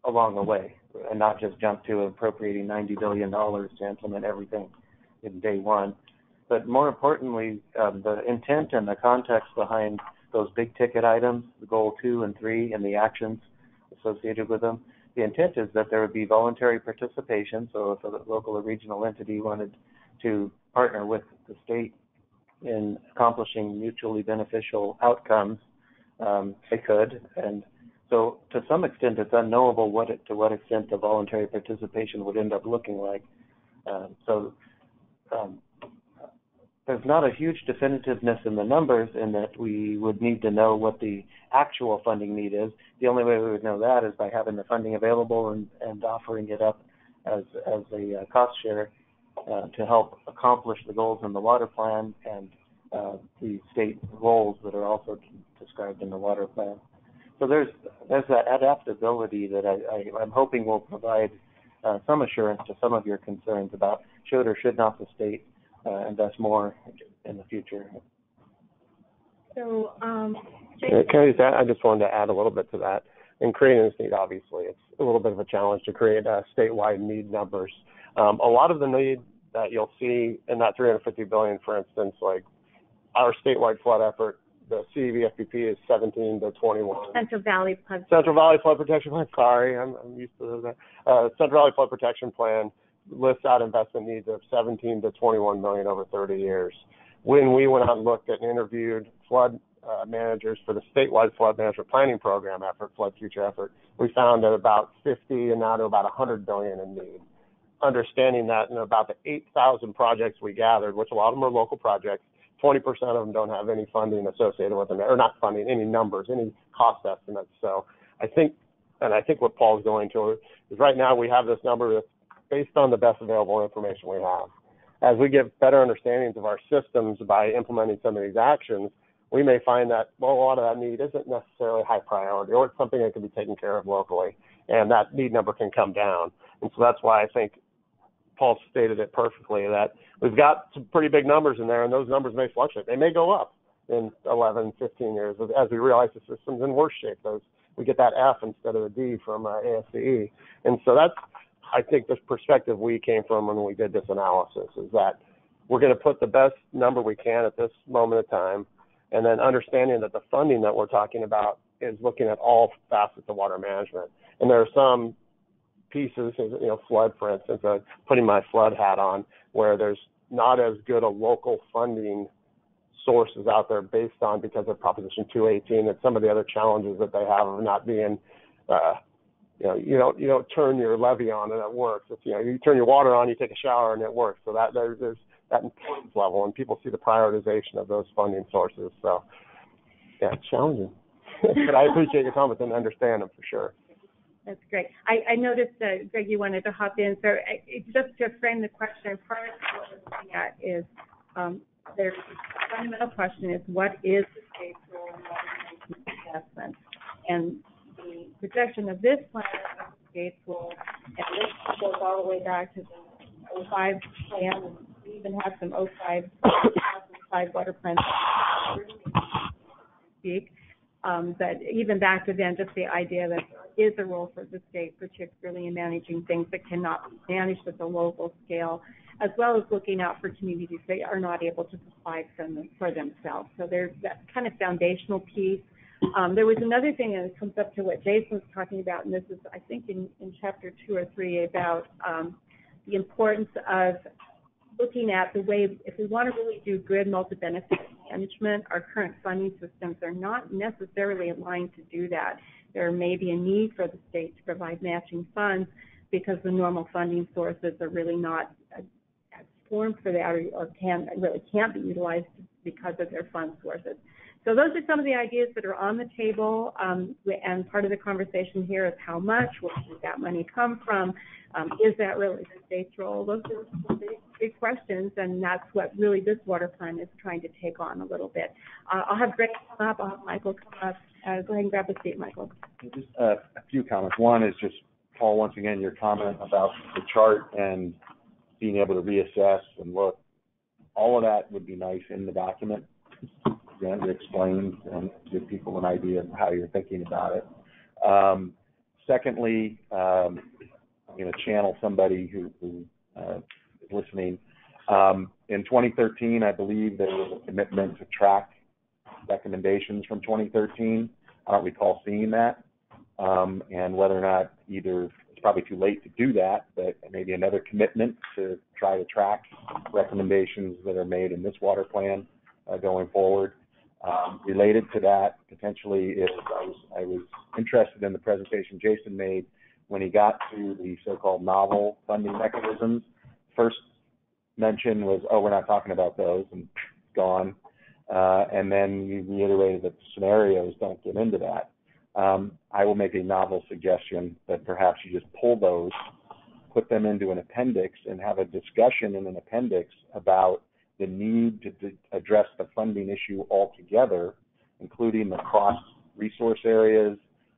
Speaker 10: along the way, and not just jump to appropriating $90 billion to implement everything in day one. But more importantly, the intent and the context behind those big ticket items, the goal 2 and 3, and the actions associated with them. The intent is that there would be voluntary participation. So if a local or regional entity wanted to partner with the state in accomplishing mutually beneficial outcomes, they could. And so to some extent, it's unknowable to what extent the voluntary participation would end up looking like. There's not a huge definitiveness in the numbers in that we would need to know what the actual funding need is. The only way we would know that is by having the funding available and offering it up as a cost share to help accomplish the goals in the water plan and the state goals that are also described in the water plan. So there's that adaptability that I'm hoping will provide some assurance to some of your concerns about should or should not the state invest more in the future.
Speaker 17: So,
Speaker 16: I just wanted to add a little bit to that. In creating this need, obviously, it's a little bit of a challenge to create statewide need numbers. A lot of the need that you'll see in that $350 billion, for instance, like our statewide flood effort, the CEVFPP is 17 to 21.
Speaker 17: Central Valley Flood
Speaker 16: Protection Plan. Sorry, I'm used to that. Central Valley Flood Protection Plan lists out investment needs of 17 to 21 million over 30 years. When we went out and looked at and interviewed flood managers for the statewide flood management planning program effort, Flood Future effort, we found that about 50 and now to about 100 billion in need. Understanding that in about the 8,000 projects we gathered, which a lot of them are local projects, 20% of them don't have any funding associated with them, or not funding, any numbers, any cost estimates. So I think what Paul's going to is right now we have this number that's based on the best available information we have. As we get better understandings of our systems by implementing some of these actions, we may find that, well, a lot of that need isn't necessarily high priority, or it's something that can be taken care of locally, and that need number can come down. And so that's why I think Paul stated it perfectly, that we've got some pretty big numbers in there, and those numbers may fluctuate. They may go up in 11, 15 years as we realize the system's in worse shape. We get that F instead of a D from ASCE. And so that's, I think, the perspective we came from when we did this analysis, is that we're going to put the best number we can at this moment of time, and then understanding that the funding that we're talking about is looking at all facets of water management. And there are some pieces, flood, for instance, putting my flood hat on, where there's not as good a local funding sources out there based on, because of Proposition 218 and some of the other challenges that they have of not being, you don't turn your levee on and it works. It's, you turn your water on, you take a shower and it works. So that there's that importance level, and people see the prioritization of those funding sources. So, yeah, it's challenging. But I appreciate your comments and understand them for sure.
Speaker 11: That's great. I noticed that, Greg, you wanted to hop in. So just to frame the question, part of what we're looking at is there's a fundamental question is, what is the state's role in water management assessment? And the projection of this plan of the state's role, and this goes all the way back to the 05 plan, and we even have some 05 water plans speak. But even back to then, just the idea that there is a role for the state, particularly in managing things that cannot be managed at the local scale, as well as looking out for communities that are not able to provide for themselves. So there's that kind of foundational piece. There was another thing that comes up to what Jason was talking about, and this is, I think, in chapter 2 or 3, about the importance of looking at the way, if we want to really do good multi-benefit management, our current funding systems are not necessarily aligned to do that. There may be a need for the state to provide matching funds because the normal funding sources are really not formed for that, or can't be utilized because of their fund sources. So those are some of the ideas that are on the table, and part of the conversation here is how much, where does that money come from, is that really the state's role? Those are some big questions, and that's what really this water plan is trying to take on a little bit. I'll have Greg come up, I'll have Michael come up. Go ahead and grab a seat, Michael.
Speaker 9: Just a few comments. One is just, Paul, once again, your comment about the chart and being able to reassess and look all of that would be nice in the document, to explain and give people an idea of how you're thinking about it. Secondly, I'm going to channel somebody who is listening. In 2013, I believe there was a commitment to track recommendations from 2013. I don't recall seeing that, and whether or not either it's probably too late to do that, but maybe another commitment to try to track recommendations that are made in this water plan going forward. Related to that, potentially, is I was interested in the presentation Jason made when he got to the so-called novel funding mechanisms. First mention was, oh, we're not talking about those, and gone. And then you reiterated that the scenarios don't get into that. I will make a novel suggestion that perhaps you just pull those, put them into an appendix, and have a discussion in an appendix about the need to address the funding issue altogether, including the cross-resource areas,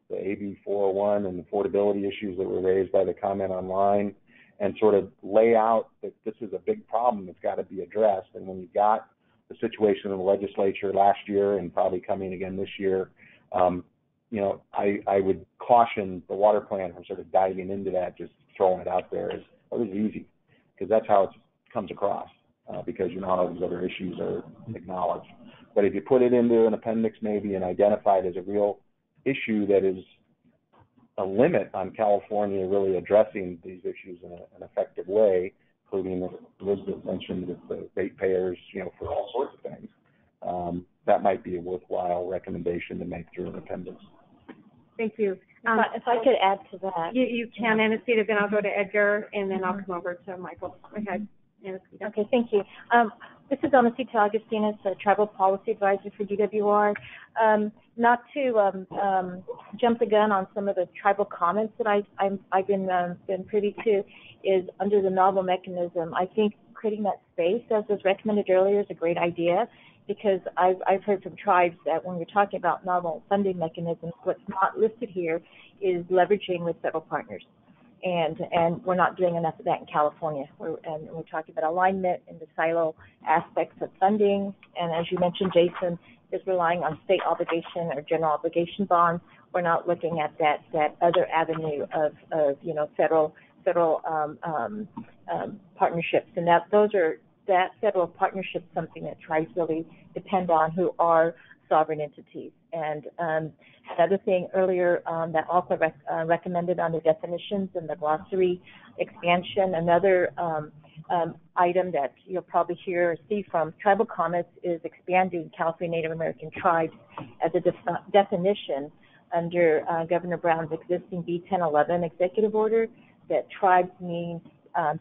Speaker 9: the AB 401 and affordability issues that were raised by the comment online, and sort of lay out that this is a big problem that's got to be addressed. And when you got the situation in the legislature last year and probably coming again this year, I would caution the water plan from sort of diving into that, just throwing it out there as, oh, this is easy, because that's how it comes across, because all those other issues are acknowledged. But if you put it into an appendix maybe and identify it as a real issue that is a limit on California really addressing these issues in an effective way, including, as Elizabeth mentioned, with the ratepayers, for all sorts of things, that might be a worthwhile recommendation to make through an appendix.
Speaker 11: Thank you.
Speaker 17: If I could add to that.
Speaker 11: You can, Anastasia, then I'll go to Edgar, and then I'll come over to Michael. Okay, Anastasia.
Speaker 17: Okay, thank you. This is Anastasia Augustinus, a Tribal Policy Advisor for DWR. Not to jump the gun on some of the tribal comments that I've been privy to, is under the novel mechanism. I think creating that space, as was recommended earlier, is a great idea, because I've heard from tribes that when we're talking about novel funding mechanisms, what's not listed here is leveraging with federal partners. And we're not doing enough of that in California. We're talking about alignment and the silo aspects of funding. And as you mentioned, Jason is relying on state obligation or general obligation bonds. We're not looking at that other avenue of federal partnerships. And that federal partnership is something that tribes really depend on, who are sovereign entities. And another thing earlier that also recommended on the definitions and the glossary expansion, another item that you'll probably hear or see from tribal comments is expanding California Native American tribes as a definition under Governor Brown's existing B1011 executive order, that tribes mean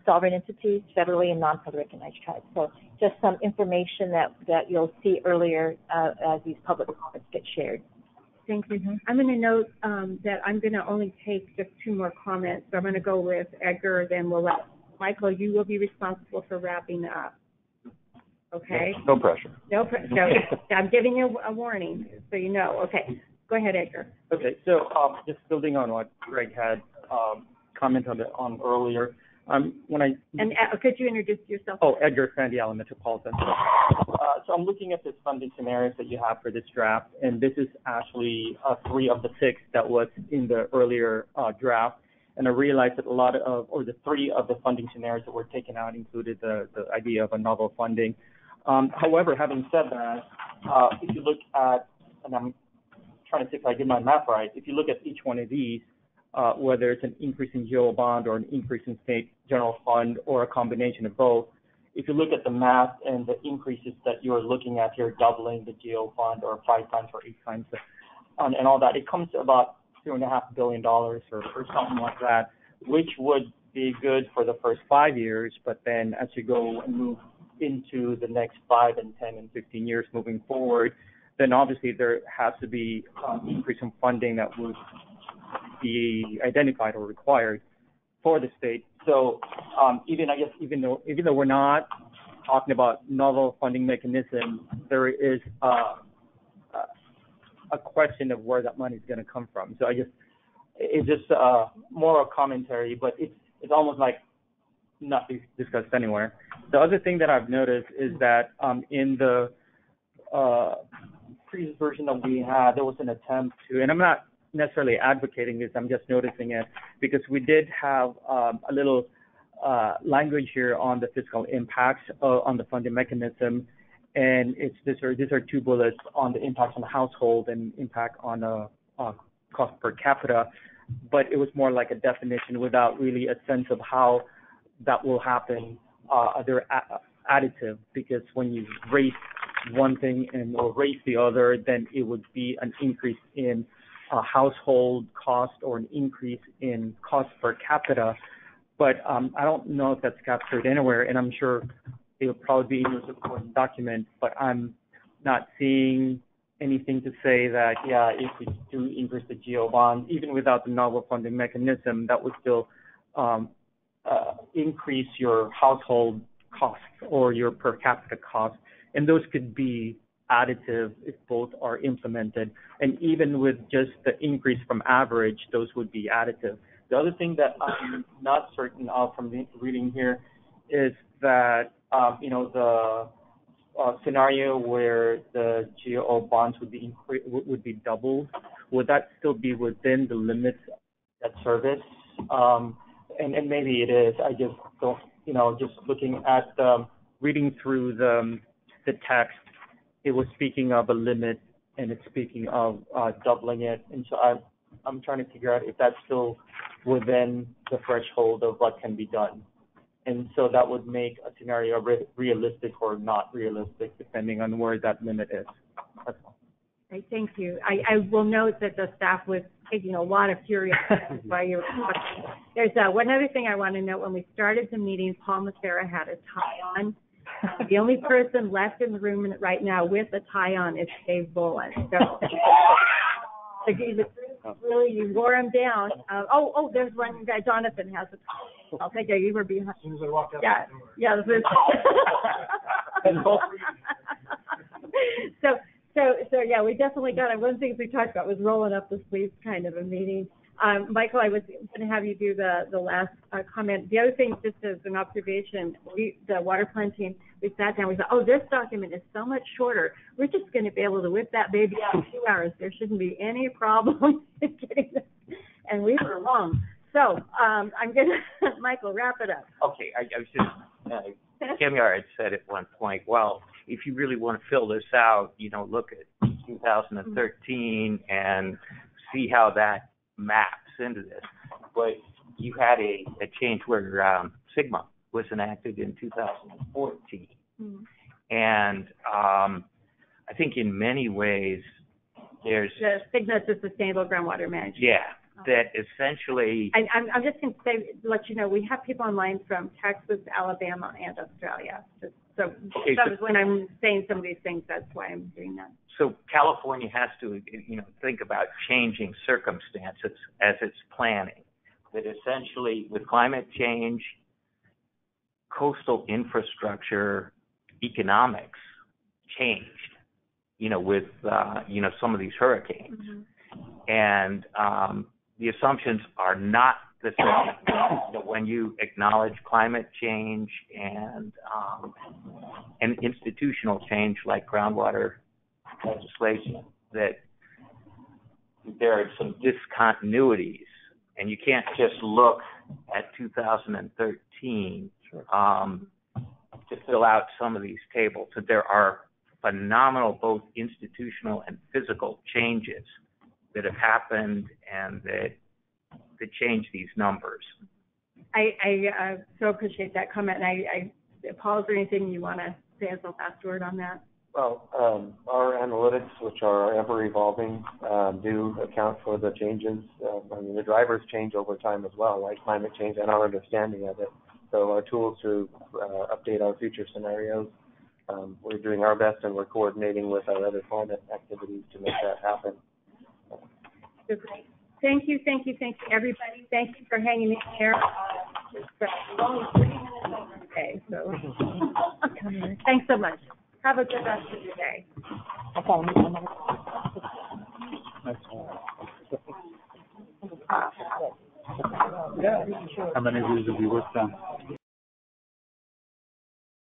Speaker 17: sovereign entities, federally and non-federally recognized tribes. So just some information that you'll see earlier as these public comments get shared.
Speaker 11: Thank you. I'm going to note that I'm going to only take just 2 more comments. So I'm going to go with Edgar, then we'll let Michael, you will be responsible for wrapping up. Okay?
Speaker 9: No pressure.
Speaker 11: No pressure. No, I'm giving you a warning, so you know. Okay. Go ahead, Edgar.
Speaker 6: Okay, so just building on what Greg had commented on earlier,
Speaker 11: could you introduce yourself?
Speaker 6: Oh, Edgar Sandiala, Metropolitan. So I'm looking at this funding scenarios that you have for this draft, and this is actually 3 of the 6 that was in the earlier draft. And I realized that the 3 of the funding scenarios that were taken out included the idea of a novel funding. However, having said that, if you look at, and I'm trying to see if I get my math right, if you look at each one of these, whether it's an increase in GO bond or an increase in state general fund or a combination of both, if you look at the math and the increases that you're looking at here, doubling the GO fund or 5 times or 8 times, and all that, it comes to about $2.5 billion or something like that, which would be good for the first 5 years, but then as you go and move into the next 5 and 10 and 15 years moving forward, then obviously there has to be an increase in funding that would be identified or required for the state. So even though we're not talking about novel funding mechanism, there is a question of where that money is going to come from. So it's just more a commentary, but it's almost like not be discussed anywhere. The other thing that I've noticed is that in the previous version that we had, there was an attempt to, and I'm not necessarily advocating this, I'm just noticing it, because we did have a little language here on the fiscal impacts on the funding mechanism, and these are two bullets on the impacts on the household and impact on cost per capita, but it was more like a definition without really a sense of how that will happen. They're additive, because when you raise one thing or raise the other, then it would be an increase in household cost or an increase in cost per capita. But I don't know if that's captured anywhere, and I'm sure it will probably be in your supporting document, but I'm not seeing anything to say that, yeah, if we do increase the GO bond, even without the novel funding mechanism, that would still increase your household costs or your per capita costs. And those could be additive if both are implemented. And even with just the increase from average, those would be additive. The other thing that I'm not certain of from the reading here is that, the scenario where the GO bonds would be doubled, would that still be within the limits of debt service? And maybe it is. I just don't, just looking at reading through the text, it was speaking of a limit and it's speaking of doubling it. And so I'm trying to figure out if that's still within the threshold of what can be done. And so that would make a scenario realistic or not realistic, depending on where that limit is. That's all.
Speaker 17: Right, thank you. I will note that the staff was taking a lot of curiosity while you were talking. There's one other thing I want to note. When we started the meeting, Paul Macera had a tie on. The only person left in the room right now with a tie on is Dave Bolin. So, really, you wore him down. There's one guy, Jonathan, has a tie. I'll take it. You were behind. As soon as I walked out. Yeah. So yeah, we definitely got it. One of the things we talked about was rolling up the sleeves kind of a meeting. Michael, I was going to have you do the last comment. The other thing, just as an observation, the water plan team, we sat down, we thought, this document is so much shorter. We're just going to be able to whip that baby out in 2 hours. There shouldn't be any problem in getting this. And we were wrong. So I'm going to, Michael, wrap it up.
Speaker 15: Okay, I was just, Kamiar had said at one point, well, if you really want to fill this out, look at 2013 and see how that maps into this. But you had a change where Sigma was enacted in 2014. Mm-hmm. And I think in many ways there's...
Speaker 17: The Sigma is Sustainable Groundwater Management.
Speaker 15: Yeah, that essentially...
Speaker 17: I'm just going to say, let you know, we have people online from Texas, Alabama, and Australia. So that was when I'm saying some of these things, that's why I'm doing that.
Speaker 15: So California has to, think about changing circumstances as it's planning. That essentially, with climate change, coastal infrastructure economics changed, with, some of these hurricanes. Mm-hmm. And the assumptions are not the same. When you acknowledge climate change and institutional change like groundwater legislation, that there are some discontinuities, and you can't just look at 2013 to fill out some of these tables. So there are phenomenal both institutional and physical changes that have happened and that change these numbers.
Speaker 17: I so appreciate that comment. Paul, is there anything you want to say as a last word on that?
Speaker 16: Well, our analytics, which are ever evolving, do account for the changes. The drivers change over time as well, like climate change and our understanding of it. So our tools to update our future scenarios, we're doing our best, and we're coordinating with our other climate activities to make that happen.
Speaker 17: Great. Thank you, everybody. Thank you for hanging in there. It's only 3 minutes over today, so thanks so much. Have a good rest of your day.
Speaker 8: How many of these have you worked on?